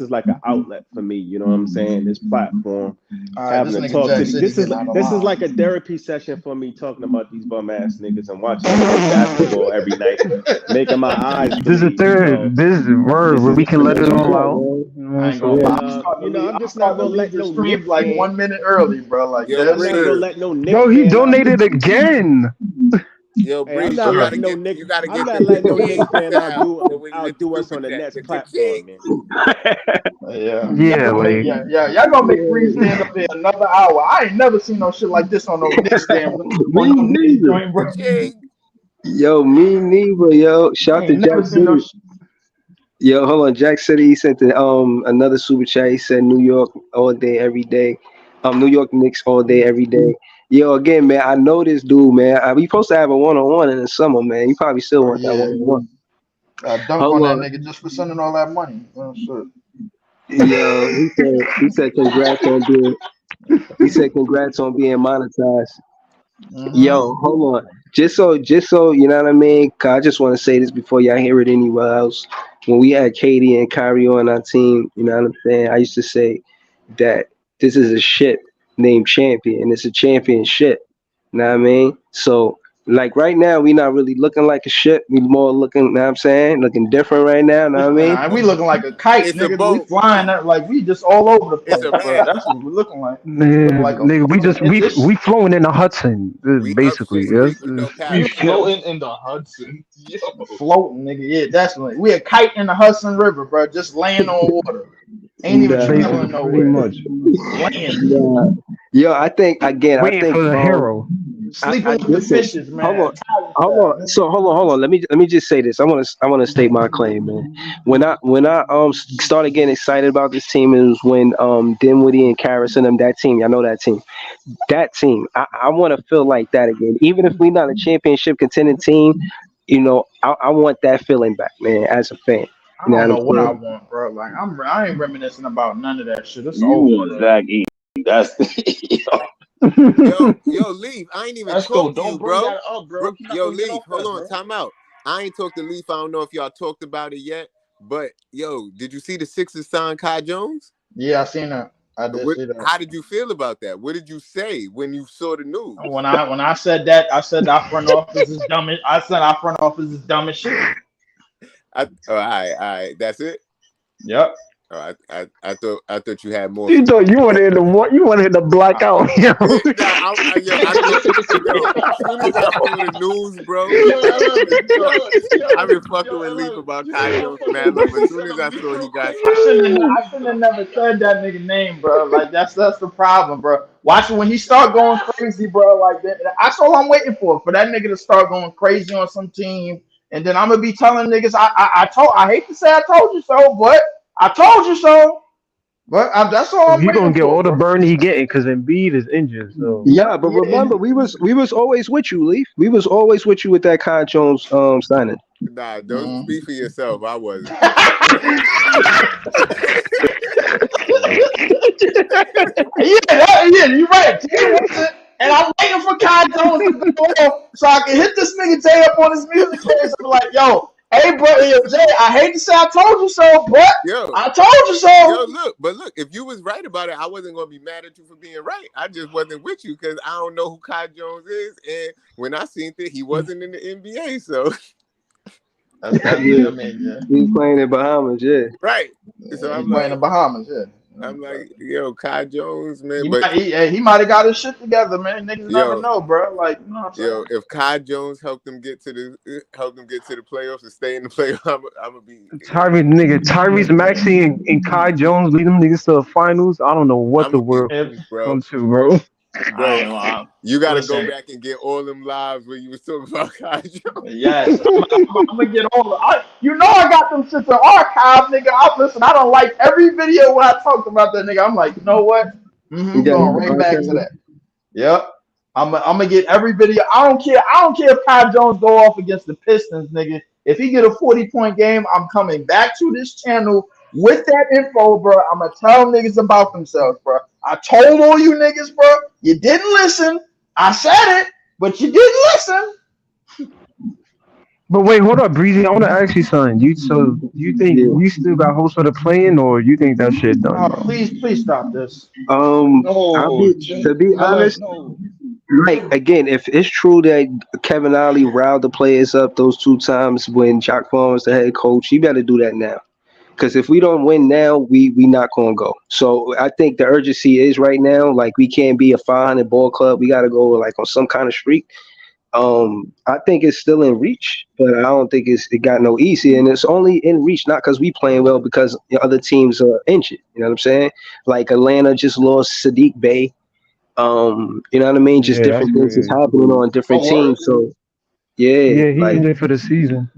like an outlet for me. You know what I'm saying? This platform, having to talk to these. This is like a therapy session for me, talking about these bum ass niggas and watching basketball every night, making my eyes. This is this is word where we can let it all out. I ain't gonna lie. I'm just not gonna let no stream Nick like fan- 1 minute early, bro. Like, Yo, that's I'm not it. gonna let no Nick Yo, he fan- donated again. Yo, Hey, Breeze, I'm not you letting gotta no get, Nick. you gotta I'm get not the letting no king Nick fan out outdo us on the Super Nets Chat. platform, man. Yeah, like y'all gonna make Breeze stand up there another hour. I ain't never seen no shit like this on no Knicks damn. Me neither. King. Yo, me neither. Yo, shout I to ain't never Jack seen no City. Yo, hold on. Jack City, he sent the, another super chat. He said New York all day, every day. New York Knicks all day, every day. Yo, again, man, I know this dude, man. We supposed to have a one-on-one in the summer, man. You probably still want that one-on-one. dunk Hold on on. that nigga just for sending all that money. Oh, shit. Yo, he said congrats on being monetized. Yo, hold on. Just so you know what I mean. 'Cause I just want to say this before y'all hear it anywhere else. When we had Katie and Kyrie on our team, you know what I'm saying. I used to say that this is a ship named Champion. It's a championship. You know what I mean? So, like right now, we not really looking like a ship. We more looking, you know what I'm saying, looking different right now. You know what I mean? Nah, we looking like a kite, It's a nigga. boat. We flying up like we just all over the place, It's a bro. man. That's what we looking like. Man, Like a nigga, we flowing in the Hudson, We basically. up 6 Yes, feet with no We parachute. floating in the Hudson. Yo. floating, nigga. Yeah, that's what we a kite in the Hudson River, bro. Just laying on water. Ain't even Nah. traveling pretty nowhere. much. Laying, Nah. Yo, I think Waiting for the hero. sleeping with the listen, fishes, man. Hold on. So hold on. Let me just say this. I want to state my claim, man. When I started getting excited about this team, it was when Dinwiddie and Karras and them, that team. Y'all know that team. That team. I want to feel like that again. Even if we're not a championship contending team, you know, I want that feeling back, man. As a fan. I don't know what I want, bro. Like I ain't reminiscing about none of that shit. It's You over. want Zach E. That's Yo, Leaf, I ain't even Let's go. talked to you, Don't bring bro. that up, bro. You're not Yo, gonna get Leaf, off hold that, on, bro. time out. I ain't talked to Leaf. I don't know if y'all talked about it yet, but yo, did you see the Sixers sign Kai Jones? Yeah, I seen that. I did see that. How did you feel about that? What did you say when you saw the news? When I said that, I said our front office is dumb. I said our front office is dumb as shit. All right. That's it. Yep. Oh, I thought you had more. You thought you wanted the what? You wanted the blackout. Yo. As soon as I saw the news, bro, I've been fucking with Leaf about Kai Jones, man. But as soon as I saw he got, I shouldn't have never said that nigga name, bro. Like that's the problem, bro. Watch it when he start going crazy, bro. Like that's all I'm waiting for that nigga to start going crazy on some team, and then I'm gonna be telling niggas I hate to say I told you so, but I told you so. But that's all I'm He gonna get all the bro. burn he getting because Embiid is injured. So Yeah, but remember, we was always with you, Leaf. We was always with you with that Kai Jones signing. nah, don't speak for yourself. I wasn't. Yeah, you're right. And I'm waiting for Kai Jones to go off so I can hit this nigga Jay up on his music case and be like, yo, hey, bro, Jay, I hate to say I told you so, but I told you so. Yo, look, if you was right about it, I wasn't gonna be mad at you for being right. I just wasn't with you because I don't know who Kai Jones is, and when I seen it, he wasn't in the NBA, so. He's playing in Bahamas, yeah. Right. So I'm playing in Bahamas, yeah. I'm like, yo, Kai Jones, man. He might have got his shit together, man. Niggas never know, bro. Like, you know what I'm saying? If Kai Jones helped them get to the playoffs and stay in the playoffs, I'm gonna be Tyrese Maxey and Kai Jones lead them niggas to the finals. I don't know what the world come to, bro. Bro, you gotta go back and get all them lives where you was talking about Kai Jones. Yes, I'm gonna get all I got them shits in archive, nigga. I don't like every video when I talked about that nigga. I'm like, you know what? Going right back to that. Yep. I'm gonna get every video. I don't care if Kai Jones go off against the Pistons, nigga. If he get a 40-point game, I'm coming back to this channel with that info, bro. I'm gonna tell niggas about themselves, bro. I told all you niggas, bro. You didn't listen. I said it, but you didn't listen. But wait, hold up, Breezy. I want to ask you something. Do you think you still got hopes for the play-in, or you think that shit done? Oh, please stop this. To be honest, like again, if it's true that Kevin Ollie riled the players up those 2 times when Jacque Vaughn was the head coach, you better do that now. Because if we don't win now, we not gonna go. So I think the urgency is right now. Like we can't be a 500 ball club. We got to go like on some kind of streak. I think it's still in reach, but I don't think it got no easy. And it's only in reach not because we playing well, because other teams are injured. You know what I'm saying? Like Atlanta just lost Sadiq Bey. You know what I mean? Just different things is happening on different teams. So yeah, he's in there for the season.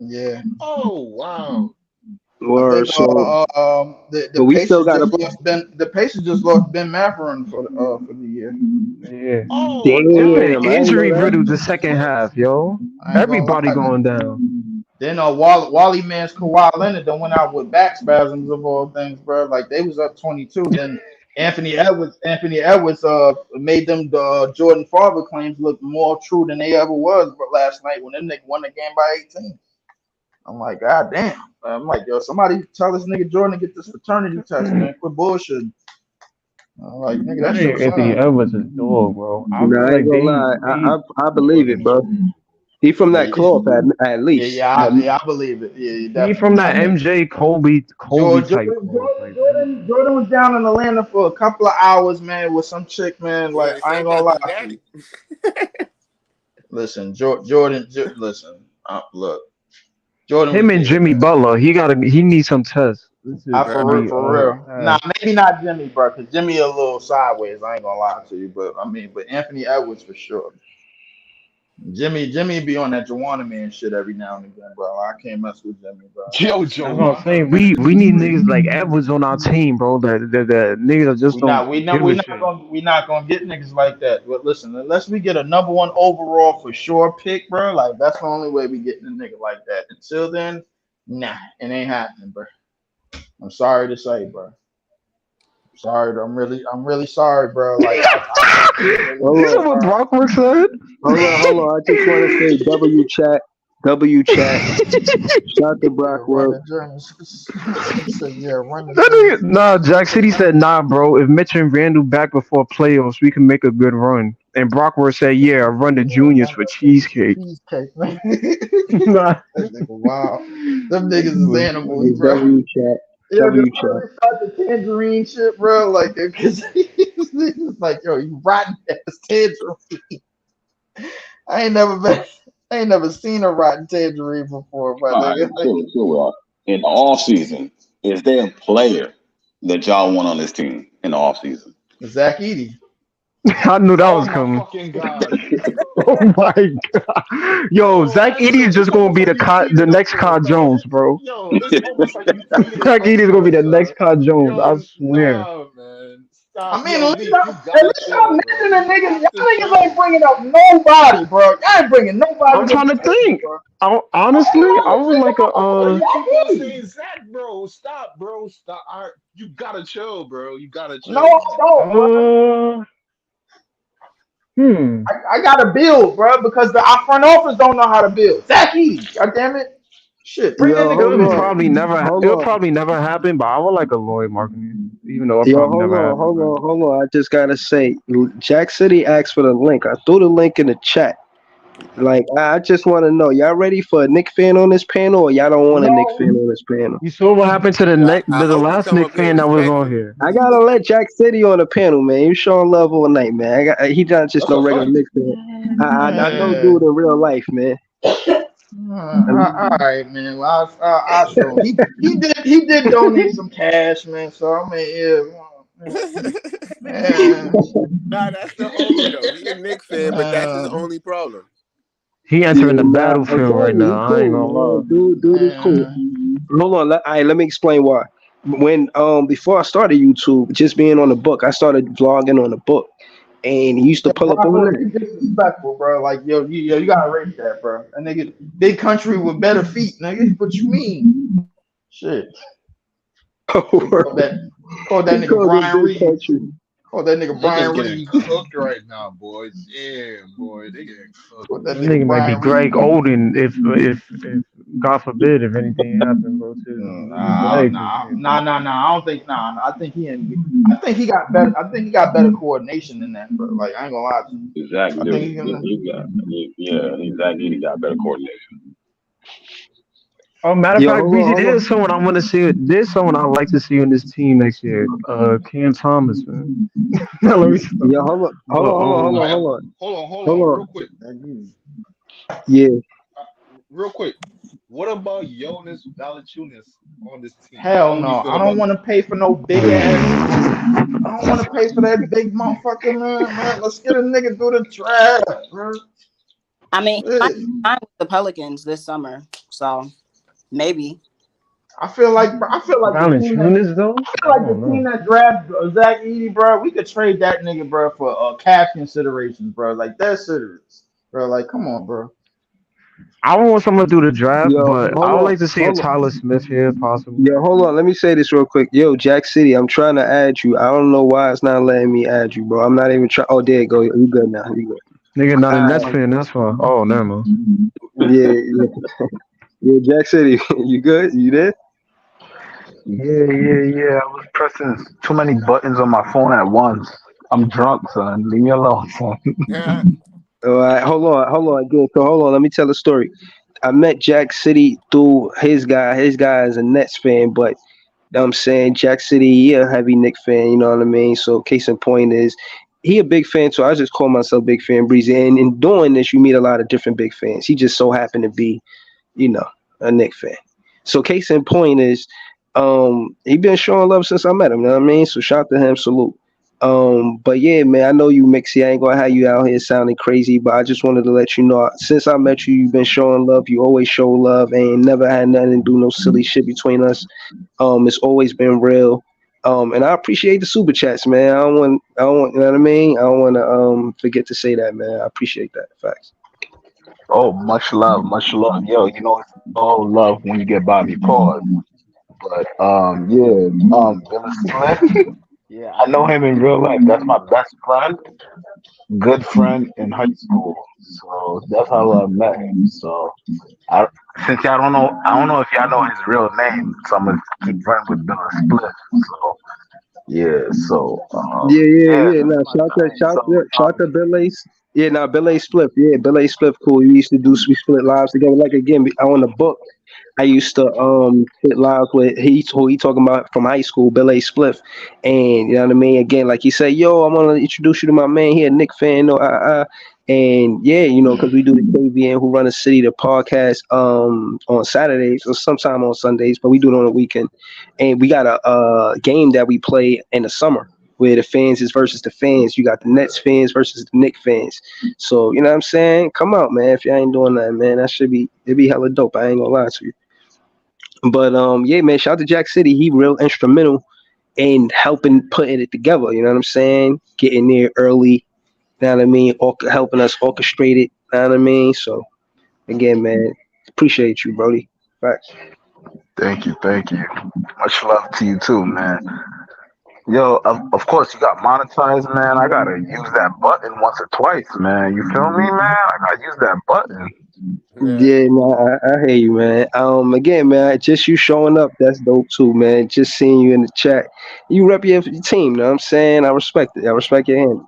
Yeah. Oh wow. Word, but we still got the Pacers just lost Ben Mathurin for the year. Yeah. Oh, damn, injury riddled the second half, yo. Everybody going down. Then Wally Man's Kawhi Leonard done went out with back spasms of all things, bro. Like they was up 22. Then Anthony Edwards made them the Jordan Farber claims look more true than they ever was. But last night when them niggas won the game by 18. I'm like, God damn. I'm like, yo, somebody tell this nigga Jordan to get this fraternity test, man. Quit bullshitting. I'm like, nigga, that shit Anthony Edwards is dog, bro. I ain't gonna lie. I believe it, bro. He from that cloth at least. Yeah, I believe it. Yeah, he from that MJ Kobe type. Jordan was down in Atlanta for a couple of hours, man, with some chick, man. Like, I ain't gonna lie. Listen, Jordan, listen, look. Jordan him and Jimmy Butler, he needs some tests. For real. Nah, maybe not Jimmy, bro, because Jimmy a little sideways. I ain't gonna lie to you, but Anthony Edwards for sure. Jimmy be on that Joanna Man shit every now and again, bro. I can't mess with Jimmy, bro. That's what I'm saying. We need niggas like Edwards on our team, bro. The niggas are just we not gonna get niggas like that. But listen, unless we get a number 1 overall for sure pick, bro, like that's the only way we getting a nigga like that. Until then, nah, it ain't happening, bro. I'm sorry to say, bro. Sorry, I'm really sorry, bro. Like, this is what Brockwork said. Hold on. I just want to say W chat. Shout to Brockwork. Nah, Jack City said, nah, bro. If Mitch and Randall back before playoffs, we can make a good run. And Brockwurst said, "Yeah, I run the juniors for cheesecake." Cheesecake, man. Nah. That nigga, wow. Them niggas is animals, It's bro. W chat. Yeah, W the chat. start the tangerine shit, bro. Like, because it's like, yo, you rotten ass tangerine. I ain't never seen a rotten tangerine before, my All right, nigga. so in the off season, is there a player that y'all want on this team in the off season? Zach Edey. I knew that Oh was my coming. fucking god! Oh my god, yo, Zach Edey is just gonna be the next Cod Jones, bro. Yo, it's almost like you teaming it Zach up Edey is gonna be the for us, next Cod Jones. I Yo, swear. nah, man. Stop. I mean, Yo, at Lee, least you at gotta least chill, I'm bro. mentioning the You niggas. have Y'all to niggas ain't chill. bringing up nobody, bro. Y'all ain't bringing nobody. I'm trying to to think. bro. Honestly, I would like Why you a keep on saying Zach, bro? Stop, bro. Stop. You gotta chill, bro. You gotta chill, No, man. I don't, bro. I gotta build, bro, because our front office don't know how to build. Zach Edey, god damn it. Shit, bring that Yo, nigga hold up It'll here. on. Hold probably on. never happen, but I would like a Lloyd Marketing, even though it Yo, probably never happened. hold on. I just gotta say, Jack City asked for the link. I threw the link in the chat. Like, I just want to know, y'all ready for a Nick fan on this panel, or y'all don't want a Nick fan No. on this panel? You saw what happened to I the hope he last come Nick up here fan that was on respectful. here. I gotta let Jack City on the panel, man. You showing love all night, man. He not just That's no a regular fact. Nick fan. I know Man. dude in real life, man. All right, man. Well, I'll show him. He did donate some cash, man. So I mean, yeah, Nah, that's the homie though. He a Knicks fan, but that's his only problem. He Yeah, entering the nah, I'm battlefield right telling you, he now. I ain't gonna cool, lie. man. Dude is cool. Hold on, let me explain why. When before I started YouTube, just being on the book, I started vlogging on the book, and he used to pull up on Brockwurst, that. you disrespectful, bro. Like, you gotta rate that, bro. That nigga, big country with better feet, nigga. What you mean? Shit. Call that He nigga called him Brian big Reed. country. Call that nigga Niggas Brian getting Reed. cooked right now, boy. Damn, boy. They getting cooked. Call that That nigga nigga might be Brian Greg Reed. Oden if God forbid if anything happened, bro. Too. Greg could get Nah. I don't think I think he got better. I think he got better coordination than that, bro. Like, I ain't gonna lie to you. Exactly. I think he can. He got better coordination. Oh, matter of Yo, fact, hold BG, on. there's someone I want to see. There's someone I'd like to see on this team next year. Cam Thomas, man. Now, let me stop. Yeah, hold on. Hold on, real quick. Yeah. Real quick. What about Jonas Valanciunas on this team? Hell How do no. you feel I don't about want to pay for no big ass. I don't want to pay for that big motherfucker, man. Let's get a nigga through the draft, bro. I mean, he Shit. might sign with the Pelicans this summer, so maybe. I feel like the team Valanciunas, though? the team that draft Zach Edey, bro. We could trade that nigga, bro, for cap considerations, bro. Like, that's serious, bro. Like, come on, bro. I don't want someone to do the draft, Yo, but I would like to see a hold on. Tyler Smith here, if possible. Yo, hold on. Let me say this real quick. Yo, Jack City, I'm trying to add you. I don't know why it's not letting me add you, bro. I'm not even trying. Oh, there you go. You good now. You good. Nigga, not a All Nets right. fan, that's why. Oh, never mind. Yeah, Jack City, you good? You there? Yeah. I was pressing too many buttons on my phone at once. I'm drunk, son. Leave me alone, son. All right, hold on. Good. So hold on. Let me tell a story. I met Jack City through his guy. His guy is a Nets fan, but you know what I'm saying Jack City, he a heavy Knicks fan. You know what I mean? So case in point is he a big fan. So I just call myself Big Fan Breezy. And in doing this, you meet a lot of different big fans. He just so happened to be, a Knicks fan. So case in point is, he been showing love since I met him. You know what I mean? So shout to him. Salute. But yeah, man, I know you, Mixie. I ain't gonna have you out here sounding crazy, but I just wanted to let you know, since I met you, you've been showing love. You always show love, and never had nothing to do no silly shit between us. It's always been real. And I appreciate the super chats, man. I don't want, you know what I mean? I don't want to forget to say that, man. I appreciate that. Facts. Oh, much love. Yo, it's all love when you get Bobby Pause. But Billy Smith. Yeah, I know him in real life. That's my best friend, good friend in high school. So that's how I met him. So since y'all don't know, I don't know if y'all know his real name. So I'm gonna keep friends with Billy Split. So Yeah, so Yeah. that's No, my thing. So shout to Bill Ace. Yeah, no, Bill Ace Spliff. Yeah, Bill Ace Spliff, cool. We split lives together. Like again, on the book, I used to split lives with who he talking about from high school, Bill A. Spliff, and you know what I mean. Again, like he said, yo, I want to introduce you to my man. He a Nick fan, and yeah, because we do the KVN Who Run the City, the podcast on Saturdays or sometime on Sundays, but we do it on the weekend, and we got a game that we play in the summer where the fans is versus the fans. You got the Nets fans versus the Knicks fans. So, you know what I'm saying? Come out, man. If y'all ain't doing that, man, it'd be hella dope. I ain't gonna lie to you. But yeah, man, shout out to Jack City. He real instrumental in helping putting it together. You know what I'm saying? Getting there early. You know what I mean? Helping us orchestrate it. You know what I mean? So again, man, appreciate you, Brody. Facts. thank you. Much love to you too, man. Yo, of course you got monetized, man. I gotta use that button once or twice, man. You feel me, man? I gotta use that button. Yeah, no, I hear you, man. Again, man, just you showing up, that's dope too, man. Just seeing you in the chat, you rep your team. You know what I'm saying? I respect it. I respect your hand.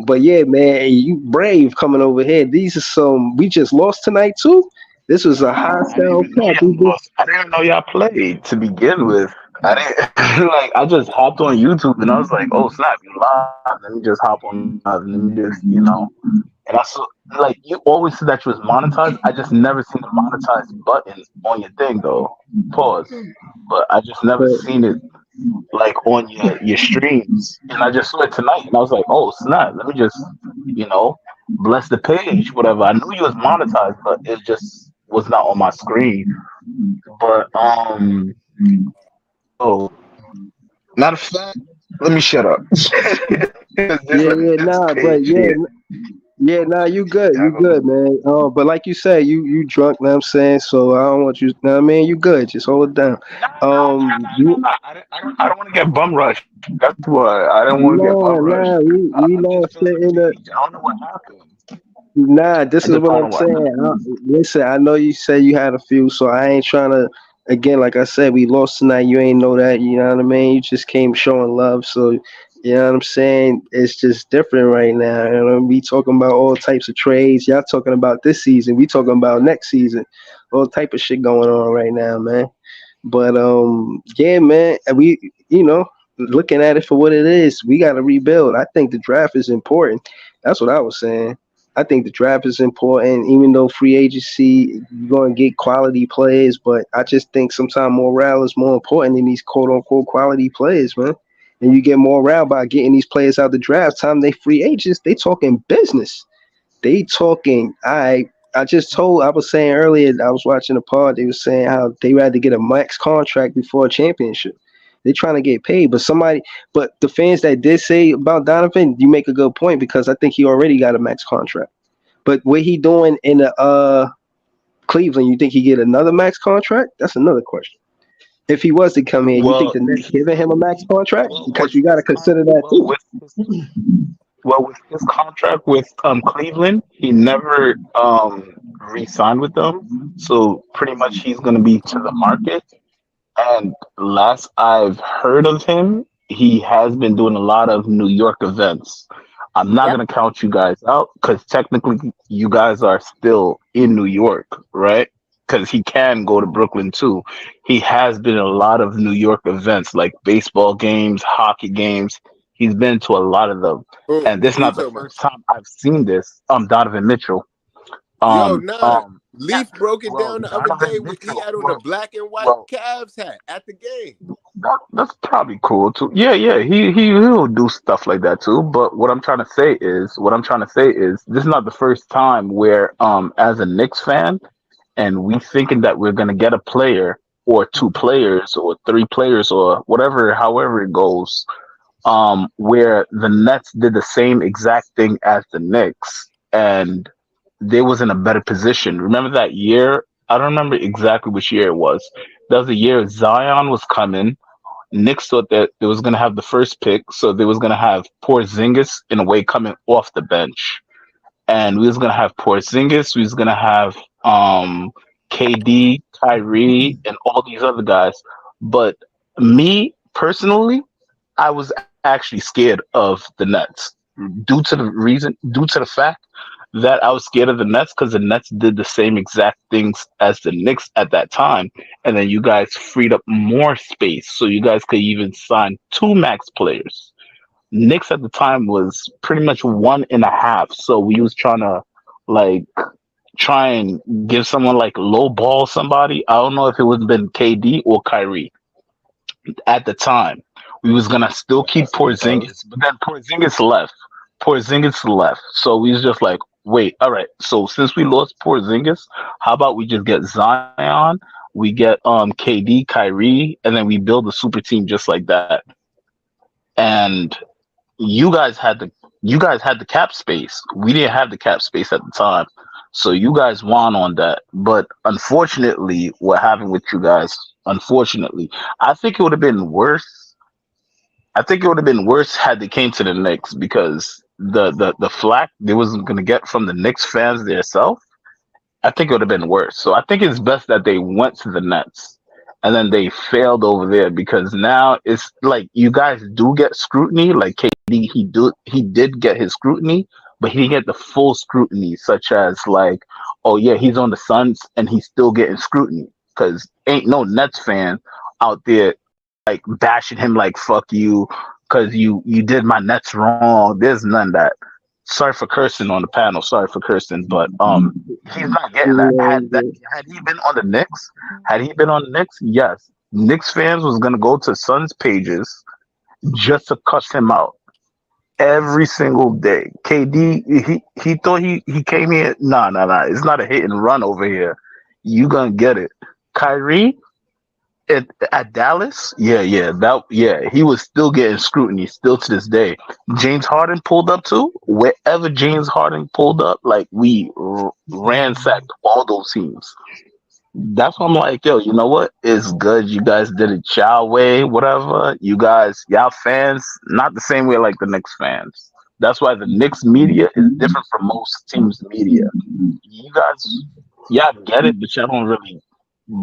But yeah, man, you brave coming over here. These are some. We just lost tonight too. This was a I didn't hostile even know pack. y'all lost. I didn't even know y'all played to begin with. I didn't like. I just hopped on YouTube and I was like, "Oh snap, you live? Let me just hop on live and let me just, And I saw like you always said that you was monetized. I just never seen the monetized button on your thing though. Pause. But I just never seen it like on your streams. And I just saw it tonight and I was like, "Oh snap, let me just, bless the page, whatever." I knew you was monetized, but it just was not on my screen. But oh, matter of fact, let me shut up. Nah, but yeah, nah, you good, man. But like you said, you drunk, know what I'm saying? So I don't want you, know what I mean? You good, just hold it down. I don't want to get bum rushed. That's why I don't want to get bum rushed. We lost it in the. I don't know what happened. Nah, this is what I'm saying. Listen, I know you said you had a few, so I ain't trying to. Again, like I said, we lost tonight. You ain't know that. You know what I mean? You just came showing love. So, you know what I'm saying? It's just different right now. You know, we talking about all types of trades. Y'all talking about this season. We talking about next season. All type of shit going on right now, man. But yeah, man. We, looking at it for what it is, we got to rebuild. I think the draft is important. That's what I was saying. I think the draft is important, even though free agency, you're going to get quality players, but I just think sometimes morale is more important than these quote-unquote quality players, man. And you get morale by getting these players out the draft. Time they free agents, they talking business. They talking, I was saying earlier, I was watching a pod, they were saying how they rather get a max contract before a championship. They're trying to get paid, but the fans that did say about Donovan, you make a good point because I think he already got a max contract. But what he doing in the Cleveland, you think he get another max contract? That's another question. If he was to come here, you think the Nets giving him a max contract? Because you got to consider that too. With his contract with Cleveland, he never re-signed with them, so pretty much he's going to be to the market. And last I've heard of him, he has been doing a lot of New York events. I'm not going to count you guys out because technically you guys are still in New York, right? Because he can go to Brooklyn too. He has been in a lot of New York events like baseball games, hockey games. He's been to a lot of them. And this is not the first time I've seen this. Donovan Mitchell. Leaf broke it down the other day. He had on the black and white Cavs hat at the game. That's probably cool too. Yeah, he'll do stuff like that too. But what I'm trying to say is, this is not the first time where, as a Knicks fan, and we thinking that we're gonna get a player or two players or three players or whatever, however it goes, where the Nets did the same exact thing as the Knicks and they was in a better position. Remember that year? I don't remember exactly which year it was. That was the year Zion was coming. Knicks thought that they was going to have the first pick, so they was going to have Porzingis in a way coming off the bench. And we was going to have Porzingis, we was going to have KD, Kyrie, and all these other guys. But me, personally, I was actually scared of the Nets due to the fact that I was scared of the Nets because the Nets did the same exact things as the Knicks at that time, and then you guys freed up more space, so you guys could even sign two max players. Knicks at the time was pretty much one and a half, so we was trying to like try and give someone like low ball somebody. I don't know if it would have been KD or Kyrie at the time. We was gonna still keep Porzingis, but then Porzingis left. Porzingis left, so we was just like, wait, all right. So since we lost Porzingis, how about we just get Zion? We get KD, Kyrie, and then we build a super team just like that. And you guys had the cap space. We didn't have the cap space at the time. So you guys won on that. But unfortunately, what happened with you guys, unfortunately, I think it would have been worse. I think it would have been worse had they came to the Knicks because the flack they wasn't gonna get from the Knicks fans themselves. I think it would have been worse. So I think it's best that they went to the Nets and then they failed over there because now it's like you guys do get scrutiny. Like KD, he did get his scrutiny, but he didn't get the full scrutiny, such as like, oh yeah, he's on the Suns and he's still getting scrutiny because ain't no Nets fan out there like bashing him like fuck you because you did my Nets wrong. There's none of that. Sorry for cursing on the panel. Sorry for cursing, but he's not getting that. Had he been on the Knicks, yes, Knicks fans was gonna go to Suns pages just to cuss him out every single day. KD, he thought he came here. Nah. It's not a hit and run over here. You gonna get it. Kyrie at Dallas, he was still getting scrutiny still to this day. James Harden pulled up too. Wherever James Harden pulled up, like we ransacked all those teams. That's why I'm like, yo, you know what? It's good. You guys did it y'all way, whatever. Y'all fans, not the same way like the Knicks fans. That's why the Knicks media is different from most teams' media. You guys, y'all get it, but y'all don't really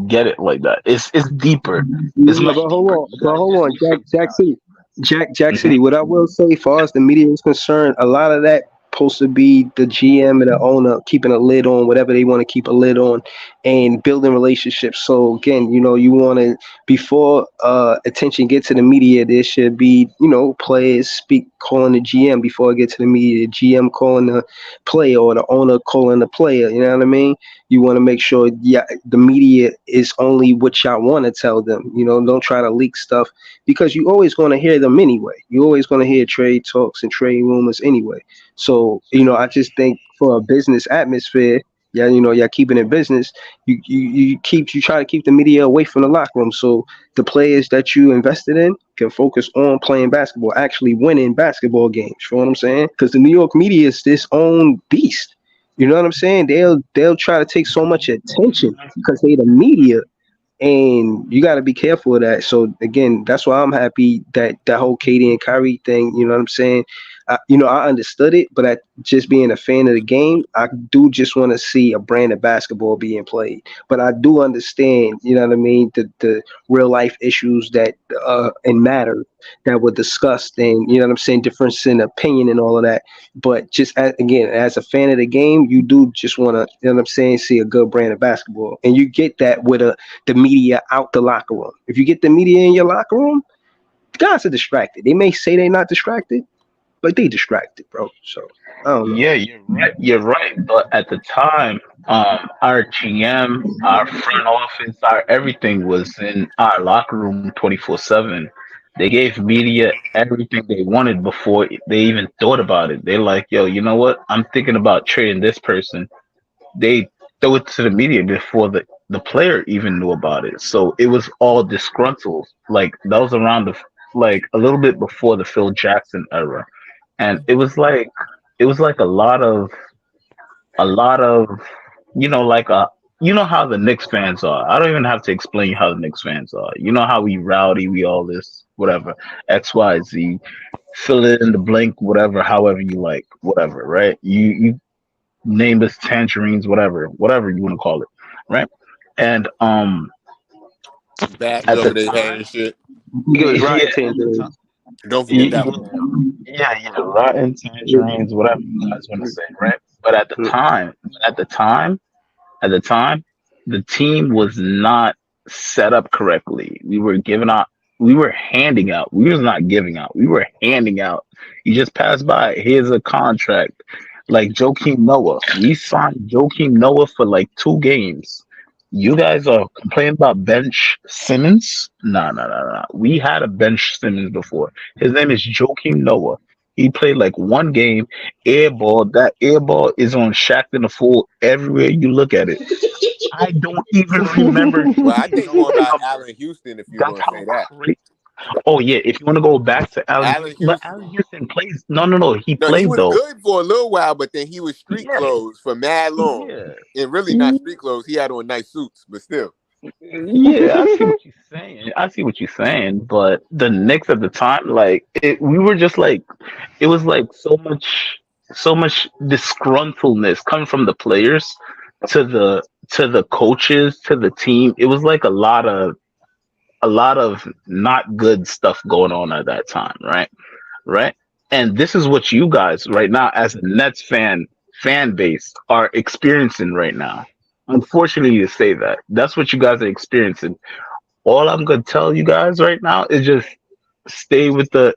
get it like that. It's deeper. It's Yeah, much but hold deeper. on, Jack City. What I will say, as far as the media is concerned, a lot of that supposed to be the GM and the owner keeping a lid on whatever they want to keep a lid on and building relationships. So again, you want to before attention gets to the media, there should be players calling the GM before it gets to the media. The GM calling the player or the owner calling the player. You know what I mean? You want to make sure the media is only what y'all want to tell them. Don't try to leak stuff because you always going to hear them anyway. You're always going to hear trade talks and trade rumors anyway. So, I just think for a business atmosphere, y'all keeping it business, you try to keep the media away from the locker room so the players that you invested in can focus on playing basketball, actually winning basketball games. You know what I'm saying? Because the New York media is this own beast. You know what I'm saying? They'll try to take so much attention because they the media, and you got to be careful of that. So again, that's why I'm happy that whole KD and Kyrie thing. You know what I'm saying? I understood it, but just being a fan of the game, I do just want to see a brand of basketball being played. But I do understand, you know what I mean, the real life issues that and matter that were discussed, and difference in opinion and all of that. But just as a fan of the game, you do just want to, see a good brand of basketball, and you get that with the media out the locker room. If you get the media in your locker room, the guys are distracted. They may say they're not distracted, but they distracted, bro. So I don't know. Yeah, you're right. But at the time, our GM, our front office, our everything was in our locker room 24/7. They gave media everything they wanted before they even thought about it. They're like, yo, you know what? I'm thinking about trading this person. They throw it to the media before the player even knew about it. So it was all disgruntled. Like that was around a little bit before the Phil Jackson era. And it was like a lot of how the Knicks fans are. I don't even have to explain how the Knicks fans are. You know how we rowdy, we all this, whatever, XYZ, fill it in the blank, whatever, however you like, whatever, right? You name us tangerines, whatever you want to call it, right? And Bats at over the their head time, and shit. You was right, yeah, Tangerine. Don't forget that one. Yeah, rotten tangerines, whatever you guys want to say, right? But at the time, the team was not set up correctly. We were handing out. We was not giving out. We were handing out. You just pass by. Here's a contract. Like Joakim Noah. We signed Joakim Noah for like 2 games. You guys are complaining about bench Simmons? No. We had a bench Simmons before. His name is Joakim Noah. He played like 1 game, airball. That airball is on Shaqtin' a Fool everywhere you look at it. I don't even remember. Well, I think more about Allen Houston if you're That's going to how say that. great. Oh yeah, if you want to go back to Allen Allen Houston, but Houston. Allen Houston plays. No, he No, he played was though. good for a little while, but then he was street Yeah, clothes for mad long. yeah, And really not street clothes. He had on nice suits, but still. yeah. I see what you're saying. But the Knicks at the time, like we were just like, it was like so much disgruntledness coming from the players to the coaches to the team. It was like a lot of not good stuff going on at that time, right? And this is what you guys right now, as a Nets fan base, are experiencing right now. Unfortunately, to say that, that's what you guys are experiencing. All I'm gonna tell you guys right now is just stay with your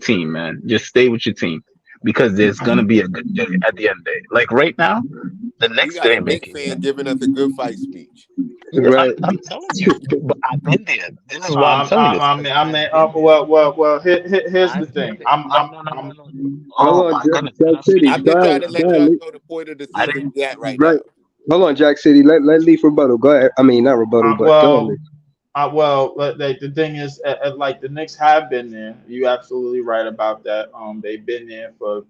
team, man. Just stay with your team because there's gonna be a good day at the end of the day. Like right now, the We next got a day Knicks making. fan giving us a good fight speech. Right. I'm telling you, but I've been there. This is why I'm telling you this. Here's the I've been thing. there. I'm No. Hold Oh on, my Jack, goodness. Can Jack I City. finish? I'm just trying to let Go y'all ahead, know the point of the I season didn't. we at right right. now. Hold on, Jack City. Let Leaf rebuttal. Go ahead. I mean, not rebuttal, but go ahead. The thing is, like the Knicks have been there. You absolutely right about that. They've been there for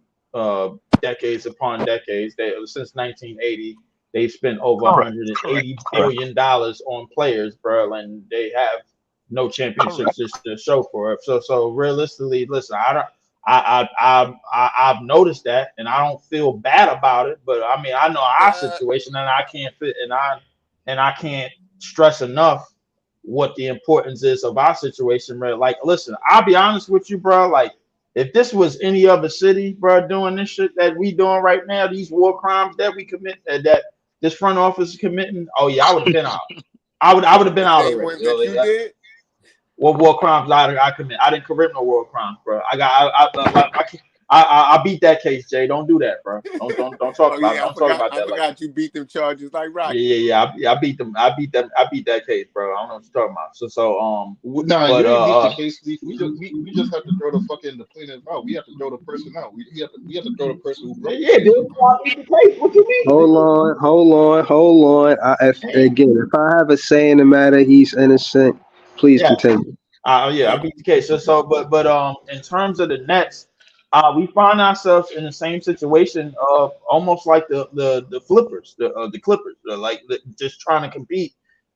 decades upon decades. Since 1980, they've spent over Correct. 180 billion dollars on players, bro, and they have no championships just to show for it. So realistically, listen, I've noticed that, and I don't feel bad about it. But I mean, I know our situation, and I can't fit, and I can't stress enough what the importance is of our situation, bro. Like, listen, I'll be honest with you, bro. Like, if this was any other city, bro, doing this shit that we doing right now, these war crimes that we commit, that this front office is committing, oh yeah, I would have been out. I would have been out Same already. ones that you did. What war crimes I commit? I didn't commit no war crimes, bro. I beat that case, Jay. Don't do that, bro. Don't talk Oh about it. yeah, Don't talk about I that. Like, forgot you beat them charges like Rocky. yeah. I beat them. I beat that case, bro. I don't know what you're talking about. Nah, But you didn't beat the case. We just have to throw the plaintiff out. We have to throw the person out. We have to throw the person who broke. Yeah, dude. I beat the case. What you mean? Hold on. If I have a say in the matter, he's innocent. Please continue. I beat the case. But in terms of the Nets, we find ourselves in the same situation of almost like the Flippers, the Clippers, just trying to compete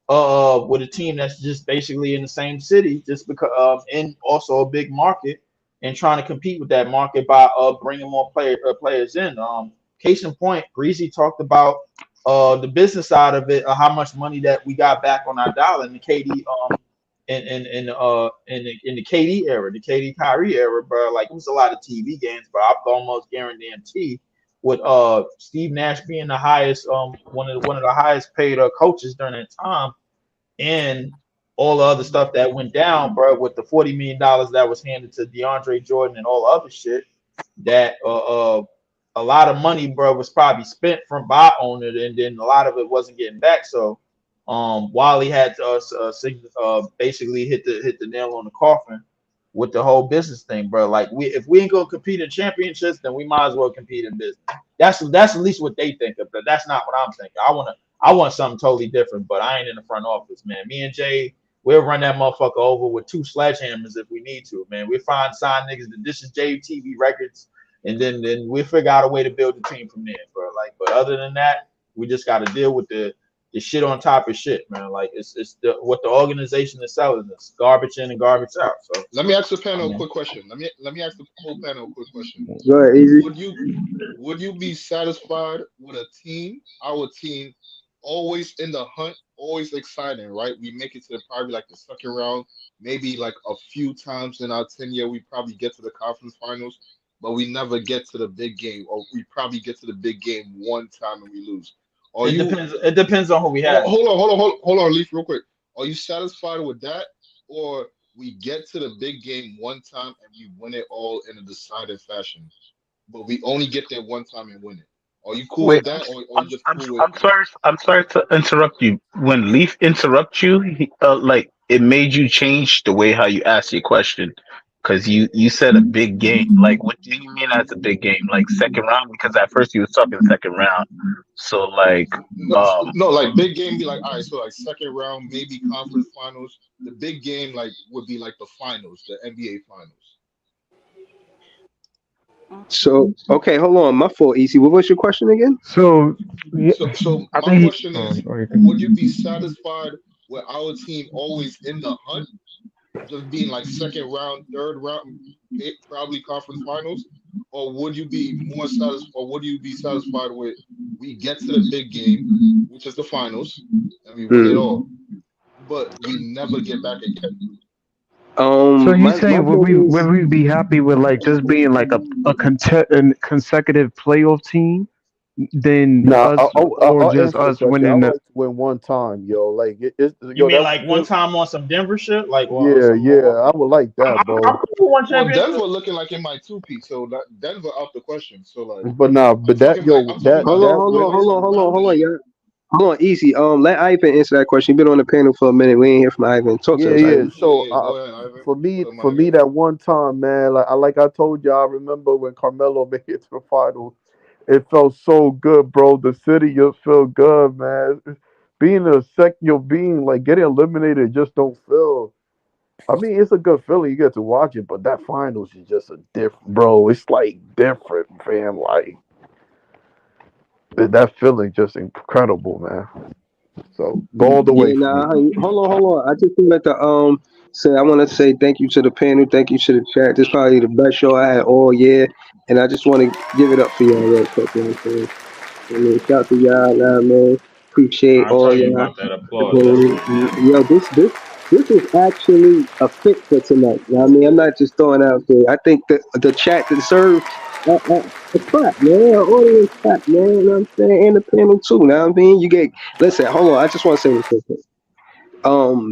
with a team that's just basically in the same city, just because in also a big market, and trying to compete with that market by bringing more players in. Case in point, Breezy talked about the business side of it, how much money that we got back on our dollar, and the KD in the KD era, the KD Kyrie era, bro. Like, it was a lot of TV games, but I almost guarantee with Steve Nash being the highest one of the highest paid coaches during that time, and all the other stuff that went down, bro, with the $40 million that was handed to DeAndre Jordan and all the other shit, that a lot of money, bro, was probably spent from by owner, and then a lot of it wasn't getting back. So Wally had to basically hit the nail on the coffin with the whole business thing, bro. Like, if we ain't gonna compete in championships, then we might as well compete in business. That's at least what they think of, but that's not what I'm thinking. I want something totally different, but I ain't in the front office, man. Me and Jay, we'll run that motherfucker over with 2 sledgehammers if we need to, man. We find sign niggas that this is JTV Records, and then we figure out a way to build the team from there, bro. Like, but other than that, we just got to deal with the shit on top of shit, man. Like, it's what the organization is selling us, garbage in and garbage out. So let me ask the panel a quick question. Let me ask the whole panel a quick question. Go ahead, Easy. Would you be satisfied with our team, always in the hunt always exciting, right? We make it to probably like the second round, maybe like a few times in our tenure, we probably get to the conference finals, but we never get to the big game, or we probably get to the big game one time and we lose. Are It you? depends. It depends on who we Oh, have. hold on, Leaf, real quick. Are you satisfied with that, or we get to the big game one time and we win it all in a decided fashion, but we only get there one time and win it? Are you cool Wait, with that, or you just cool with? I'm sorry to interrupt you. When Leaf interrupts you, like it made you change the way how you asked your question, because you said a big game. Like, what do you mean as a big game? Like second round? Because at first you was talking second round. So like, No, um, no, like big game be like, all right, so like second round, maybe conference finals. The big game like would be like the finals, the NBA finals. So okay, hold on. My fault, Easy. What was your question again? So yeah, So I my think question is, would you be satisfied with our team always in the hunt, just being like second round, third round, probably conference finals, or would you be more satisfied, or would you be satisfied with we get to the big game, which is the finals, and we win it Hmm. all, but we never get back again? so you My saying thing would is, we be happy with like just being like a consecutive playoff team than Nah, us or I'll just answer the us question. I winning the like to win one time, yo. Like You yo, mean that like one feel, time on some Denver shit, like or yeah, some yeah. more? I would like I'm that, I'm, I'm bro. cool with one Well, championship. Denver looking like it might two-peat, so that Denver out the question. So like, But nah, but that yo, I'm talking that about hold like on, that hold on, hold winning. on, hold on, hold on, roundish. y'all. Hold on, Easy. Let Ivan answer that question. You've been on the panel for a minute. We ain't hear from Ivan. Talk to Yeah, us, yeah. Ivan. So Yeah, go ahead, Ivan. Put a for mic me, on. that one time, man, like I told you, I remember when Carmelo made it to the finals. It felt so good, bro. The city just felt good, man. Being a being like getting eliminated just don't feel. I mean, it's a good feeling. You get to watch it, but that finals is just a different, bro. It's like different, fam. Like that feeling just incredible, man. So go all the Yeah, way for me. nah. Hold on. I just wanted to say I want to say thank you to the panel, thank you to the chat. This is probably the best show I had all year, and I just want to give it up for y'all real quick. You know what I'm saying? I mean, shout out to y'all, nah, man. Appreciate I all told you y'all. about that applause. That's good. Yo, this is actually a fit for tonight. You know what I mean, I'm not just throwing out there. I think the chat deserves a clap, man. An audience clap, man. You know what I'm saying? And the panel too. You know what I mean? You get listen. Hold on. I just want to say this real quick.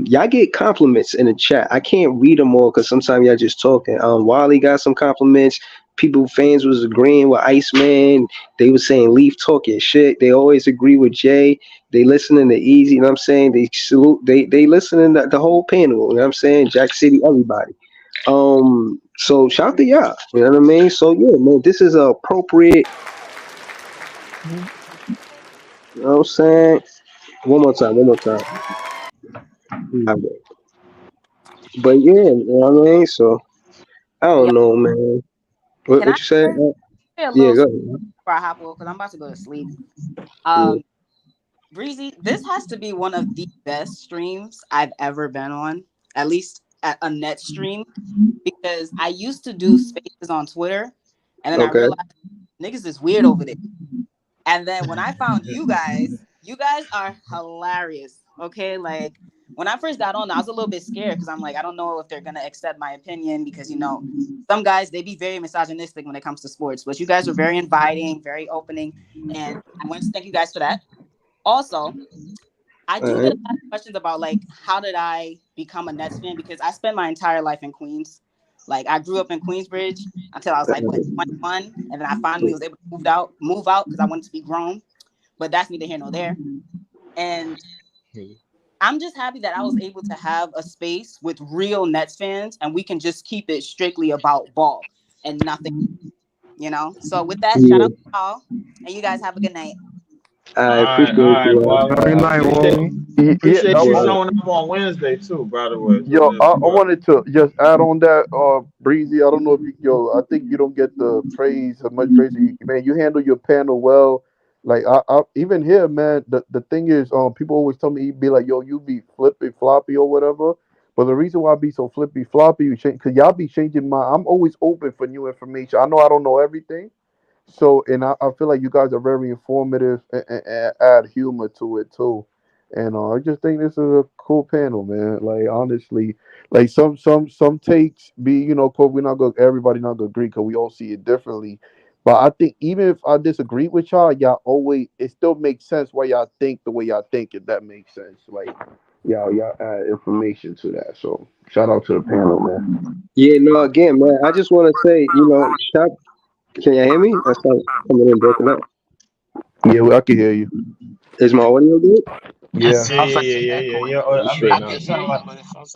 Y'all get compliments in the chat. I can't read them all because sometimes y'all just talking. Wally got some compliments. People, fans was agreeing with Iceman. They was saying Leaf talking shit. They always agree with Jay. They listening to Easy. You know what I'm saying? They salute. They listening to the whole panel. You know what I'm saying? Jack City, everybody. So shout out to y'all. You know what I mean? So yeah, man, this is a appropriate. You know what I'm saying? One more time. One more time. But yeah, you know what I mean? So I Yeah. don't know, man. What Can I what you said? share a Yeah, little go story ahead. before I hop off because I'm about to go to sleep? Yeah. Um, Breezy, this has to be one of the best streams I've ever been on, at least at a net stream, because I used to do spaces on Twitter, and then I Okay. realized niggas is weird over there. And then when I found you guys are hilarious. Okay, like when I first got on, I was a little bit scared because I'm like, I don't know if they're gonna accept my opinion because some guys they be very misogynistic when it comes to sports, but you guys are very inviting, very opening, and I want to thank you guys for that. Also, I All do get right. a lot of questions about like how did I become a Nets fan because I spent my entire life in Queens. Like I grew up in Queensbridge until I was like what 21, and then I finally was able to move out because I wanted to be grown. But that's neither here nor there. And I'm just happy that I was able to have a space with real Nets fans, and we can just keep it strictly about ball and nothing. So with that, shout Yeah. out to y'all, and you guys have a good night. I All appreciate right, you. Wally. Very I night, appreciate Wally. Yeah, appreciate you Yeah. showing up on Wednesday too. By the way, so yo, that's I good. wanted to just add on that, Breezy. I don't know if I think you don't get the praise, as much praise. Man, you handle your panel well. Like I even here, man. The thing is, people always tell me, be like, yo, you be flippy floppy or whatever. But the reason why I be so flippy floppy, because y'all be changing my. I'm always open for new information. I know I don't know everything. So, and I feel like you guys are very informative and add humor to it too. And I just think this is a cool panel, man. Like honestly, like some takes be, of course we're not gonna everybody not gonna agree because we all see it differently. But I think even if I disagree with y'all always it still makes sense why y'all think the way y'all think, if that makes sense. Like y'all add information to that. So shout out to the panel, man. Yeah, no, again, man, I just want to say, shout. Can you hear me? I start coming in broken up. Yeah, well, I can hear you. Is my audio good? Yeah. Yeah. I mean,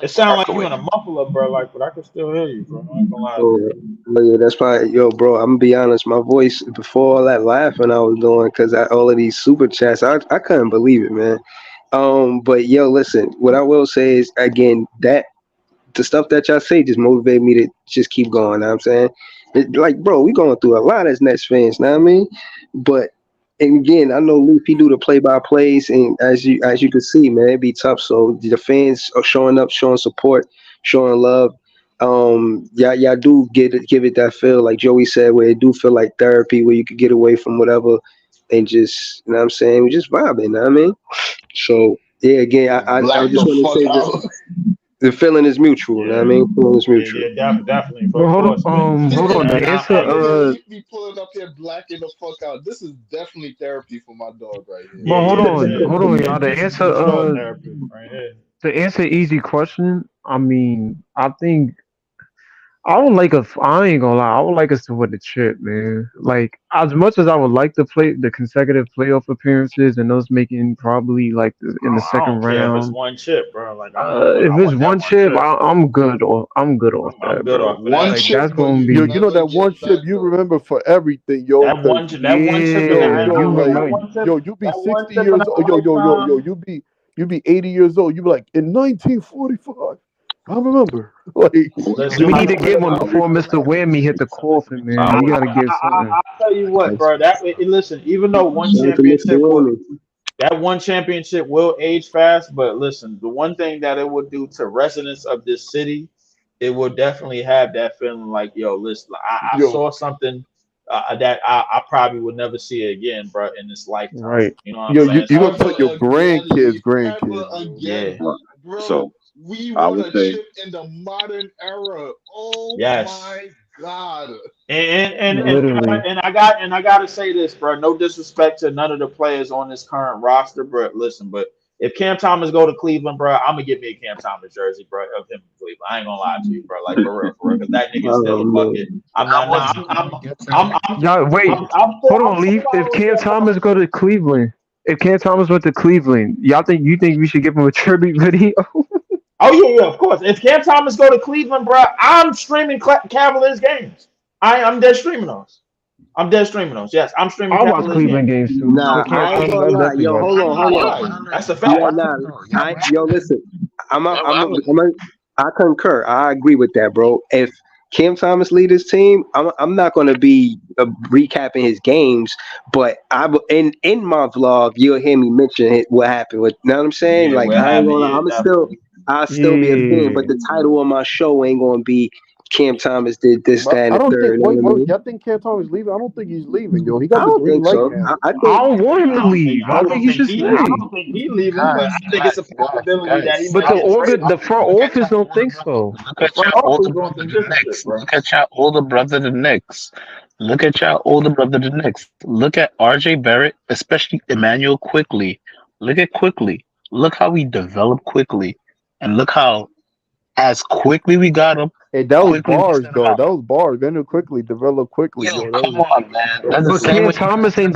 it sound like you in a muffler, bro. Like, but I can still hear you, bro. I ain't gonna lie. Oh, yeah, that's probably, yo, bro. I'm gonna be honest. My voice before all that laughing I was doing because all of these super chats, I couldn't believe it, man. But yo, listen. What I will say is again that the stuff that y'all say just motivated me to just keep going. Know what I'm saying, like, bro, we going through a lot as Nets fans. Know what I mean? But and again, I know Luke, he do the play by plays, and as you can see, man, it be tough. So the fans are showing up, showing support, showing love. Y'all do give it that feel, like Joey said, where it do feel like therapy, where you could get away from whatever and just, you know what I'm saying, we just vibing. You know what I mean? So yeah, again, I Black just the want to fuck say out. the feeling is mutual. You know what I mean? Feeling is mutual. Yeah, definitely. But hold on, Yeah, the answer. Leaf be pulling up here blacking the fuck out. This is definitely therapy for my dog right here. But hold on, y'all. This is for sure therapy right here. To answer easy question, I mean, I think I would like us. I ain't gonna lie. I would like us to win the chip, man. Like as much as I would like to play the consecutive playoff appearances and those making probably like in the I second don't care if it's round. one chip, bro. Like If I it's want that one chip, I'm good. I'm good off I'm that, good bro. off of that. Like that's gonna Yo, be. you know that one chip you remember for everything, yo. That one chip in Yeah, the you Like, remember. you be 60 years old. Yo, you be 80 years old. You be like, in 1945, I remember. Like, Listen, We need to get one before Mr. Whammy hit the coffin, man. We gotta get something. I'll tell you what, bro. Listen, even though Shout out to Mr. Warner. that one championship will age fast, but listen, the one thing that it would do to residents of this city, it will definitely have that feeling like, yo, listen, I Yo. saw something that I probably would never see again, bro, in this lifetime. Right. You know what Yo, I'm saying? you gonna So, tell your grandkids. yeah. Bro, So we I won would a say, chip in the modern era. Oh Yes. my god. And Literally. I gotta say this, bro. No disrespect to none of the players on this current roster, bro. Listen, but if Cam Thomas go to Cleveland, bro, I'm gonna get me a Cam Thomas jersey, bro, of him in Cleveland. I ain't gonna lie to you, bro. Like for real, because that nigga's still a bucket. Y'all wait. Hold on, Leaf. If Cam Thomas go to Cleveland, if Cam Thomas went to Cleveland, you think we should give him a tribute video? Oh yeah, of course. If Cam Thomas go to Cleveland, bro, I'm streaming Cavaliers games. I'm dead streaming those. Yes, I'm streaming. I watch Cavaliers Cleveland games too. Nah, But Cam I ain't Thomas, gonna I lie. definitely Yo, watch. hold on. That's a fact. Yeah, nah. Yo, listen. I concur. I agree with that, bro. If Cam Thomas lead his team, I'm not gonna be recapping his games, but in my vlog, you'll hear me mention what happened. With, you know what I'm saying? Yeah, Like what I ain't happened? gonna. Yeah, I'll still be a fan, but the title of my show ain't gonna be Cam Thomas did this, But that, and I the don't third. think. You know Wait, what I mean? y'all think Cam Thomas leaving? I don't think he's leaving, yo. He I got the don't green think light so. now. I I think don't want him to leave. I think he should stay. I don't think he leaving, but I think it's a possibility that he But might get traded. the front office don't think so. Look The at front y'all office older going brother through the different shit, Knicks. bro. Look at y'all older brother the Knicks. Look at y'all older brother the Knicks. Look at RJ Barrett, especially Emmanuel Quickly. Look at Quickly. Look how we developed quickly. And look how as quickly we got him, Hey, that was quickly we bars, sent him though. out. That was bars. Then it quickly developed quickly, Yo, yo. come on, man. That's the But same Cam way Thomas ain't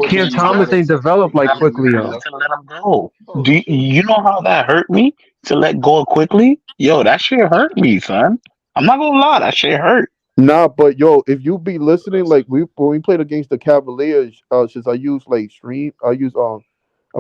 Cam Thomas ain't developed like quickly though. to let him go. Do you know how that hurt me to let go quickly? Yo, that shit hurt me, son. I'm not gonna lie, that shit hurt. Nah, but yo, if you be listening, like when we played against the Cavaliers, since I use like stream, I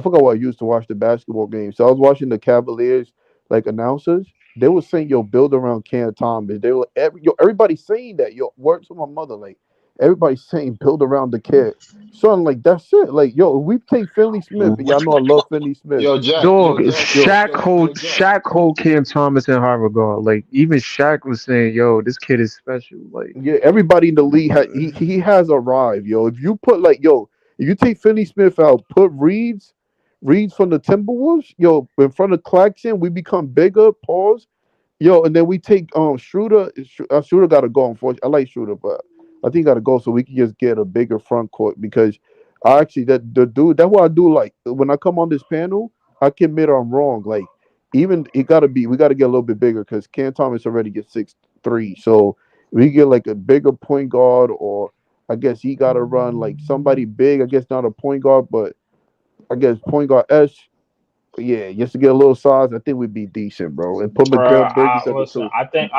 forgot what I used to watch the basketball game. So I was watching the Cavaliers like announcers. They were saying, "Yo, build around Cam Thomas." They were everybody saying that. Yo, words from my mother, like everybody's saying, build around the kid. So I'm like, that's it. Like, yo, if we take Finley Smith, and y'all know I love Finley Smith. Dog, Shaq hold Cam Thomas in high regard. Like even Shaq was saying, "Yo, this kid is special." Like Yeah, everybody in the league he has arrived, yo. If you put if you take Finney Smith out, put Reeves reads from the Timberwolves, yo, in front of Claxton, we become bigger. Pause. Yo, and then we take Schroeder. Schroeder got to go. Unfortunately, I like Schroeder, but I think got to go so we can just get a bigger front court because I actually that the dude that's what I do. Like when I come on this panel, I can admit I'm wrong. Like even we got to get a little bit bigger because Cam Thomas already gets 6'3", so we get like a bigger point guard, or I guess he got to run like somebody big. I guess not a point guard, but I guess point guard S. Yeah, just to get a little size, I think we'd be decent, bro. And put Bro, Miguel Bridges at the listen, two. I think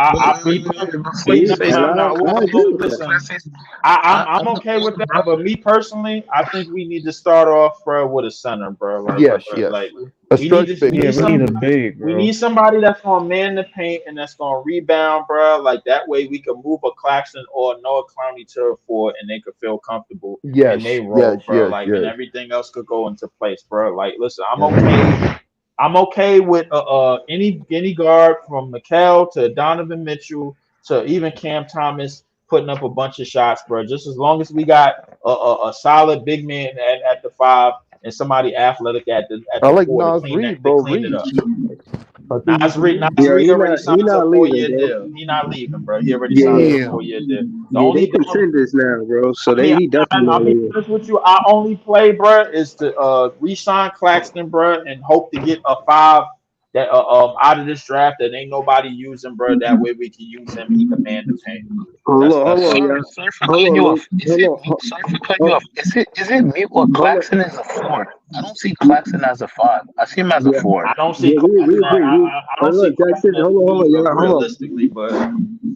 Wait, no, say no, something. no, I agree with listen, that. I'm okay with that, but me personally, I think we need to start off, bro, with a center, bro. Yes. Like A we stretch need big. Yeah, we need a big, we bro. need somebody that's gonna man the paint and that's gonna rebound, bro. Like that way we can move a Claxton or Noah Clowney to a four and they could feel comfortable Yes, and they roll, bro. Like and yes. everything else could go into place, bro. Like listen, I'm okay with any guard from Mikal to Donovan Mitchell to even Cam Thomas putting up a bunch of shots, bro. Just as long as we got a solid big man at the five and somebody athletic at the I like four to Nas clean Reed, to bro. clean it Reed. up. I think Nas Reed Yeah, already signed he to a not leaving, 4-year bro. deal. He not leaving, bro. He already Yeah, signed to a Damn. 4-year deal. The yeah, only they contenders now, bro. So I mean, he definitely not I'll be leaving. honest with you. Our only play, bro, is to re-sign Claxton, bro, and hope to get a five that out of this draft that ain't nobody using, bro. That way we can use him. He can man the paint. Hold on, Sorry, y'all. sorry for Hold cutting on, you Luke. off. Sorry for cutting you off. Is it me or Hold on. Claxton is a four? I don't see Claxton as a five. I see him as a Yeah, four. I don't see yeah, we Claxton. agree. I don't Hold see on, Jackson. Claxton as a Hold on, dude, y'all. Hold on. realistically, but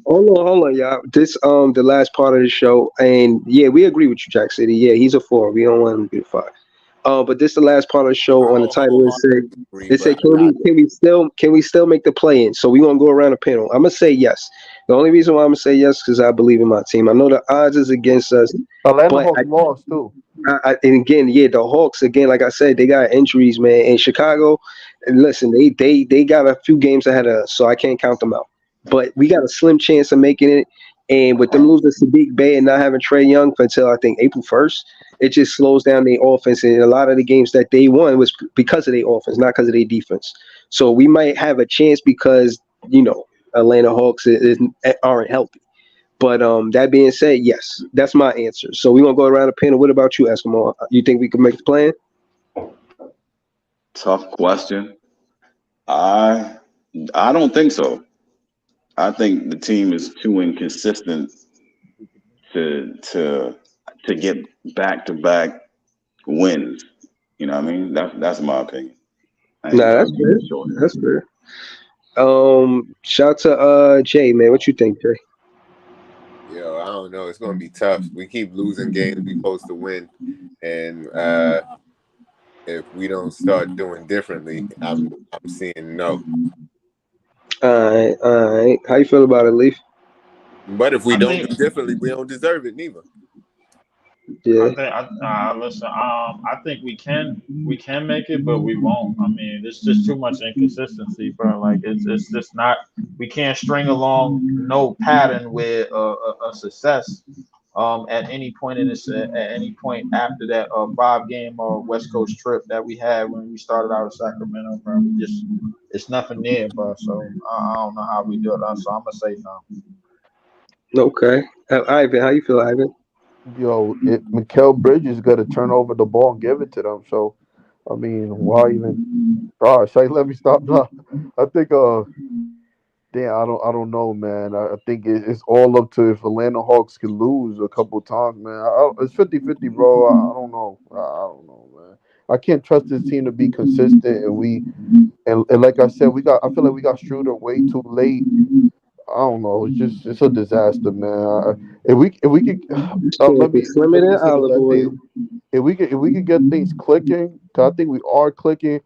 Hold on, y'all. This the last part of the show, and yeah, we agree with you, Jack City. Yeah, he's a four. We don't want him to be a five. But this the last part of the show. On the title, it said, can we still make the play in? So we gonna go around the panel. I'm gonna say yes. The only reason why I'm gonna say yes because I believe in my team. I know the odds is against us, Atlanta but Hawks lost too. and again, yeah, the Hawks again. Like I said, they got injuries, man. In Chicago, and listen, they got a few games ahead of us, so I can't count them out. But we got a slim chance of making it. And with them losing Sadiq Bey and not having Trey Young until I think April 1st, it just slows down their offense. And a lot of the games that they won was because of their offense, not because of their defense. So we might have a chance because, Atlanta Hawks aren't healthy. But that being said, yes, that's my answer. So we're going to go around the panel. What about you, Eskimo? You think we can make the plan? Tough question. I don't think so. I think the team is too inconsistent to get back-to-back wins. You know what I mean? That's my opinion. That's fair. That's fair. Shout to Jay, man. What you think, Jay? Yo, I don't know. It's gonna be tough. We keep losing games we're supposed to win, and if we don't start doing differently, I'm seeing no. All right. How you feel about it, Leaf? But if we don't do differently, we don't deserve it neither. Yeah. Listen. I think we can make it, but we won't. I mean, it's just too much inconsistency, bro. Like it's just not. We can't string along no pattern with a success. At any point at any point after that 5-game West Coast trip that we had when we started out of Sacramento, bro. It's nothing there, bro. So I don't know how we do it. So I'm gonna say no. Okay. Ivan, how you feel, Ivan? Yo, Mikal Bridges got to turn over the ball and give it to them. So, I mean, why even? Gosh, let me stop now. I think, damn, I don't know, man. I think it's all up to if Atlanta Hawks can lose a couple times, man. It's 50-50, bro. I don't know. I don't know, man. I can't trust this team to be consistent, and like I said, I feel like we got Schroeder way too late. I don't know. It's a disaster, man. If we could, let me say this, if we could get things clicking, cause I think we are clicking.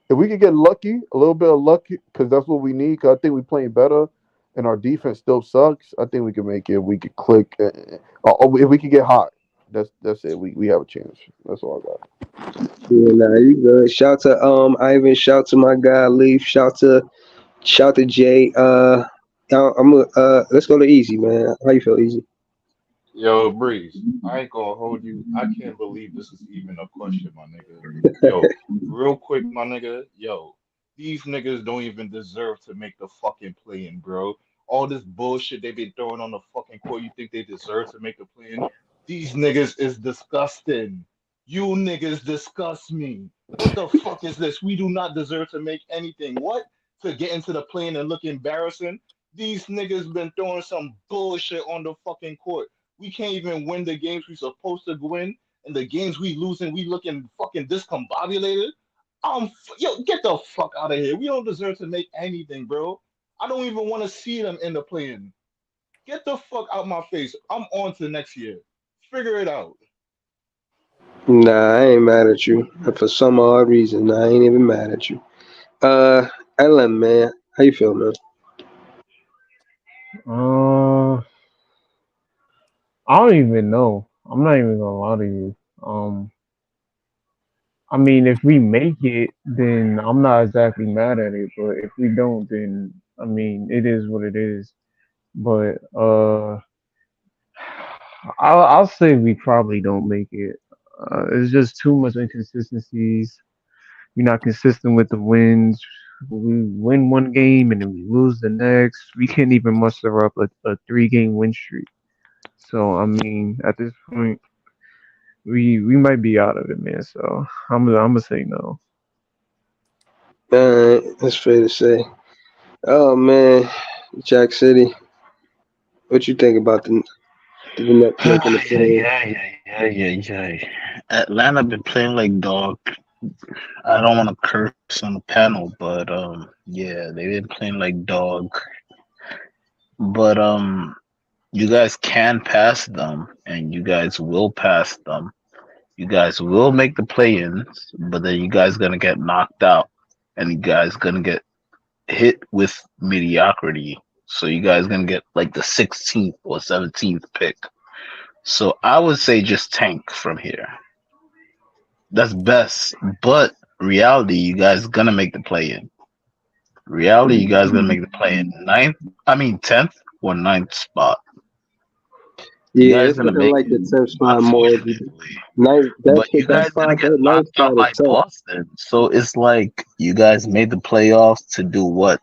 If we could get lucky, a little bit of lucky, because that's what we need. Cause I think we're playing better, and our defense still sucks. I think we can make it. We could click. If we could get hot, that's it. We have a chance. That's all I got. Yeah, nah, you good. Shout to Ivan. Shout to my guy Leaf. Shout to Jay. Let's go to Easy, man. How you feel, Easy? Yo, Breeze, I ain't gonna hold you. I can't believe this is even a question, my nigga. Yo, real quick, my nigga. Yo, these niggas don't even deserve to make the fucking play-in, bro. All this bullshit they been throwing on the fucking court, you think they deserve to make the play-in? These niggas is disgusting. You niggas disgust me. What the fuck is this? We do not deserve to make anything. What? To get into the play-in and look embarrassing? These niggas been throwing some bullshit on the fucking court. We can't even win the games we supposed to win, and the games we losing, we looking fucking discombobulated. Yo, get the fuck out of here. We don't deserve to make anything, bro. I don't even want to see them in the play-in. Get the fuck out my face. I'm on to next year. Figure it out. Nah, I ain't mad at you. For some odd reason, I ain't even mad at you. Ellen, man, how you feel, man? Uh, I don't even know. I'm not even gonna lie to you. I mean, if we make it, then I'm not exactly mad at it. But if we don't, then I mean, it is what it is. But I'll say we probably don't make it. It's just too much inconsistencies. We're not consistent with the wins. We win one game and then we lose the next. We can't even muster up a 3 game win streak. So I mean, at this point, we might be out of it, man. So I'm gonna say no. That's fair to say. Oh man, Jack City, what you think about the Nets making the play? Yeah. Atlanta been playing like dog. I don't want to curse on the panel, but yeah, they've been playing like dog. But you guys can pass them, and you guys will pass them. You guys will make the play-ins, but then you guys gonna get knocked out, and you guys gonna get hit with mediocrity. So you guys gonna get like the 16th or 17th pick. So I would say just tank from here. That's best, but reality, you guys gonna make the play-in. Reality, you guys gonna make the play-in 10th or 9th spot. You Yeah, guys it's gonna looking make like it, the 10th spot more. unfortunately. Ninth, But you guys gonna get ninth knocked out spot by is tough. Boston. So it's like you guys made the playoffs to do what?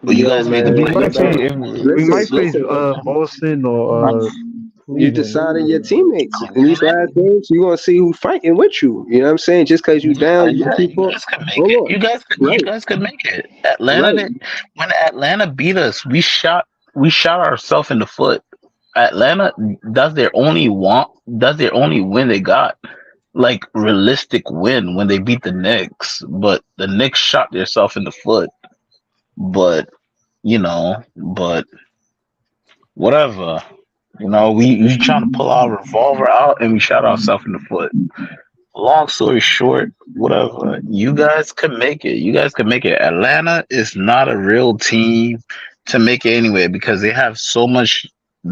Well, you Yo, guys made the man, We you might playoffs to face better do what? we might face listen. Boston or You Cleveland. deciding your teammates in these last games. You gonna see who's fighting with you. You know what I'm saying? Just because you down, you Yeah, keep you on. guys could make Hold it. on. You Right, guys could make it. Atlanta right. did, when Atlanta beat us, we shot ourselves in the foot. Atlanta, that's their only win they got. Like realistic win when they beat the Knicks, but the Knicks shot themselves in the foot. But but whatever. We trying to pull our revolver out and we shot ourselves in the foot. Long story short, whatever. You guys could make it. You guys could make it. Atlanta is not a real team to make it anyway because they have so much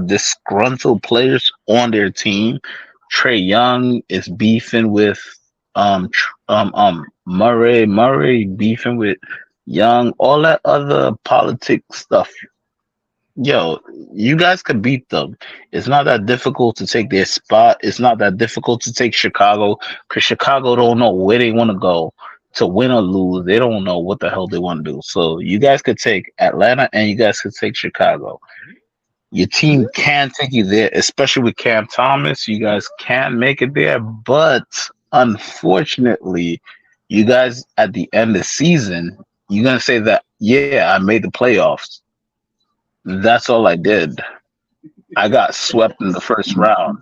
disgruntled players on their team. Trey Young is beefing with Murray beefing with Young, all that other politics stuff. Yo, you guys could beat them. It's not that difficult to take their spot. It's not that difficult to take Chicago because Chicago don't know where they want to go to win or lose. They don't know what the hell they want to do. So you guys could take Atlanta and you guys could take Chicago. Your team can take you there, especially with Cam Thomas. You guys can make it there, but unfortunately, you guys at the end of the season, you're gonna say that, yeah, I made the playoffs. That's all I did. I got swept in the first round.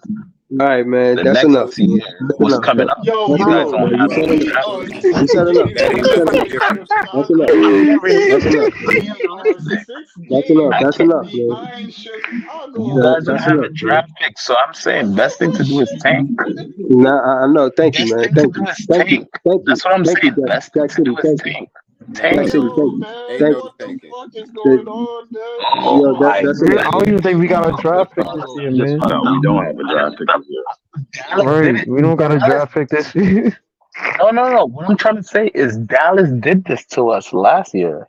All right, man. The That's next enough. year That's was enough. coming up. Yo, That's You guys enough, bro. don't man. have You said any enough. draft Oh, picks. You said enough. City, You said enough. That's enough. That's enough. we are 6 That's enough. games That's enough, man. behind You Chicago. guys don't That's have a enough, man. draft pick, so I'm saying What best type thing of to do is shit? tank. Nah, I know. Thank you, Best man. thing to Thank do you. is Thank you. tank. Thank you. That's what I'm Thank you, saying. Best thing Jack to City. do is Thank you. tank. Jack Tank. City. Yo, Thank you. man, Ain't Thank no you. what the thinking. fuck is The- going on, man? Yo, Oh my that's I enough. don't even think we got a draft pick this Yo, year, I just man. found out we don't have a draft pick this year. Dallas did Right, it. we don't got a Dallas. draft pick this year. No. What I'm trying to say is Dallas did this to us last year.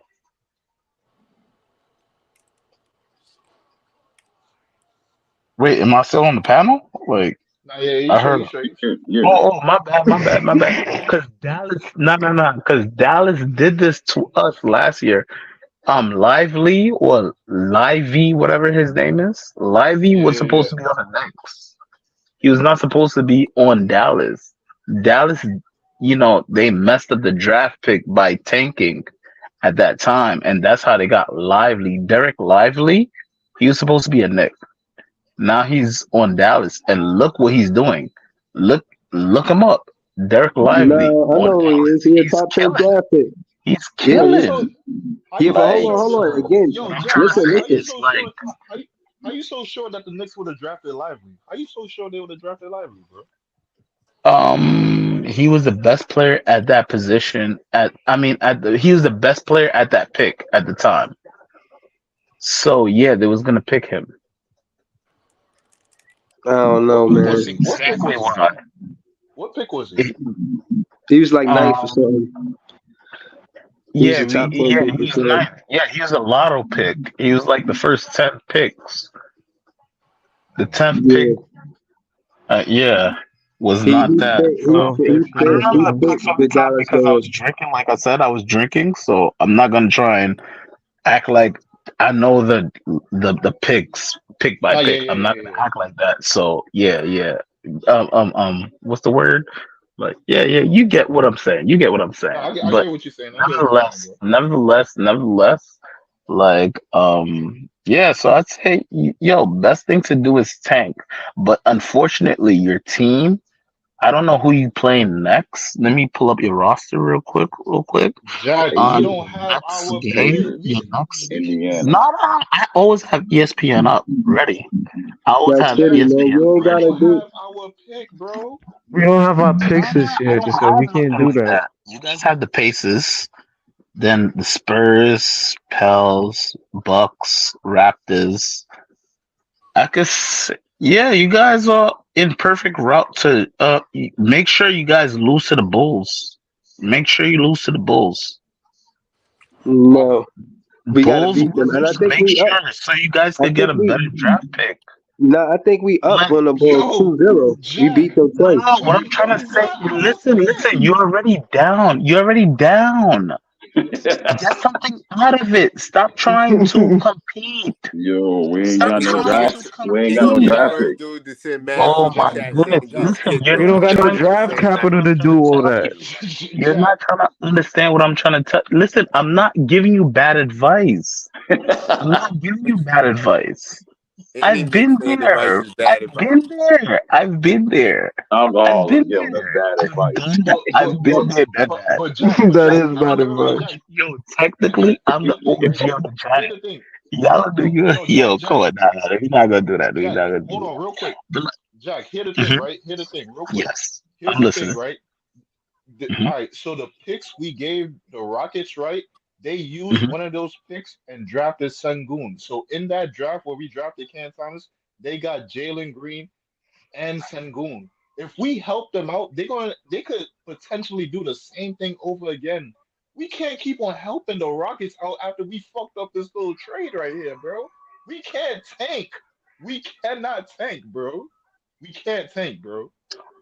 Wait, am I still on the panel? Like, Nah, yeah, you I straight, heard. you straight. Oh, my bad, my bad, my bad. Because Dallas, no. Because Dallas did this to us last year. Lively or Livy, whatever his name is. Livy Yeah, was yeah, yeah. supposed to be on the Knicks. He was not supposed to be on Dallas. Dallas, they messed up the draft pick by tanking at that time, and that's how they got Lively. Derek Lively, he was supposed to be a Knick. Now he's on Dallas, and look what he's doing. Look him up. Derek Lively No, I on know who he Dallas. is. He a He's top 10 killing. draft pick. He's Yeah, How you yeah. so? killing. How Yeah, you but so Like, hold sure? on. Again, Yo, what I'm Jack, trying to listen, how you say listen. is so like, sure? How you so sure that the Knicks would have drafted Lively? How you so sure they would have drafted Lively, bro? he was the best player at that position. He was the best player at that pick at the time. So yeah, they was gonna pick him. I don't know, What pick man. was That's he? What pick exactly was he? why. What pick was he? He was like ninth or Um, something. He was yeah, a top 10 yeah, pick he was before. ninth. Yeah, he was a lotto pick. He was like the first 10 picks. The 10th Yeah. pick, yeah, was He not he that. fit he So fit he I don't fit know he how to fit put from the the top Dallas because I Stars. was drinking. Like I said, I was drinking, so I'm not gonna try and act like I know the picks pick by Oh yeah, pick. yeah, I'm yeah, not yeah. gonna act like that. So yeah. What's the word? Like yeah. You get what I'm saying. You get what I'm No, saying. I But get what you're saying. I get what you're saying, nevertheless, like yeah. So I'd say yo, best thing to do is tank. But unfortunately, your team. I don't know who you playing next. Let me pull up your roster real quick. bro. Jack, we On don't have next our game, players. your next. Indiana. No, I always have ESPN up ready. I always That's have Jack, shitty, man. ESPN You ain't we ready. gotta don't do have our pick, bro. We don't have our picks this I year, don't so we have can't nothing do like that. that. You guys have the Pacers, then the Spurs, Pels, Bucks, Raptors. I guess, yeah, you guys are in perfect route to make sure you guys lose to the Bulls. Make sure you lose to the Bulls. no. We gotta Bulls, beat them. And I Wizards, think make we up. sure so you guys I could get think a we better draft pick. I think we up Like, on the Bulls Yo, 2-0. We Jack, beat them no, twice. what I'm we trying to don't say, got our listen, pick. you're already down. You're already down. Get something out of it. Stop trying to compete. Yo, we ain't Stop got no Yo, trying Jack, to draft. We ain't he got gonna no be the compete. draft first pick. dude to send mad Oh super my Jack, chats goodness. saying he's Listen, pissed you're We with don't us. not got no trying to draft understand capital what I'm to trying do to all tell that. you. You're Jack, not trying to understand what I'm trying to tell. Listen, I'm not giving you bad advice. I'm not giving you bad advice. Any I've Knicks been fan advice there. is bad advice. I've been there. I've Alcohol been is giving us there. bad I've advice. done that. I've been there, done that. but That Jack, is no, bad no, no, no, advice. Jack. Yo, technically, I'm Here's the the thing, right? OG of the Here's Giant. the thing. Y'all do you? No, Yo, come Jack, on, nah, we're not gonna do that. We're Jack, not gonna hold do on, real quick. that. Jack, here's the thing, Mm-hmm. right? Here's the thing, real quick. Yes, Here's I'm the thing, listening. right? Mm-hmm. All right, so the picks we gave the Rockets, right? They used Mm-hmm. one of those picks and drafted Sengun. So in that draft where we drafted Cam Thomas, they got Jalen Green and Sengun. If we help them out, they could potentially do the same thing over again. We can't keep on helping the Rockets out after we fucked up this little trade right here, bro. We can't tank. We cannot tank, bro. We can't tank, bro.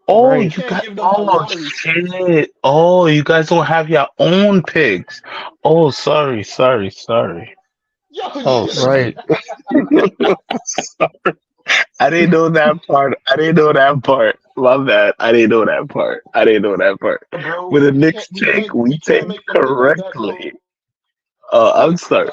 Oh, We Right. you can't got give them a lottery spot. shit. Oh, you guys don't have your own picks. Oh, sorry. Yo, Oh, Right. sorry. I didn't know that part. My bad. I didn't know that part. bro, With the Knicks take, we we can't take make them think like that, bro. correctly. Oh, I'm Like, sorry.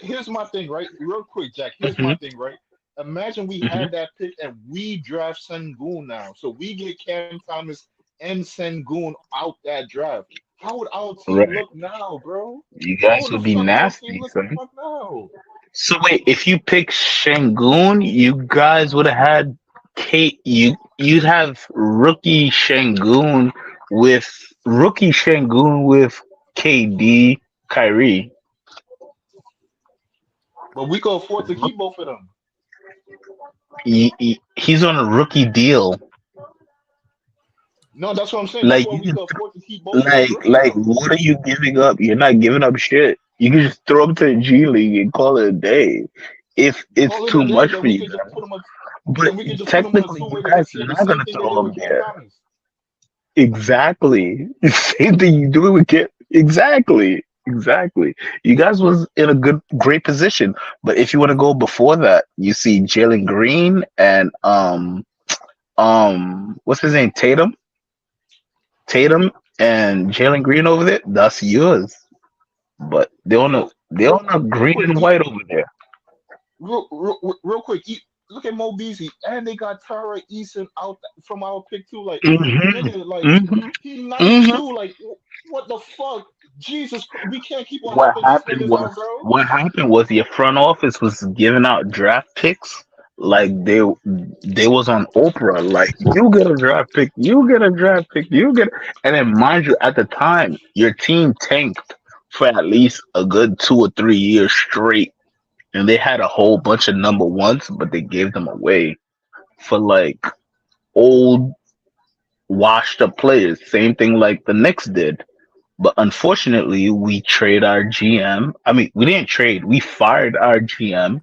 here's my thing, right? Real quick, Jack. Here's Mhm, my thing, right? Imagine we mhm. had that pick and we draft Sengun now. So we get Cam Thomas and Sengun out that draft. How would our team Right. look now, bro? You How guys would the would be fuck our team nasty, look son. fuck now? So wait, if you pick Shangoon, you guys would have had Kate. You'd have rookie Shangoon with KD, Kyrie. But we could afford to keep both of them. He's on a rookie deal. No, that's what I'm saying. That's Like why we you, could afford to keep both of them rookies like out. what are you giving up? You're not giving up shit. You can just throw him to the G League and call it a day. if it's Call it a too day, much then for we you could just guys. put him on. But Then we could just put him on a technically, you two-way guys are ratio. The not same gonna thing they throw did him with Cam there. Thomas. Exactly. Same thing you do with Kid. Exactly. Exactly. You guys was in a great position. But if you want to go before that, you see Jalen Green and what's his name? Tatum and Jalen Green over there. That's yours. But they're on a Real green quick, and white over there. real quick. Look at Mo Beasley, and they got Tara Eason out from our pick too. Like, Mm-hmm. nigga, like Mm-hmm. he nice Mm-hmm. too. Like, what the fuck? Jesus, we can't keep on What hyping these happened niggas was out, bro. what happened was your front office was giving out draft picks like they was on Oprah, like you get a draft pick, you get a draft pick, you get, and then mind you, at the time your team tanked for at least a good 2 or 3 years straight, and they had a whole bunch of number ones, but they gave them away for like old washed up players. Same thing like the Knicks did. But unfortunately, we trade our GM. I mean, we didn't trade. We fired our GM,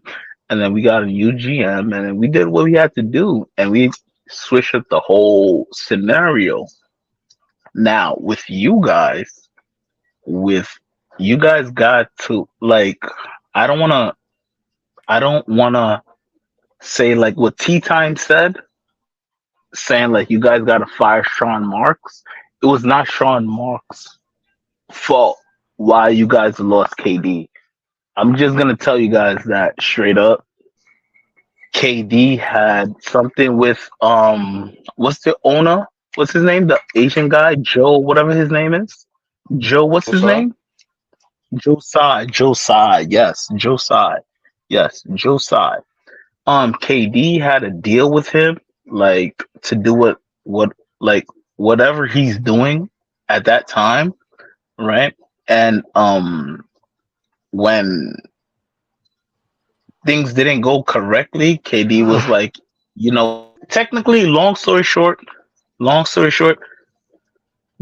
and then we got a new GM, and then we did what we had to do, and we switched up the whole scenario. Now, with you guys got to like, I don't want to, I don't want to say like what Tea Time said, saying like you guys got to fire Sean Marks. It was not Sean Marks' fault why you guys lost KD. I'm just gonna tell you guys that straight up. KD had something with what's the owner? What's his name? The Asian guy, Joe, whatever his name is. Joe, what's his What's up? name? Joe Tsai. Joe Tsai. Yes, Joe Tsai. Yes, Joe Tsai. KD had a deal with him, like to do what like whatever he's doing at that time, right? And when things didn't go correctly, KD was like, technically, long story short,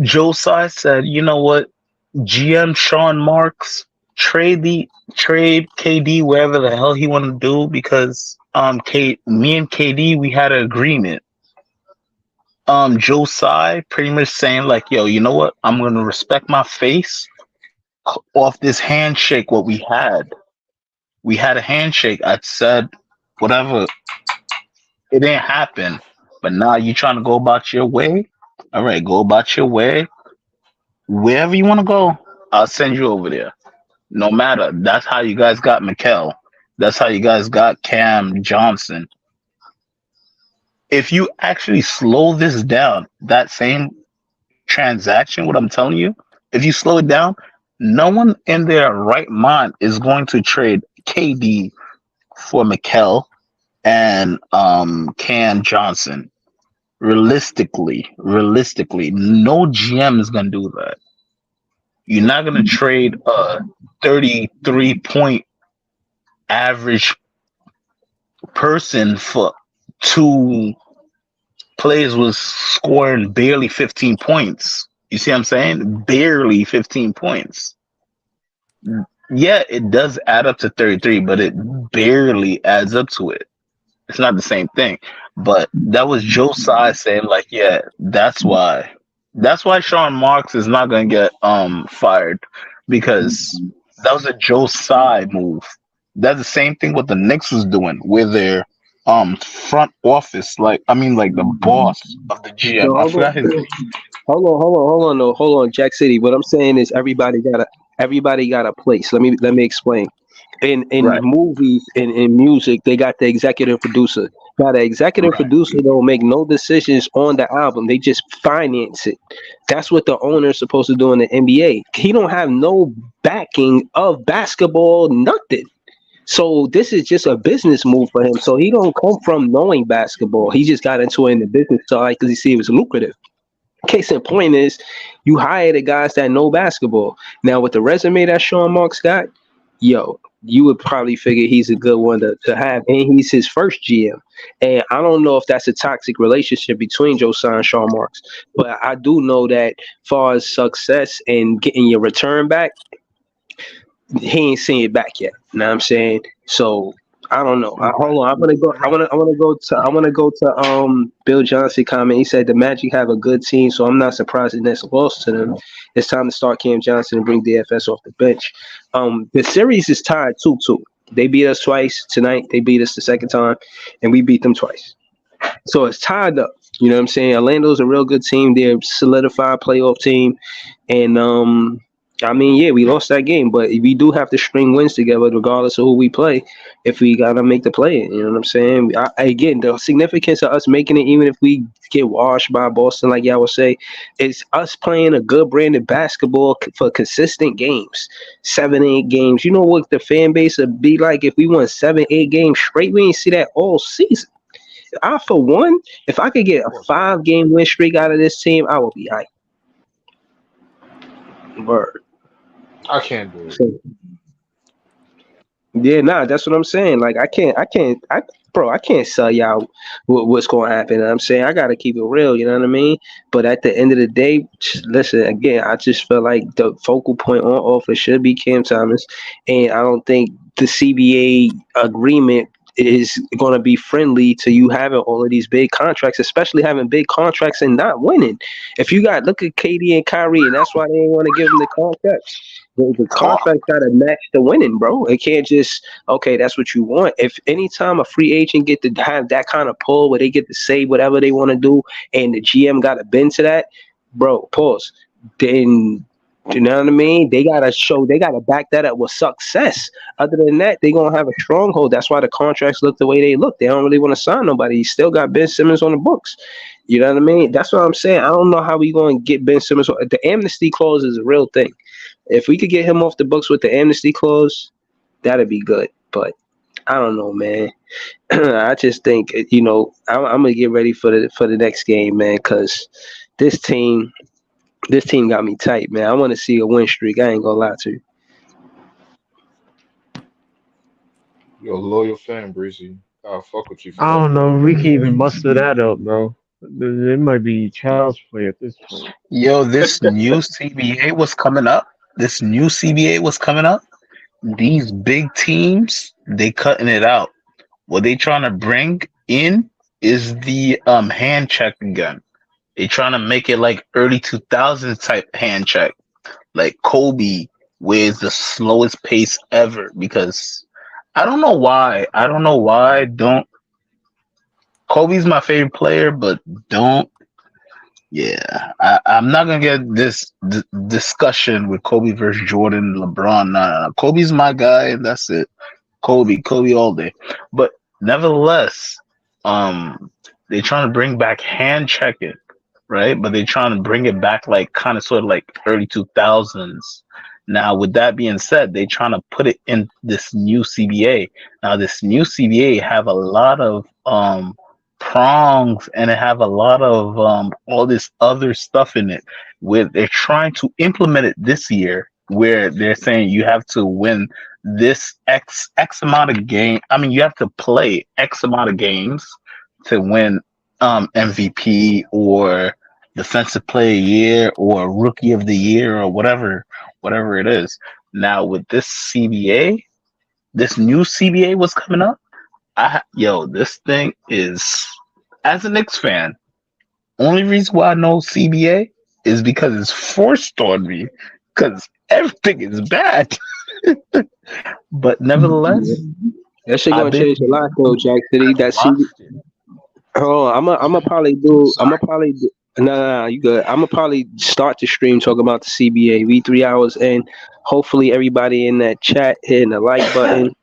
Joe Tsai said, you know what, GM Sean Marks, trade KD wherever the hell he want to do, because me and KD, we had an agreement. Joe Tsai pretty much saying like, yo, you know what, I'm gonna respect my face off this handshake. What we had a handshake. I said whatever, it didn't happen, but now you trying to go about your way. All right, go about your way. Wherever you want to go, I'll send you over there. No matter. That's how you guys got Mikal. That's how you guys got Cam Johnson. If you actually slow this down, that same transaction, what I'm telling you, if you slow it down, no one in their right mind is going to trade KD for Mikal and Cam Johnson. Realistically, no GM is gonna do that. You're not gonna trade a 33-point average person for two players was scoring barely 15 points. You see what I'm saying? Barely 15 points. Yeah, it does add up to 33, but it barely adds up to it. It's not the same thing. But that was Joe Tsai saying like, yeah, that's why Sean Marks is not gonna get fired, because that was a Joe Tsai move. That's the same thing what the Knicks was doing with their front office, like the boss of the GM. No, I hold forgot his on, name. hold on. Jack City. What I'm saying is everybody got a place. Let me explain. In Right. movies, in music, they got the executive producer. Now the executive producer don't make no decisions on the album. They just finance it. That's what the owner is supposed to do in the NBA. He don't have no backing of basketball, nothing. So this is just a business move for him. So he don't come from knowing basketball. He just got into it in the business side because he see it was lucrative. Case in point is you hire the guys that know basketball. Now with the resume that Sean Marks got, yo, you would probably figure he's a good one to have, and he's his first GM. And I don't know if that's a toxic relationship between Joe Tsai and Sean Marks, but I do know that far as success and getting your return back, he ain't seen it back yet. You know what I'm saying? So I don't know. Hold on. I want to go to Bill Johnson comment. He said the Magic have a good team, so I'm not surprised the Nets lost to them. It's time to start Cam Johnson and bring DFS off the bench. The series is tied 2-2. They beat us twice tonight. They beat us the second time, and we beat them twice. So it's tied up. You know what I'm saying? Orlando's a real good team. They're a solidified playoff team, and I mean, yeah, we lost that game, but we do have to string wins together regardless of who we play if we got to make the play. You know what I'm saying? Again, the significance of us making it, even if we get washed by Boston, like y'all would say, is us playing a good branded basketball for consistent games, 7-8 games. You know what the fan base would be like if we won 7-8 games straight? We ain't see that all season. I, for one, if I could get a 5-game win streak out of this team, I would be hyped. Word. I can't do it. Yeah, nah, that's what I'm saying. Like, I can't sell y'all what's going to happen. You know what I'm saying, I got to keep it real. You know what I mean? But at the end of the day, listen, again, I just feel like the focal point on offense should be Cam Thomas. And I don't think the CBA agreement is going to be friendly to you having all of these big contracts, especially having big contracts and not winning. If you look at KD and Kyrie, and that's why they didn't want to give them the contracts. The contract got to match the winning, bro. It can't just, okay, that's what you want. If anytime a free agent get to have that kind of pull where they get to say whatever they want to do and the GM got to bend to that, bro, pause. Then, you know what I mean? They got to back that up with success. Other than that, they're going to have a stronghold. That's why the contracts look the way they look. They don't really want to sign nobody. You still got Ben Simmons on the books. You know what I mean? That's what I'm saying. I don't know how we going to get Ben Simmons. The amnesty clause is a real thing. If we could get him off the books with the amnesty clause, that'd be good. But I don't know, man. I just think, I'm gonna get ready for the next game, man, because this team got me tight, man. I want to see a win streak. I ain't gonna lie to you. You're a loyal fan, Breezy. I'll fuck with you. I don't know if we can even muster that up, bro. It might be child's play at this point. Yo, this new CBA was coming up. These big teams, they cutting it out. What they trying to bring in is the hand check again. They trying to make it like early 2000s type hand check, like Kobe, where it's the slowest pace ever. Because I don't know why. Kobe's my favorite player, but don't. Yeah, I'm not gonna get this discussion with Kobe versus Jordan, LeBron. Nah. Kobe's my guy, and that's it. Kobe all day. But nevertheless, they're trying to bring back hand checking, right? But they're trying to bring it back like kind of sort of like early 2000s. Now, with that being said, they're trying to put it in this new CBA. Now, this new CBA have a lot of prongs, and it have a lot of all this other stuff in it where they're trying to implement it this year, where they're saying you have to win this X amount of game. I mean, you have to play X amount of games to win MVP or Defensive Player of the Year or Rookie of the Year or whatever it is. Now with this CBA, this new CBA was coming up. This thing is, as a Knicks fan, only reason why I know CBA is because it's forced on me, because everything is bad. But nevertheless, that shit gonna change a lot, though, Jack City. That CBA. Oh, I'm gonna probably do. Nah, you good. I'm gonna probably start the stream talking about the CBA. We 3 hours in. Hopefully, everybody in that chat hitting the like button.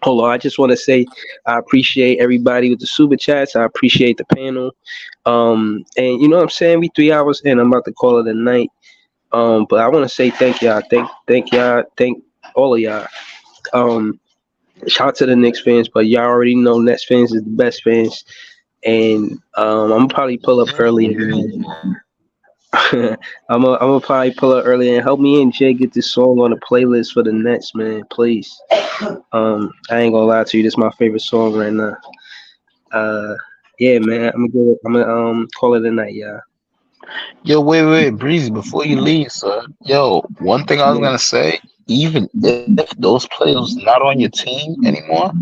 Hold on, I just want to say I appreciate everybody with the super chats. I appreciate the panel. And you know what I'm saying? We 3 hours in. I'm about to call it a night. But I want to say thank y'all. Thank y'all. Thank all of y'all. Shout out to the Knicks fans, but y'all already know Nets fans is the best fans. And I'm gonna probably pull up early. I'm gonna probably pull up early and help me and Jay get this song on the playlist for the Nets, man. Please. I ain't gonna lie to you, this is my favorite song right now. Yeah, man. I'm gonna call it a night, y'all. Yo, wait, Breezy, before you leave, sir. Yo, one thing I was gonna say, even if those players not on your team anymore,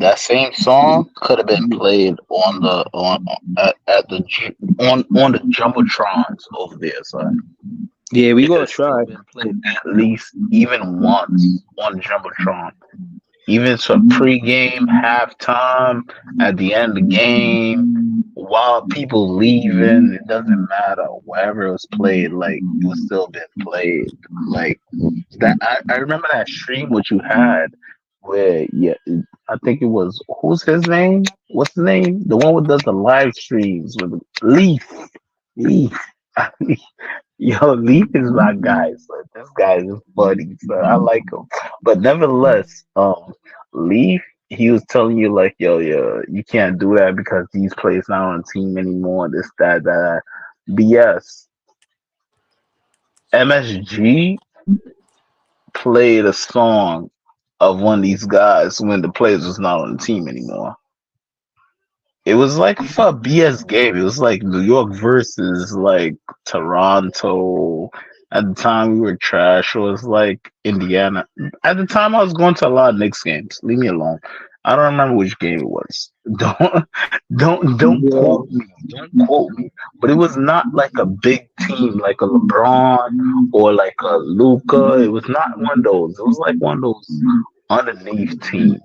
that same song could have been played on the at the on the jumbotrons over there, son. Yeah, we It gonna could have try. been played at least even once on the jumbotron. Even some pregame, halftime, at the end of the game, while people leaving, it doesn't matter. Wherever it was played, like it was still been played. Like that, I remember that stream what you had where I think it was who's his name? What's the name? The one who does the live streams with Leaf. Leaf. Yo, Leaf is my guy. So this guy is funny. So I like him. But nevertheless, Leaf, he was telling you like, yo, you can't do that because these players not on the team anymore. This, that. BS. MSG played a song of one of these guys when the players was not on the team anymore. It was like for a BS game. It was like New York versus like Toronto. At the time we were trash. It was like Indiana. At the time I was going to a lot of Knicks games. Leave me alone. I don't remember which game it was. Don't quote me. Don't quote me. But it was not like a big team like a LeBron or like a Luka. It was not one of those. It was like one of those underneath teams,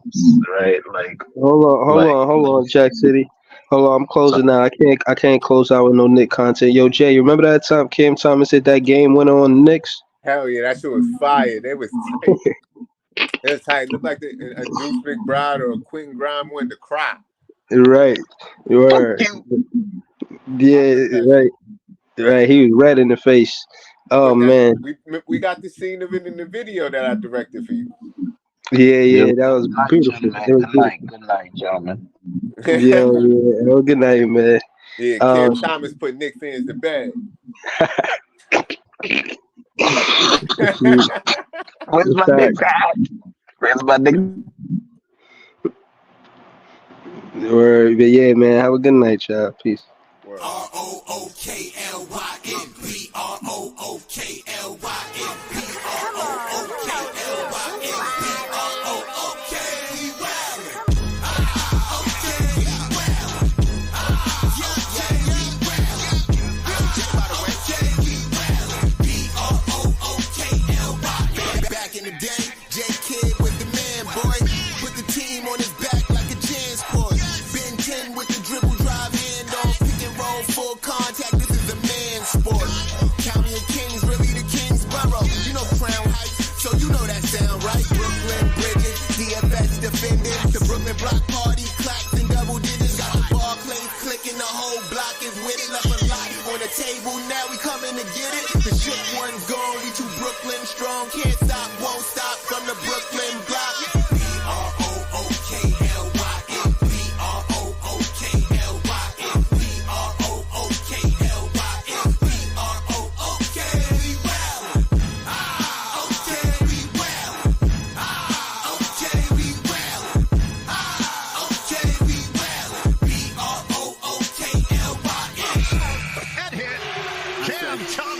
right? Like Hold on, Jack City. Hold on, I'm closing now. I can't close out with no Nick content. Yo, Jay, you remember that time Cam Thomas said that game went on the Knicks? Hell yeah, that shit was fire. They was tight. It was tight. It looked like a Deuce McBride or a Quentin Grimes wanted to cry. Right. Right. Yeah, right. He was red in the face. Oh man. We got the scene of it in the video that I directed for you. Yeah, that was beautiful. Good night, gentlemen. Yeah. Oh, good night, man. Yeah, Cam Thomas put Knicks fans to bed. Where's my Knicks at? Where's my Knicks? Word, but yeah, man. Have a good night, y'all. Peace. Back in the day, J Kid was the man, boy. Put the team on his back like a Jansport. Ben 10 with the dribble drive handoff, pick and roll, full contact. This is a man sport. County of Kings, really the Kingsborough. You know Crown Heights, so you know that sound, right? Brooklyn Bridges, DFS defending. The Brooklyn Block Party claps and double digits. Got the Barclays clicking, the whole block is with it. Left a lot on the table, now we coming to get it. The shook one's gone, we too Brooklyn strong. Can't stop, won't stop from the Brooklyn block.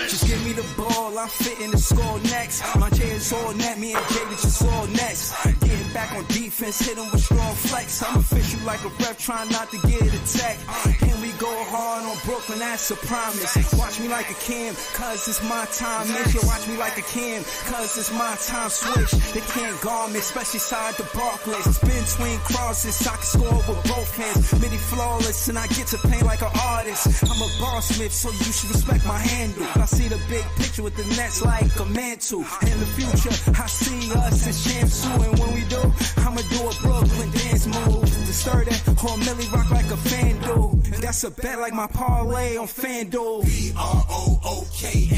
Just give me the ball, I'm fitting to score next. My J is all net, me and Jay that you saw next. Getting back on defense, hit him with strong flex. I'm official like a ref, trying not to get attacked. And we go hard on Brooklyn, that's a promise. Watch me like a Cam, cause it's my time. Make you watch me like a Cam, cause it's my time. Switch, they can't guard me, especially side the Barclays. Spin between crosses, I can score with both hands. Midi flawless, and I get to paint like an artist. I'm a boss smith, so you should respect my handle. I see the big picture with the Nets like a mantle. In the future, I see us as champs too. And when we do, I'ma do a Brooklyn dance move. To stir that whole Millie rock like a fan do. And that's a bet like my parlay on FanDuel. BROOKLYN.